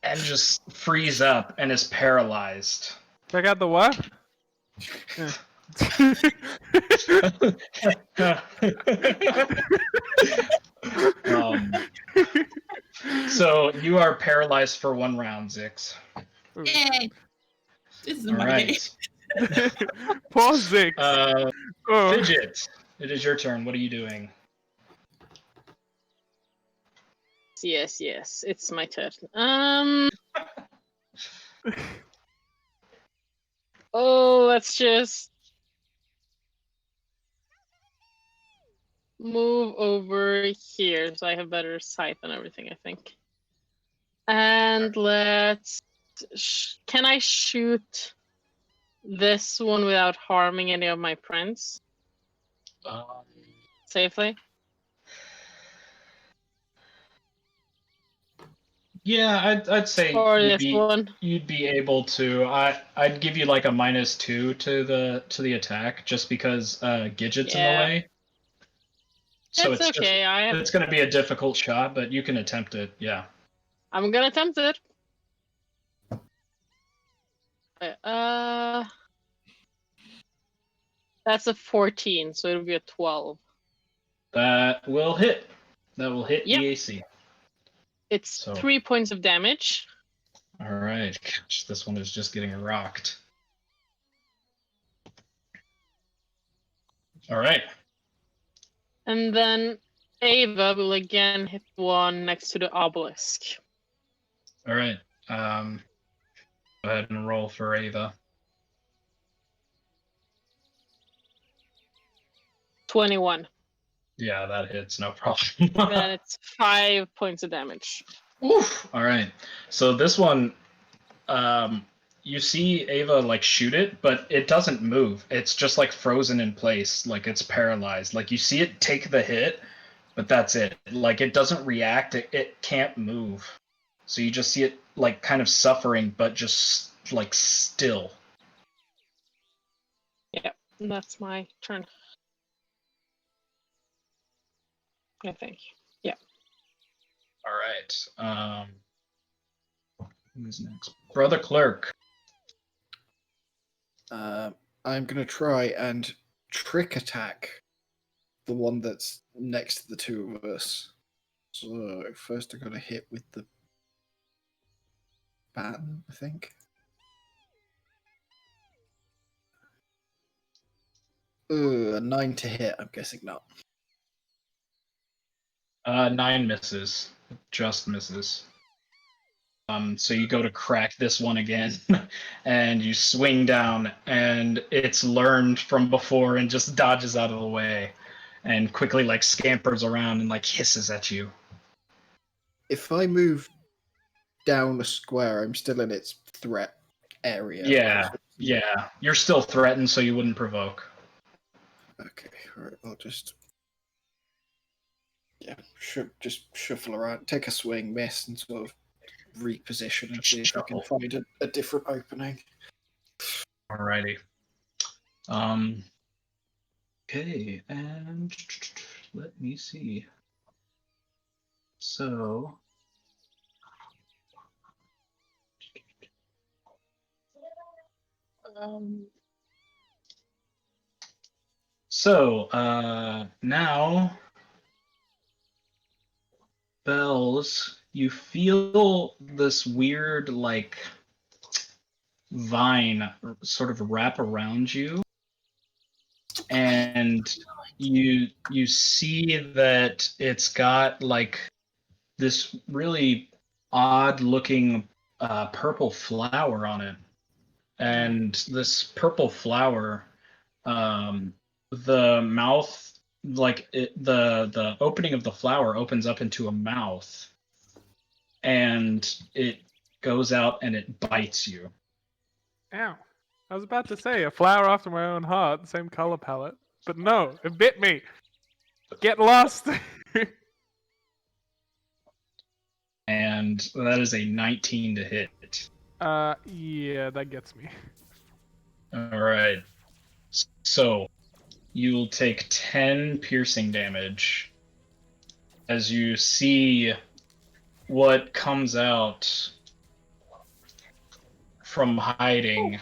and just freeze up and is paralyzed. Check out the what? So you are paralyzed for 1 round, Zix. Yay! This is All my right. day. Poor Zix. Fidget, it is your turn. What are you doing? yes. It's my turn. Oh, let's just move over here so I have better sight and everything, I think. And let's. Can I shoot this one without harming any of my friends safely? Yeah, I'd say Or this one? you'd be able to. I'd give you like a -2 to the attack just because Gidget's in the Yeah. way. So It's okay. it's going to be a difficult shot, but you can attempt it. Yeah. I'm gonna attempt it. That's a 14, so it'll be a 12. That will hit. That will hit Yep. the AC. It's So- 3 points of damage. All right. Gosh, this one is just getting rocked. All right. And then Ava will again hit one next to the obelisk. All right. Go ahead and roll for Ava. 21. Yeah, that hits, no problem. Then it's 5 points of damage. Oof. All right. So this one, you see Ava like shoot it, but it doesn't move. It's just like frozen in place, like it's paralyzed. Like you see it take the hit, but that's it. Like it doesn't react. It can't move. So you just see it like kind of suffering, but just like still. Yep, that's my turn. I think. Yeah. All right. Who's next? Brother Clerk. I'm gonna try and trick attack the one that's next to the two of us. So first I'm gonna hit with the baton, I think. A 9 to hit. I'm guessing not. 9 misses. Just misses. So you go to crack this one again, and you swing down, and it's learned from before and just dodges out of the way, and quickly like scampers around and like hisses at you. If I move down a square, I'm still in its threat area. Yeah. You're still threatened, so you wouldn't provoke. Okay, alright, I'll just just shuffle around, take a swing, miss, and sort of reposition and see if I can Shuffle. find a different opening. Alrighty. Okay, and let me see. So. Now, Bells, you feel this weird, like, vine sort of wrap around you, and you see that it's got, like, this really odd-looking purple flower on it. And this purple flower, the mouth, like the opening of the flower opens up into a mouth, and it goes out and it bites you. Ow. I was about to say, a flower after my own heart, the same color palette. But no, it bit me. Get lost. And that is a 19 to hit. Yeah, that gets me. All right. So you'll take 10 piercing damage as you see what comes out from hiding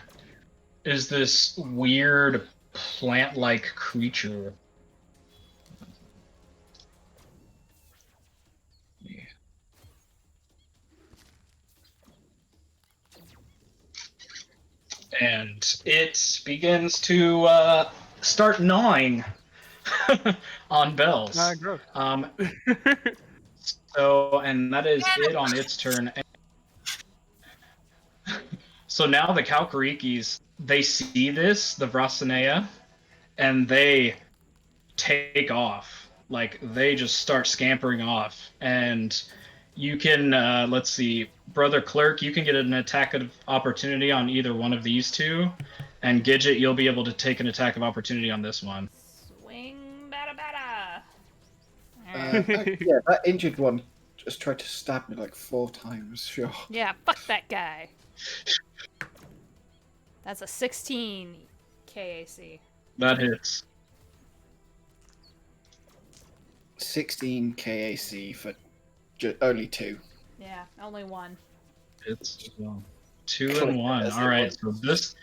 is this weird plant-like creature. And it begins to start gnawing on Bells. Gross. So, and that is it on its turn. So now the Kalkarikis, they see this, the Vrasanea, and they take off. Like, they just start scampering off. And you can, let's see, Brother Clerk, you can get an attack of opportunity on either one of these two. And Gidget, you'll be able to take an attack of opportunity on this one. Swing, bada bada. Yeah, that injured one just tried to stab me like 4 times. Sure. Yeah, fuck that guy. That's a 16 KAC. That hits. 16 KAC for only 2. Yeah, only 1. It's 2 and 1. All right, so this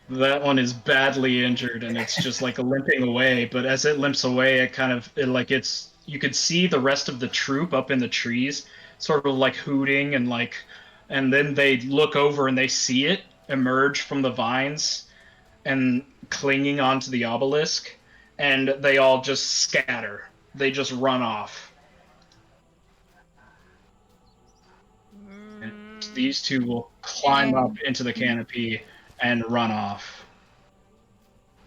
that one is badly injured, and it's just like limping away. But as it limps away, it's you could see the rest of the troop up in the trees, sort of like hooting and then they look over and they see it emerge from the vines and clinging onto the obelisk, and they all just scatter. They just run off. And these two will climb up into the canopy and run off.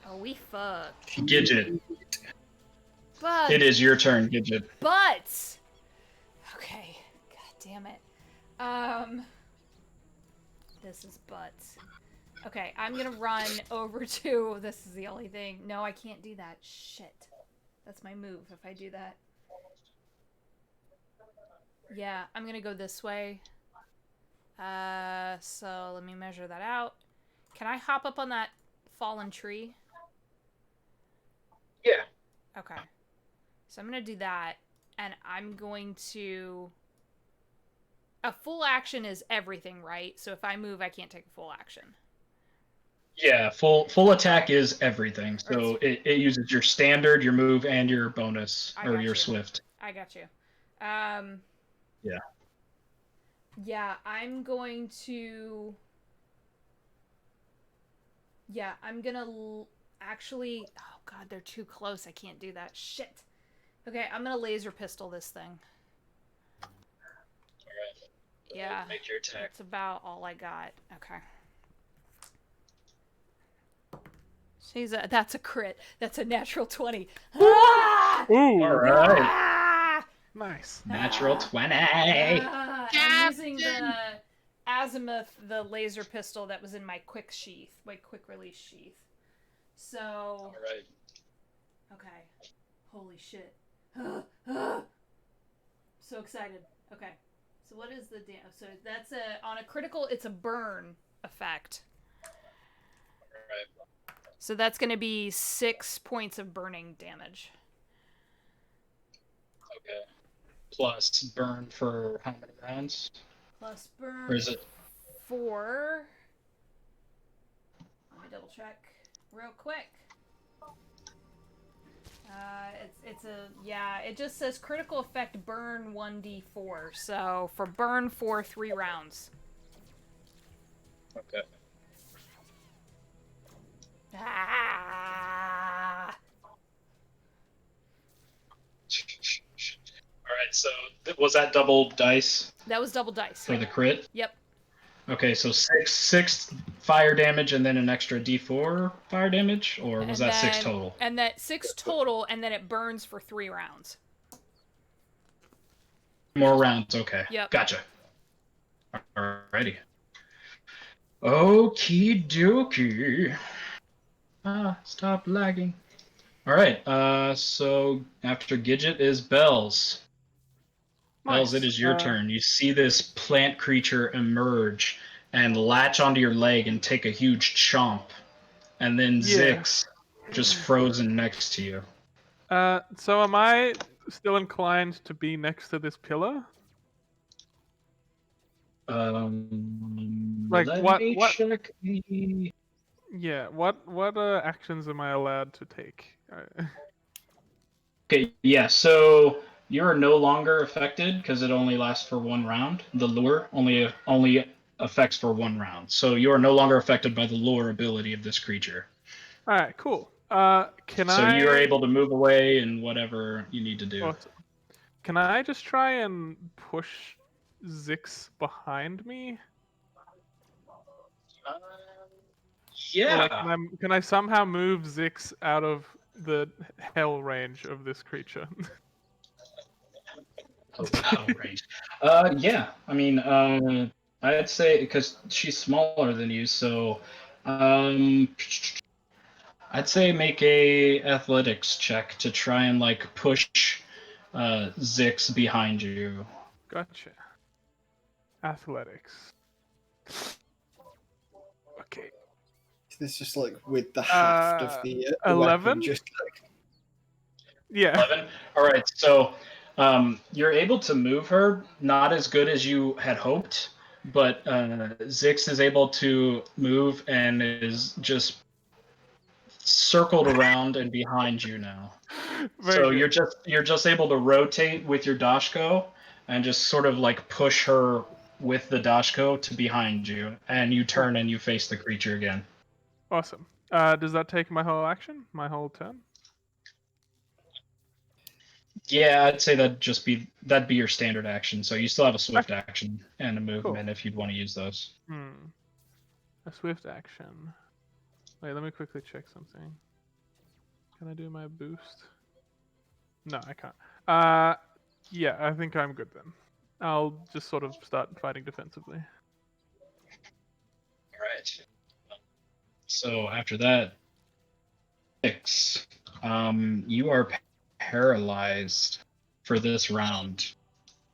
Oh, we fucked. Gidget, But it is your turn, Gidget. But okay, god damn it. This is butts. Okay, I'm gonna run over to. This is the only thing. No, I can't do that. Shit. That's my move. If I do that. Yeah, I'm gonna go this way. So let me measure that out. Can I hop up on that fallen tree? Yeah. Okay. So I'm gonna do that, and I'm going to... A full action is everything, right? So if I move, I can't take a full action. Yeah, full attack is everything. So it uses your standard, your move, and your bonus, or your swift. I got you. Yeah. Yeah, I'm going to... Yeah, I'm gonna actually... Oh god, they're too close. I can't do that. Shit. Okay, I'm gonna laser pistol this thing. Alright. Yeah. Make your attack. That's about all I got. Okay. That's a crit. That's a natural 20. Ah! Ooh, Alright. Ah! nice. Natural 20. I'm using the azimuth, the laser pistol that was in my quick release sheath. So, Alright. okay. Holy shit. So excited. Okay. So what is the so that's on a critical, it's a burn effect. Alright. So that's going to be 6 points of burning damage. Okay. Plus burn for how many rounds? Plus burn Or is it 4. Let me double check real quick. It just says critical effect burn 1d4. So for burn 4, 3 rounds. okay? Ah! Alright, so was that double dice That was double dice. for the crit? Yep. Okay, so six fire damage and then an extra d4 fire damage, or was that 6 total? And that 6 total, and then it burns for 3 rounds. More rounds, okay. Yep. Gotcha. Alrighty. Okie dokie. Stop lagging. Alright, so after Gidget is Bells. Bells, it is your turn. You see this plant creature emerge and latch onto your leg and take a huge chomp. And then Zix just frozen next to you. So am I still inclined to be next to this pillar? Like, let what- me what- check the... Yeah. What actions am I allowed to take? Okay, yeah, so you're no longer affected because it only lasts for 1 round. The lure only affects for 1 round. So you are no longer affected by the lure ability of this creature. All right. Cool. So you're able to move away and whatever you need to do. Awesome. Can I just try and push Zix behind me? Or like, Yeah. can I somehow move Zix out of the hell range of this creature? Oh, battle range. Yeah. I mean, I'd say because she's smaller than you, so I'd say make a athletics check to try and like push Zix behind you. Gotcha. Athletics. Okay. This just like with the haft of the weapon, 11? just like Yeah. 11. All right. So you're able to move her, not as good as you had hoped, but Zix is able to move and is just circled around and behind you now. Very So good. you're just able to rotate with your dashko and just sort of like push her with the dashko to behind you, and you turn and you face the creature again. Awesome. Does that take my whole action? My whole turn? Yeah, I'd say that'd be your standard action. So you still have a swift action and a movement if you'd want to use those. A swift action. Wait, let me quickly check something. Can I do my boost? No, I can't. Yeah, I think I'm good then. I'll just sort of start fighting defensively. All right. So after that, 6. You are paralyzed for this round.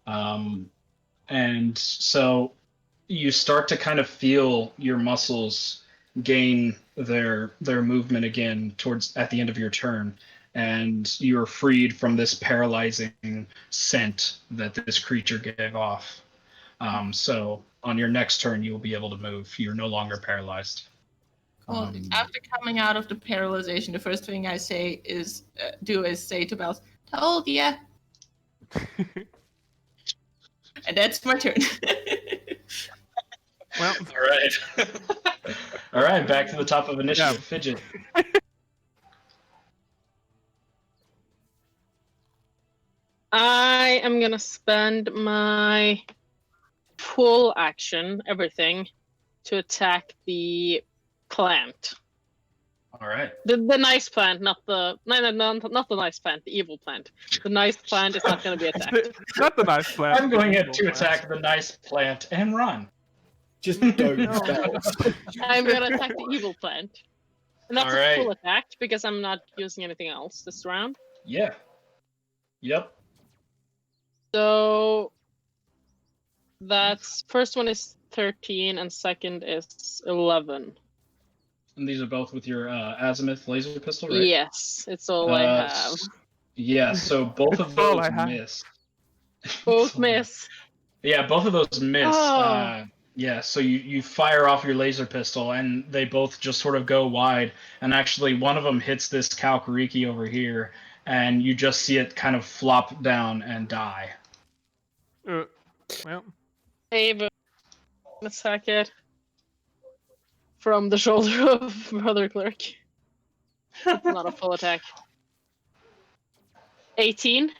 And so you start to kind of feel your muscles gain their movement again towards at the end of your turn, and you're freed from this paralyzing scent that this creature gave off. So on your next turn, you will be able to move. You're no longer paralyzed. Well, after coming out of the paralyzation, the first thing I say is say to Bells, "Told ya." And that's my turn. Well, all right. All right, back to the top of initiative. Yeah. Fidget. I am gonna spend my full action, everything, to attack the plant. All right. The nice plant, not the not the nice plant, the evil plant. The nice plant is not gonna be attacked. Not the nice plant. I'm the going evil to plant. attack the nice plant and run. just don't No. spells. I'm gonna attack the evil plant. And that's Alright. a full attack because I'm not using anything else this round. Yeah. Yep. So that's first one is 13 and second is 11. And these are both with your azimuth laser pistol, right? Yes, it's all I have. Yeah, so both of It's all those I have. miss. Both miss. Yeah, both of those miss. Oh. Yeah, so you fire off your laser pistol, and they both just sort of go wide. And actually, one of them hits this Kalkariki over here, and you just see it kind of flop down and die. Well, Save a attack it from the shoulder of Brother Clerk. It's not a full attack. 18.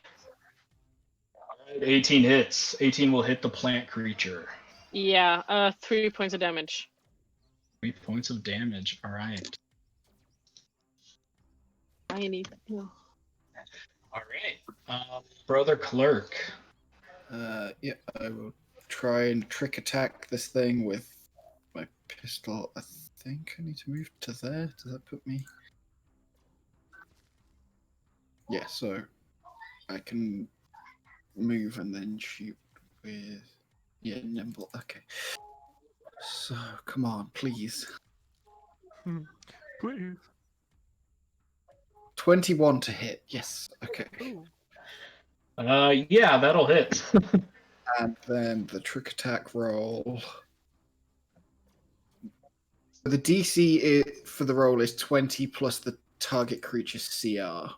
18 hits. 18 will hit the plant creature. Yeah, 3 points of damage. 3 points of damage. All right. I need. All right. Brother Clerk. Yeah, I will try and trick attack this thing with my pistol. I think I need to move to there. Does that put me? Yeah, so I can move and then shoot with nimble. Okay. So come on, please. please. 21 to hit. Yes. Okay. Ooh. Yeah, that'll hit. And then the trick attack roll. The DC for the roll is 20 plus the target creature's CR.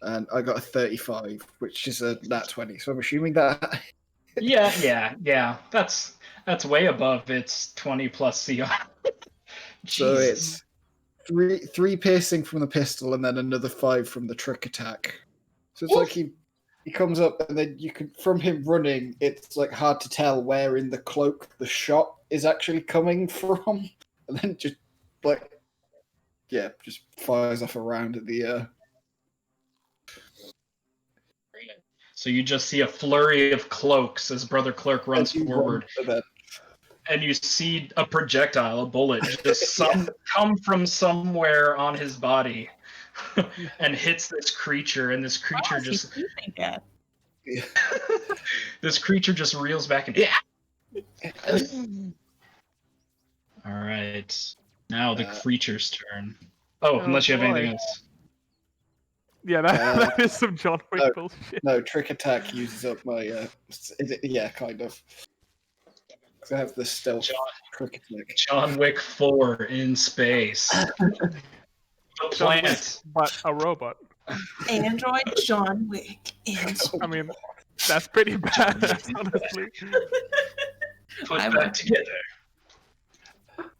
And I got a 35, which is a nat 20. So I'm assuming that. Yeah. That's way above its 20 plus CR. So Jesus. it's three piercing from the pistol and then another 5 from the trick attack. So it's like he he comes up, and then you can, from him running, it's like hard to tell where in the cloak the shot is actually coming from, and then just like, yeah, just fires off a round at the air. So you just see a flurry of cloaks as Brother Clerk runs forward, and you see a projectile, a bullet, just come from somewhere on his body and hits this creature, and this creature just this creature just reels back and All right, now the creature's turn. Oh, unless you have anything else. Yeah, that is some John Wick bullshit. No, trick attack uses up my. Yeah, kind of. Because I have the stealth trick attack. John Wick 4 in space. The plant, but a robot. Android John Wick. I mean, that's pretty bad, honestly. Put that together.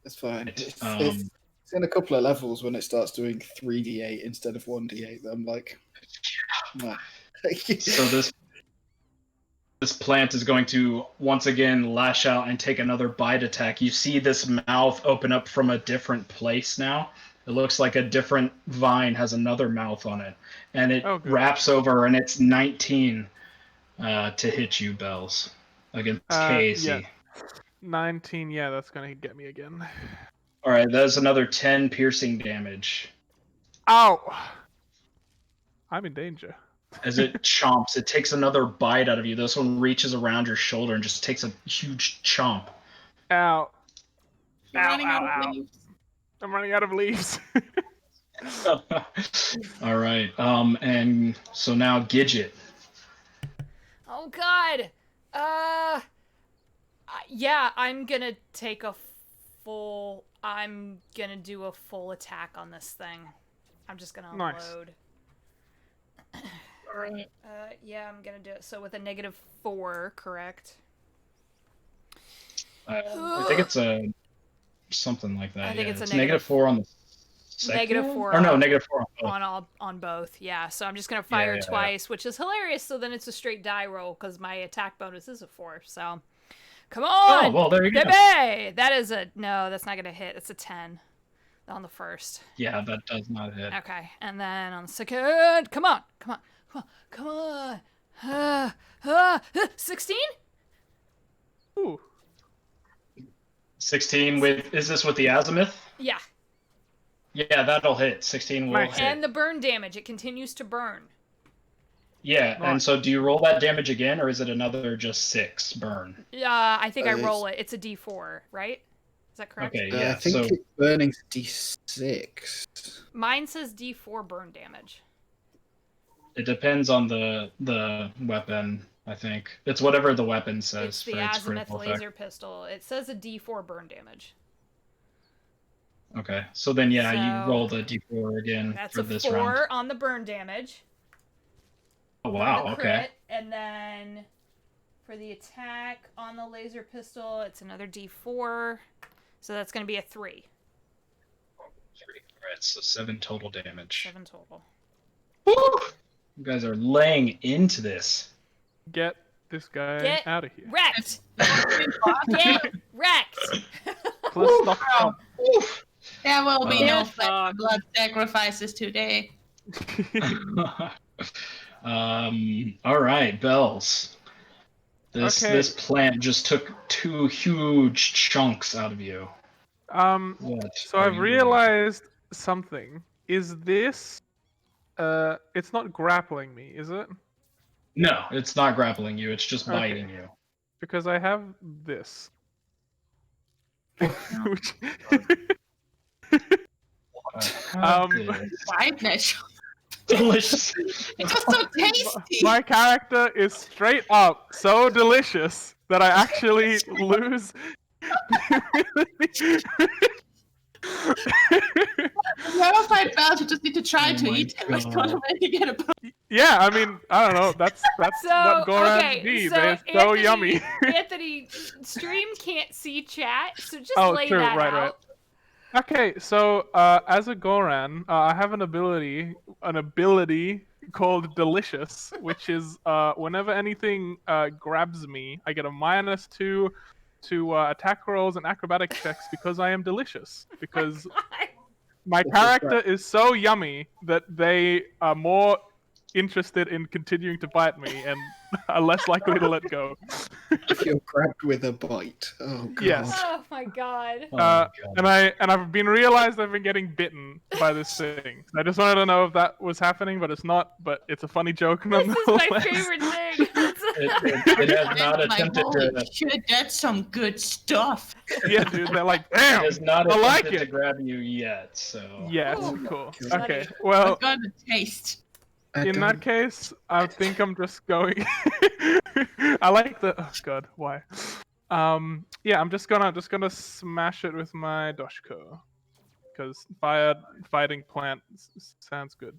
It's fine. It's in a couple of levels when it starts doing 3d8 instead of 1d8. I'm like, no. So this plant is going to once again lash out and take another bite attack. You see this mouth open up from a different place now. It looks like a different vine has another mouth on it, and it wraps over, and it's 19 to hit you, Bells, against KAC. Yeah. 19, yeah, that's gonna get me again. All right, that's another 10 piercing damage. Ow! I'm in danger. As it chomps, it takes another bite out of you. This one reaches around your shoulder and just takes a huge chomp. Ow. You're running out of leaves. I'm running out of leaves. All right, and so now Gidget. Oh God. Yeah, I'm gonna take a full. I'm gonna do a full attack on this thing. I'm just gonna unload. Alright. Yeah, I'm gonna do it. So with a -4, correct? I think it's a something like that. I think it's a -4 on the second. -4. Or no, -4 on both. On both. Yeah. So I'm just gonna fire twice, which is hilarious. So then it's a straight die roll because my attack bonus is a 4. So. Come on! Oh, well, there you go. Baby! That is no, that's not going to hit. It's a 10 on the first. Yeah, that does not hit. Okay, and then on the second, come on! 16? Ooh. 16 with, is this with the azimuth? Yeah. Yeah, that'll hit. 16 will hit. And the burn damage, it continues to burn. Yeah, and so do you roll that damage again, or is it another just 6 burn? I think I roll it. It's a D4, right? Is that correct? Okay, yeah. I think it's burning D6. Mine says D4 burn damage. It depends on the weapon, I think. It's whatever the weapon says It's for the its azimuth critical laser effect. pistol. It says a D4 burn damage. Okay, so then yeah, So, you roll the D4 again that's for a this 4 round. on the burn damage. Oh wow, The okay. crit, and then for the attack on the laser pistol, it's another D4. So that's going to be a 3. 3. Alright, so 7 total damage. 7 total. Woo! You guys are laying into this. Get this guy out of here. Wrecked! Get wrecked! Let's stop. There will be no dog. blood sacrifices today. All right, Bells. This plant just took 2 huge chunks out of you. So I've realized something. Is this it's not grappling me, is it? No, it's not grappling you, it's just biting you. Because I have this. Which... Whiteness. Delicious. It's just so tasty. My character is straight up so delicious that I actually lose. Verified Bells, you just need to try to eat it. Like, automatically get a Yeah, I mean, I don't know. That's So, what Gorans okay, need. so They're so Anthony- yummy. Anthony, stream can't see chat, so just Oh, lay true, that right, out. Okay, so as a Goran, I have an ability called Delicious, which is whenever anything grabs me, I get a -2 to attack rolls and acrobatic checks because I am delicious. Because my character is so yummy that they are more interested in continuing to bite me and are less likely to let go. If you're grabbed with a bite. Oh god. Yes. Oh my god. Oh, God. And I've been realized I've been getting bitten by this thing. I just wanted to know if that was happening, but it's not. But it's a funny joke This is nonetheless. my favorite thing. It has not Like, attempted holy to. shit, that's some good stuff. Yeah, dude. They're like, It damn. has not I like attempted to it. grab you yet. So. Yes, Oh, cool. God. Okay, I well, got a taste. in that case, I think I'm just going. I like the. Oh god, why? Yeah, I'm just gonna smash it with my Doshko, because fighting plant sounds good.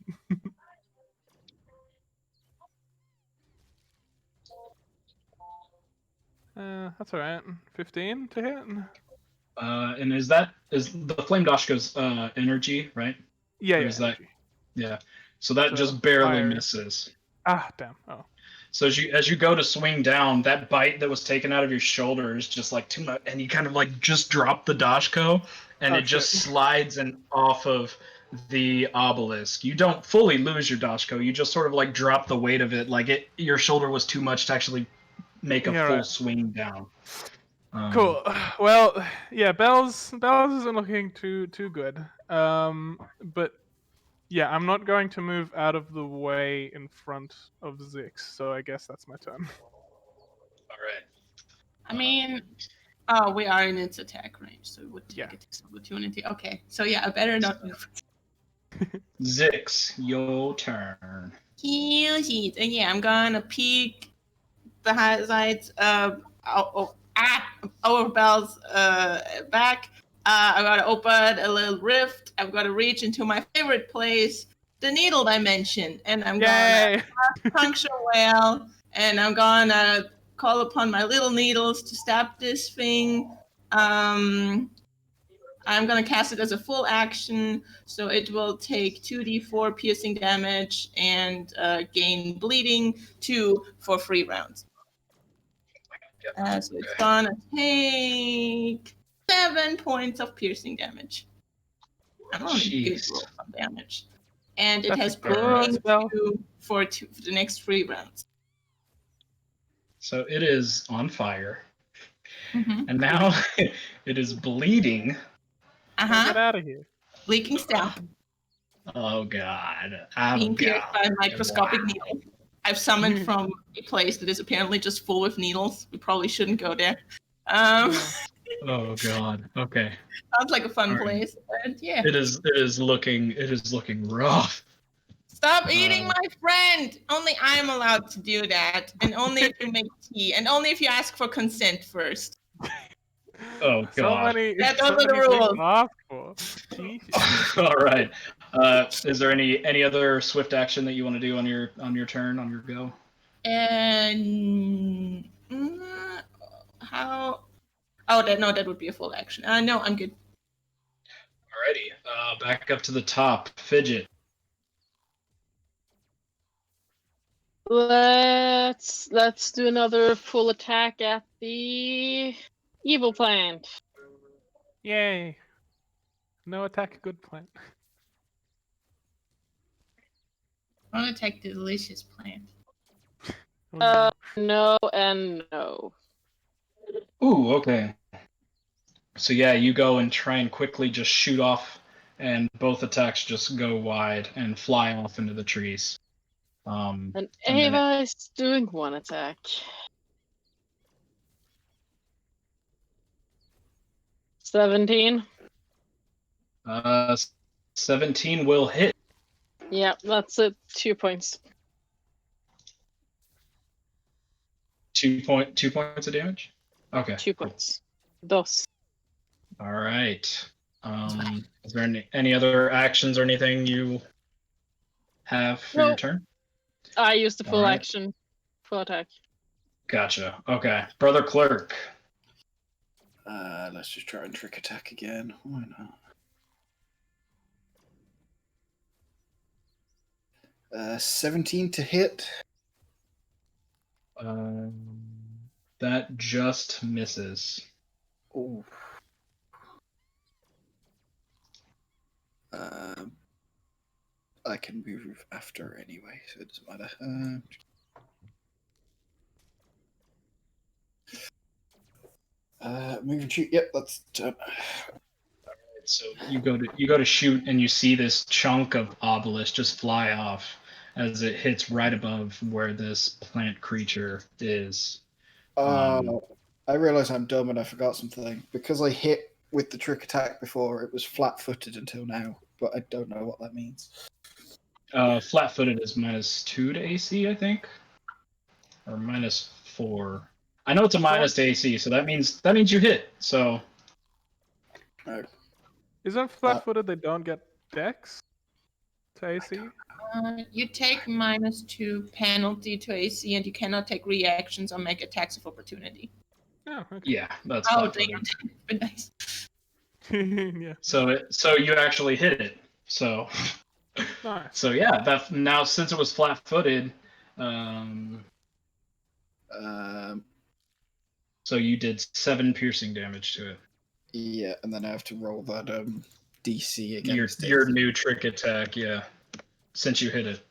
That's all right. 15 to hit. And is the flame dashka's energy, right? Yeah, Or yeah. is that Energy. yeah? So that So, just barely fire. misses. Ah, damn. Oh. So as you go to swing down, that bite that was taken out of your shoulder is just like too much, and you kind of like just drop the dashko, and Oh, it just shit. slides and off of the obelisk. You don't fully lose your dashko. You just sort of like drop the weight of it. Like your shoulder was too much to actually make a Yeah, full right. swing down. Cool. Well, yeah, Bells isn't looking too good. But yeah, I'm not going to move out of the way in front of Zix, so I guess that's my turn. All right. I mean, oh, we are in its attack range, so it would take Yeah. its opportunity. Okay, so yeah, I better not move. Zix, your turn. And yeah, I'm gonna peek the sides over Belle's back. I'm gonna open a little rift. I'm gonna reach into my favorite place, the needle dimension, and I'm gonna Yay! puncture whale, and I'm gonna call upon my little needles to stop this thing. I'm gonna cast it as a full action, so it will take 2d4 piercing damage and gain bleeding 2 for 3 rounds. So it's gonna take 7 points of piercing damage. I'm on a good Jeez. roll of damage. And it That's has a good bleeding spell. 2 for the next 3 rounds. So it is on fire, Mm-hmm. and now it is bleeding. Get out of here. Leaking stab. Oh god. Being pierced by a microscopic Wow. needle. I've summoned from a place that is apparently just full with needles. We probably shouldn't go there. Oh god. Okay. Sounds like a fun All right. place. But yeah. It is looking rough. Stop eating my friend! Only I'm allowed to do that. And only if you make tea. And only if you ask for consent first. Oh So god. many, Yeah, so those are the many things rules. to ask for. Jeez. All right. Is there any other swift action that you want to do on your turn, on your go? And how? Oh, that would be a full action. No, I'm good. Alrighty. Back up to the top. Fidget. Let's do another full attack at the evil plant. Yay. No attack, good plan. I want to take the delicious plant. No and no. Ooh, okay. So yeah, you go and try and quickly just shoot off, and both attacks just go wide and fly off into the trees. And then Ava is doing one attack. $17. 17 will hit. Yeah, that's it. 2 points. 2 points of damage. Okay. 2 points. Dos. All right. Is there any other actions or anything you have for your Nope. turn? I used the full Alright. action. Full attack. Gotcha. Okay, brother clerk. Let's just try and trick attack again. Why 17 to hit. That just misses. Ooh. I can move after anyway, so it doesn't matter. Move and shoot. Yep, that's done. So you go to shoot, and you see this chunk of obelisk just fly off as it hits right above where this plant creature is. I realize I'm dumb and I forgot something. Because I hit with the trick attack before, it was flat-footed until now, but I don't know what that means. Flat-footed is -2 to AC, I think, or -4. I know it's a minus to AC, so that means you hit. So Isn't flat-footed they don't get dex to AC? You take -2 penalty to AC, and you cannot take reactions or make attacks of opportunity. Oh, okay. yeah, that's Oh, flat-footed. damn. Nice. Yeah. So you actually hit it. So Nice. so yeah, that now since it was flat-footed, so you did 7 piercing damage to it. Yeah, and then I have to roll that DC against Your it. new trick attack, yeah. Since you hit it.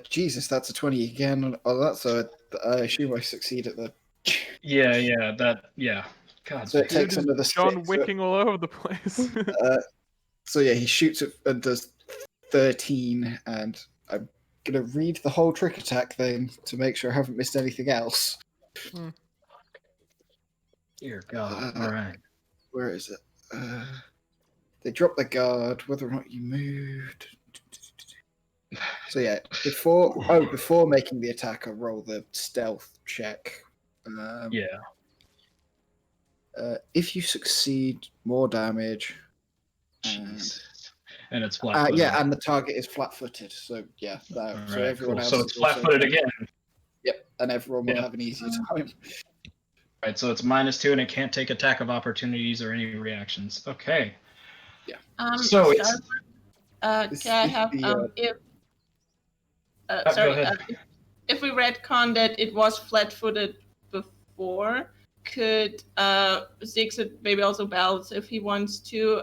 Jesus, that's a 20 again. Oh, that's a. I assume I succeed at the. Yeah. God. So it takes Dude is another John 6. Wicking all over the place. So yeah, he shoots it and does 13, and I'm gonna read the whole trick attack then to make sure I haven't missed anything else. Dear God. All right. Where is it? They drop the guard, whether or not you moved. So yeah, before making the attack, I roll the stealth check. Yeah. If you succeed, more damage. And it's flat-footed. Yeah, and the target is flat-footed. So yeah, so Right, everyone cool. else. So it's is also- flat-footed again. Yep, and everyone will Yep. have an easier time. Right, so it's -2, and it can't take attack of opportunities or any reactions. Okay. So it's. This Can I is have the, if Go sorry ahead. if we retcon that it was flat-footed before, could Ziggs maybe also Bells if he wants to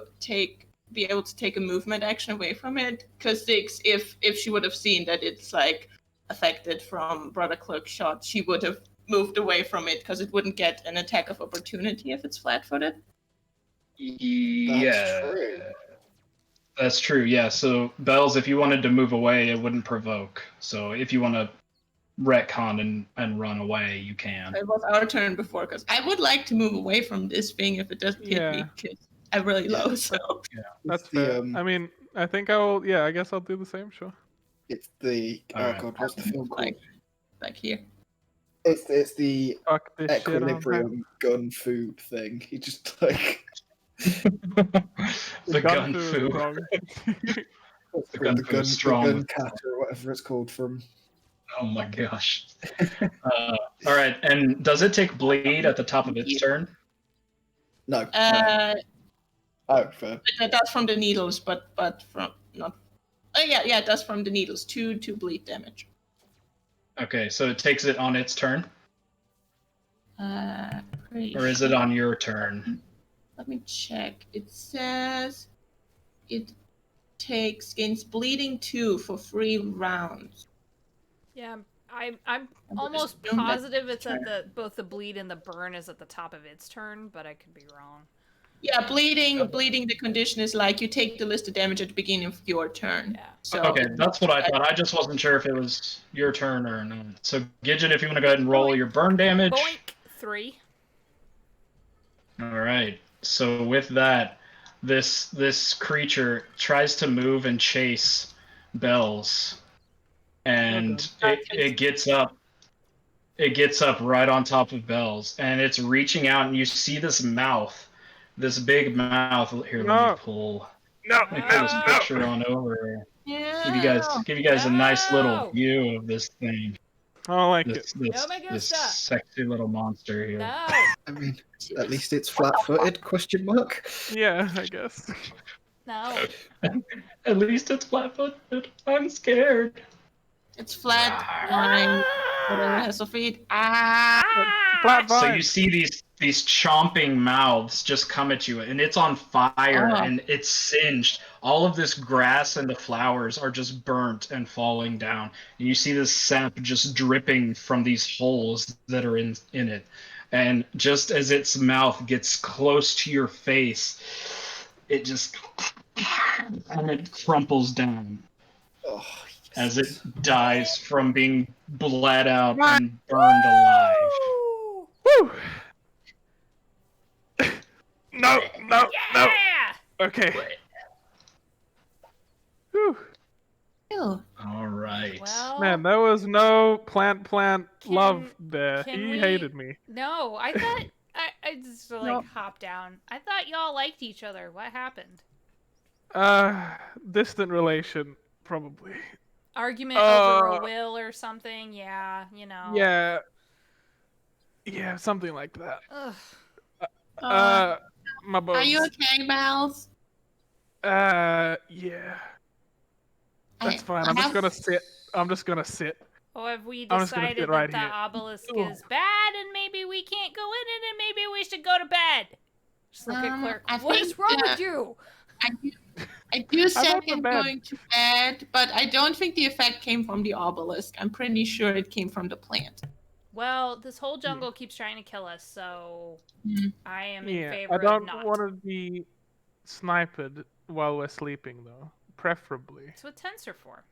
be able to take a movement action away from it? Because Ziggs, if she would have seen that it's like affected from Brother Clerk's shot, she would have moved away from it because it wouldn't get an attack of opportunity if it's flat-footed. Yeah. true. That's true, yeah. So, Bells, if you wanted to move away, it wouldn't provoke. So, if you want to retcon and run away, you can. It was our turn before, because I would like to move away from this thing if it doesn't hit me, Yeah. because I'm really low, so... That's It's the, fair. I mean, I think I'll. Yeah, I guess I'll do the same. Sure. It's the Alright. God, what's the film called? Like here. It's the Fuck this shit. equilibrium gun food thing. He just like The gun food foo. wrong. the gun gun, food is strong the gun with- cat or whatever it's called from. Oh my gosh. All right, and does it take bleed at the top of its turn? No. Oh, fair. That's from the needles, but from not. Oh yeah, it does from the needles. 2 bleed damage. Okay, so it takes it on its turn, Pretty or is it on your turn? Let me check. It says it gains bleeding 2 for 3 rounds. Yeah, I'm would almost assume that's positive it's at turn. both the bleed and the burn is at the top of its turn, but I could be wrong. Yeah, bleeding. The condition is like you take the listed damage at the beginning of your turn. Yeah. So Okay, that's what I thought. I just wasn't sure if it was your turn or not. So, Gidget, if you want to go ahead and roll your burn damage. Boink! 3. All right. So with that, this creature tries to move and chase Bells, and it gets up. It gets up right on top of Bells, and it's reaching out, and you see this mouth, this big mouth. Here, let me pull. Let me pull this picture on over. yeah. Give you guys a nice No. little view of this thing. I don't like it. This Oh my this gosh. sexy little monster here. No! I mean, at least it's flat-footed? Question mark. Yeah, I guess. No. At least it's flat-footed. I'm scared. It's flat. Rawr. Fine. Whatever has to feet. Ah! Flat So vine. you see these chomping mouths just come at you, and it's on fire, Oh. and it's singed. All of this grass and the flowers are just burnt and falling down. And you see this sap just dripping from these holes that are in it. And just as its mouth gets close to your face, it just and it crumples down Oh, as yes. it dies from being bled out and burned alive. Woo! Woo! No, no, no. Yeah! Okay. Whew. Ew. All right. Well, Man, there was no plant love Can- there. can He we- hated me. no, I thought I just like No. hop down. I thought y'all liked each other. What happened? Distant relation, probably. Argument over a Uh, will or something? Yeah, you know. Yeah. Yeah, something like that. Ugh. My bones. Are you okay, Bells? Yeah. That's fine. I I'm just have- gonna sit. I'm just gonna sit. Or have we I'm just gonna decided sit that right the here. obelisk Ooh. is bad and maybe we can't go in it and maybe we should go to bed? Just look at Clerk. I What is think, wrong with you? I do to second bed. going to bed, but I don't think the effect came from the obelisk. I'm pretty sure it came from the plant. Well, this whole jungle keeps trying to kill us, so Hmm. I am in Yeah, favor I of don't not. want to be sniped while we're sleeping, though. Preferably. That's what tents are for.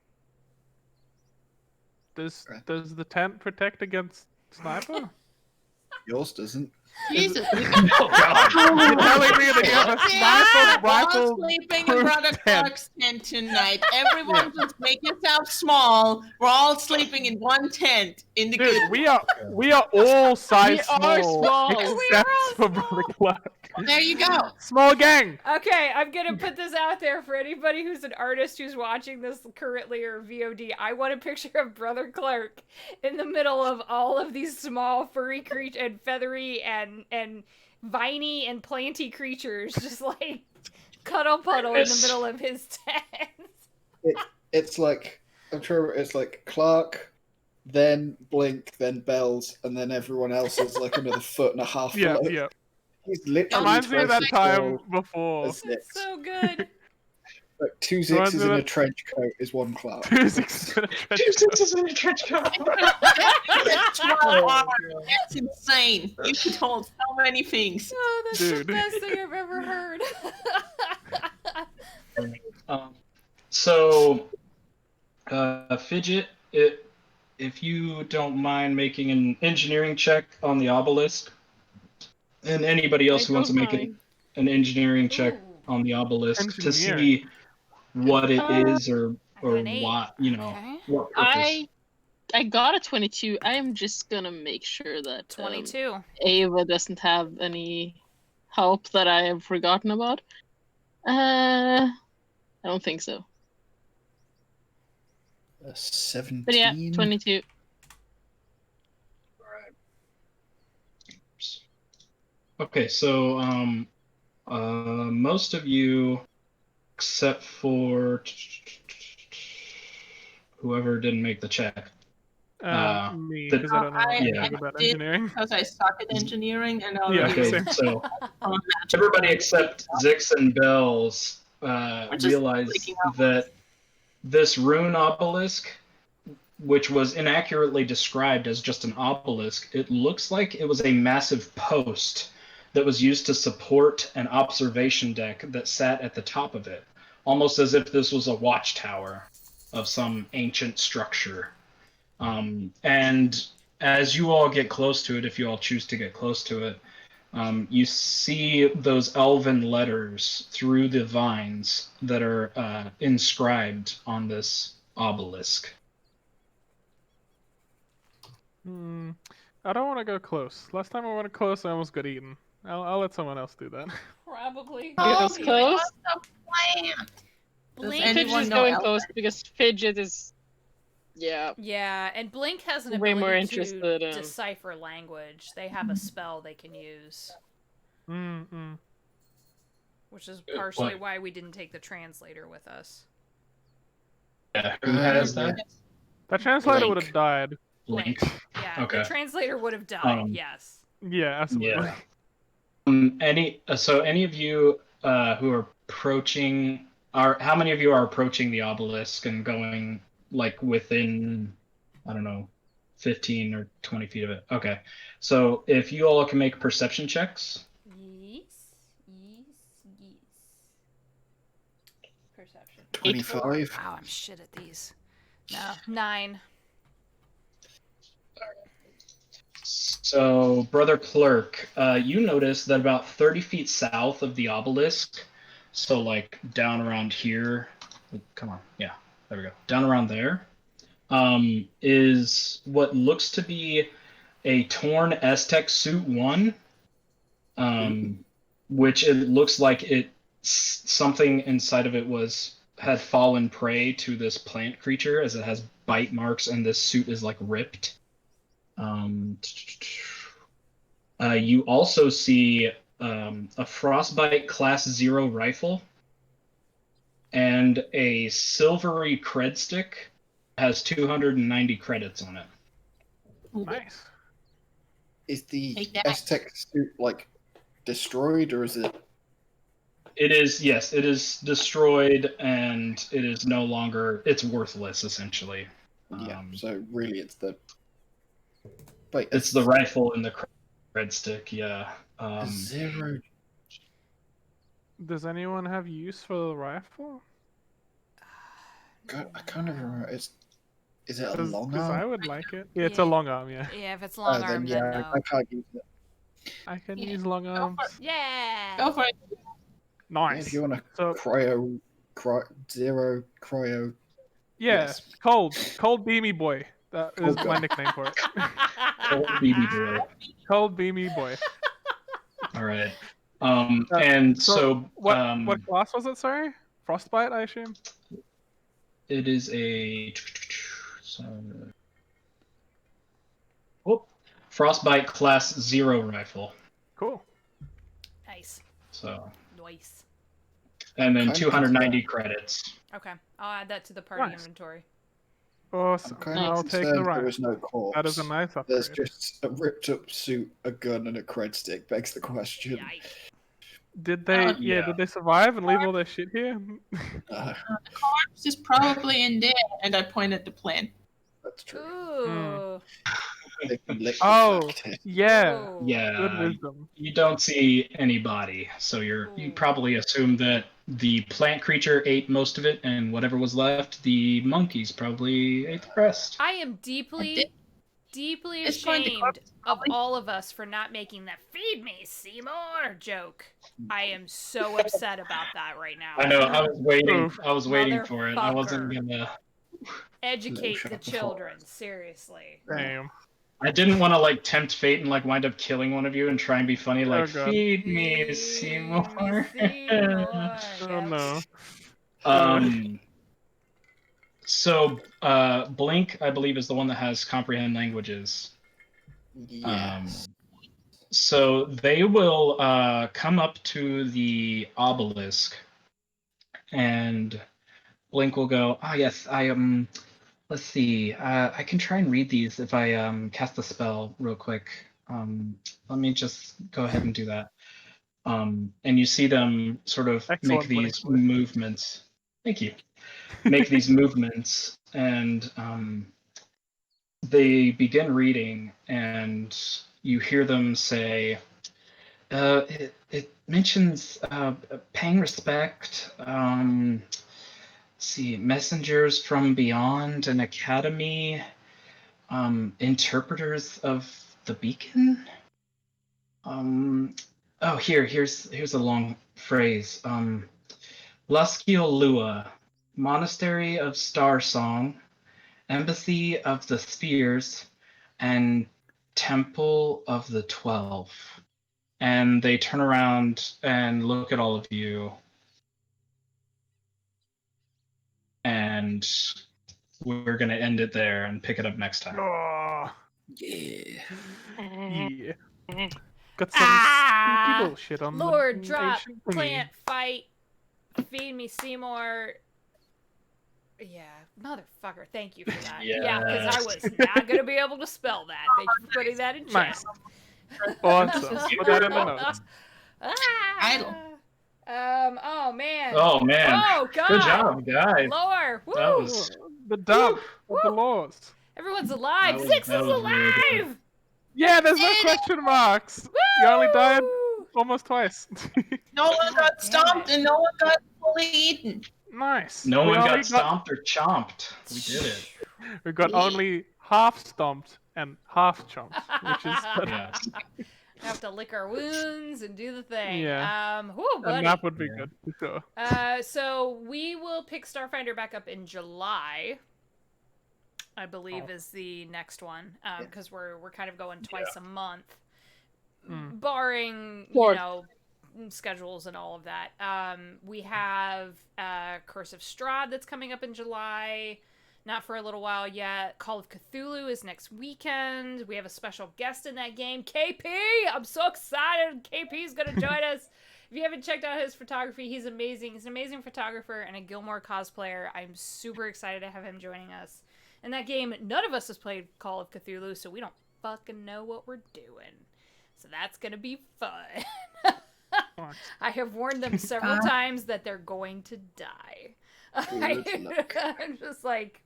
Does the tent protect against sniper? Yours doesn't. Jesus. Oh God. You're telling me that you have a sniper We're all rifle? sleeping in proof Brother tent. Clark's tent tonight. Everyone just make yourself small. We're all sleeping in one tent in the Dude, good. we are all size We are small, small. We are except all for Brother Clark. There you go. Small gang. Okay, I'm gonna put this out there for anybody who's an artist who's watching this currently or VOD. I want a picture of Brother Clark in the middle of all of these small furry creatures and feathery and viney and planty creatures, just like cuddle puddle in the Yes. middle of his tent. It's like I'm sure it's like Clark, then Blink, then Bells, and then everyone else is like another foot and a half Yeah, below. yeah. He's literally Reminds me of twice that as time tall before. as Zix. It's so good. Like two Reminds me Zixes in of a that- trench coat is one Clark. Two six in a trench Two coat. sixes in a trench coat. That's 12 arms. That's insane. You could hold so many things. Oh, that's the Dude. best thing I've ever heard. So, Fidget, if you don't mind making an engineering check on the obelisk, and anybody else who wants to make an engineering check Ooh. on the obelisk to see Engineering. what it is or I got an 8. what, you know, Okay. what purpose. I got a 22. I am just gonna make sure that 22. Ava doesn't have any help that I have forgotten about. I don't think so. 17. But yeah, 22. Okay, so most of you, except for whoever didn't make the check, Me, the- because I don't know I- anything I about did- engineering. Because I suck at engineering and I'll Yeah, review okay, same. so everybody except Zix and Bells just realized clicking out. that this rune obelisk, which was inaccurately described as just an obelisk, it looks like it was a massive post that was used to support an observation deck that sat at the top of it, almost as if this was a watchtower of some ancient structure. And as you all get close to it, if you all choose to get close to it, you see those elven letters through the vines that are inscribed on this obelisk. I don't want to go close. Last time I went close, I almost got eaten. I'll let someone else do that. Probably. Yeah, it's Oh, close. what's the plan? Blink. anyone Fidget is know going Elsa? close because Fidget is. Yeah. Yeah, and Blink has an Way ability more to interested in- decipher language. They have a spell they can use. which is partially What? why we didn't take the translator with us. Yeah, who has Yeah. that? That translator would Blink. have died. Blink. Yeah, Okay. the translator would have died. Yes. Yeah, absolutely. Yeah. Any of you who are approaching how many of you are approaching the obelisk and going like within, I don't know, 15 or 20 feet of it? Okay. So if you all can make perception checks. Yes. Perception. 25. Wow, I'm shit at these. No, 9. So, Brother Clerk, you notice that about 30 feet south of the obelisk, so like down around here, come on, yeah, there we go, down around there, is what looks to be a torn Aztec suit 1, which it looks like something inside of it had fallen prey to this plant creature, as it has bite marks and this suit is like ripped. You also see a Frostbite Class 0 rifle and a silvery cred stick. Has 290 credits on it. Nice. Is the Take that. Aztec suit like destroyed, or is it? It is, yes, it is destroyed and it is no longer, it's worthless essentially. Yeah. So really, it's the. Wait, It's the rifle and the cred stick, yeah. zero. Does anyone have use for the rifle? God, I can't even remember. Is it a long Because I arm? would like it. Yeah, it's a long arm, yeah. Yeah, if it's long arm, Then then yeah, no. I can't use it. I can Yeah, use long arms. Yeah. Go for it. Yeah, Nice. if you want to So, zero cryo. yeah, yes. Cold Beamy Boy. That is Cold my Gun. nickname for it. Cold BB boy. Cold Beamy Boy. All right. And so, what class was it, sorry? Frostbite, I assume? it is a Frostbite Class 0 rifle. Cool. Nice. So, Nice. and then Kind of 290 credits. Okay, I'll add that to the party Nice. inventory. Awesome. I'm kind I'll of take the concerned rifle. there is no corpse. That is a nice upgrade. There's just a ripped up suit, a gun, and a cred stick. Begs the question. Yikes. Did they? Yeah. Did they survive and leave all their shit here? Corpse is probably in there, and I point at the plant. That's true. Ooh. They can Oh, liquefy it. yeah. Ooh. Good Yeah, wisdom. you don't see anybody, so you Ooh. probably assume that the plant creature ate most of it, and whatever was left, the monkeys probably ate the rest. I am deeply This point, the ashamed corpse of probably- all of us for not making the "feed me, Seymour" joke. I am so upset about that right now. I know. I was waiting. Oof. I was waiting for it. I wasn't Motherfucker. gonna. Educate the shot before. children, seriously. Damn. I didn't want to like tempt fate and like wind up killing one of you and try and be funny. Like, Oh, God. feed me, Feed Seymour. me, Seymour. Oh Yep. no. So, Blink, I believe, is the one that has comprehend languages. Yes. So they will come up to the obelisk, and Blink will go, "Ah, yes, I let's see, I can try and read these if I cast a spell real quick. Let me just go ahead and do that." And you see them sort of Excellent, make these Blink. movements. Thank you. Make these movements, and they begin reading, and you hear them say, it mentions paying respect. Let's see, messengers from beyond an academy, interpreters of the beacon. Here's a long phrase. Laskiel Lua, Monastery of Star Song, Embassy of the Spheres, and Temple of the 12. And they turn around and look at all of you. And we're going to end it there and pick it up next time. Oh, Yeah. yeah. got some spooky bullshit on Lord, the drop, ancient thingy. plant, fight, feed me Seymour. Yeah, motherfucker, thank you for that. Yeah, because I was not going to be able to spell that. Thank you for putting that in chat. Nice. Awesome. Put that in the notes. Idle. Oh man. Oh man. Oh god. Good job, guys. Lore. Woo. That was The dub Woo! of the laws. Everyone's alive. That was- Six that is was really good. alive. Yeah, there's no question marks. You only died Woo! almost twice. No one God got damn stomped it. and no one got fully eaten. Nice. No We one only got stomped or chomped. We did it. We got only half stomped and half chomped, which is Yes. Have to lick our wounds and do the thing. Yeah. Whoo, buddy. and that would be Yeah. good for sure. So we will pick Starfinder back up in July. I believe is the next one, because we're kind of going twice a month, barring Lord. you know schedules and all of that. We have Curse of Strahd that's coming up in July. Not for a little while yet. Call of Cthulhu is next weekend. We have a special guest in that game, KP. I'm so excited. KP is going to join us. If you haven't checked out his photography, he's amazing. He's an amazing photographer and a Gilmore cosplayer. I'm super excited to have him joining us. In that game, none of us has played Call of Cthulhu, so we don't fucking know what we're doing. So that's going to be fun. I have warned them several times that they're going to die. I'm just like,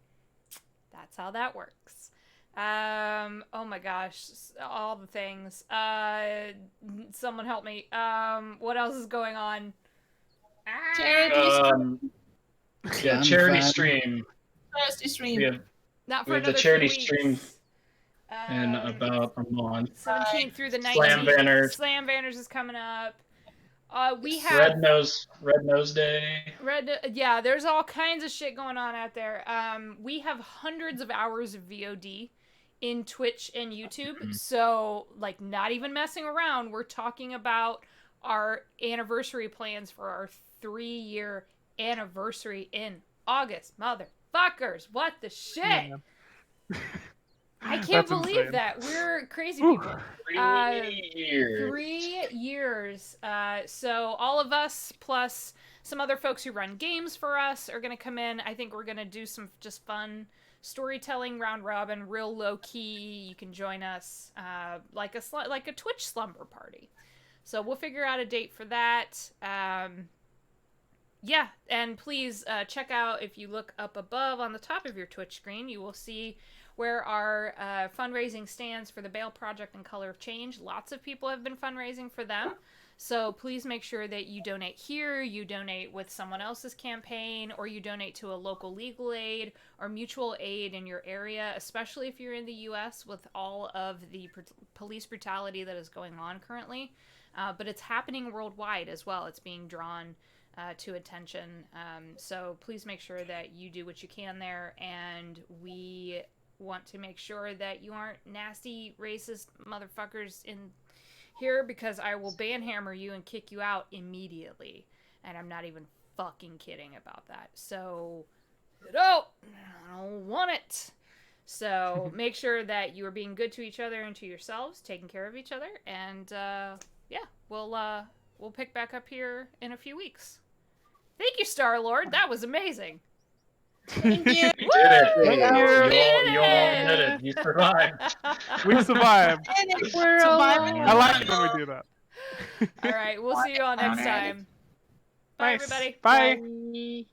that's how that works. Oh my gosh, all the things. Someone help me. What else is going on? Charity Yeah, charity stream. stream. We have, Not for we have the another charity few stream weeks. in about a month. 17th through the 19th. Slam Banners. Slam Banners is coming up. We have Red Nose Day. yeah, there's all kinds of shit going on out there. We have hundreds of hours of VOD in Twitch and YouTube. So, like, not even messing around, we're talking about our anniversary plans for our 3-year anniversary in August. Motherfuckers, what the shit? Yeah. I can't That's believe insane. that. We're crazy people. 3 years. 3 years. So all of us, plus some other folks who run games for us, are going to come in. I think we're going to do some just fun storytelling round robin, real low key. You can join us like a Twitch slumber party. So we'll figure out a date for that. Yeah, and please check out, if you look up above on the top of your Twitch screen, you will see where our fundraising stands for the Bale Project and Color of Change. Lots of people have been fundraising for them. So please make sure that you donate here, you donate with someone else's campaign, or you donate to a local legal aid or mutual aid in your area, especially if you're in the U.S. with all of the police brutality that is going on currently. But it's happening worldwide as well. It's being drawn to attention. So please make sure that you do what you can there, and we want to make sure that you aren't nasty, racist motherfuckers in here, because I will banhammer you and kick you out immediately. And I'm not even fucking kidding about that. So, I don't want it. So, make sure that you are being good to each other and to yourselves, taking care of each other, and yeah, we'll pick back up here in a few weeks. Thank you, Star-Lord. That was amazing. Thank you. You did it. Woo! You all did it. You survived. We survived. We're surviving. I like it when we do that. All right, we'll see you all next time. Bye, Nice. everybody. Bye. Bye.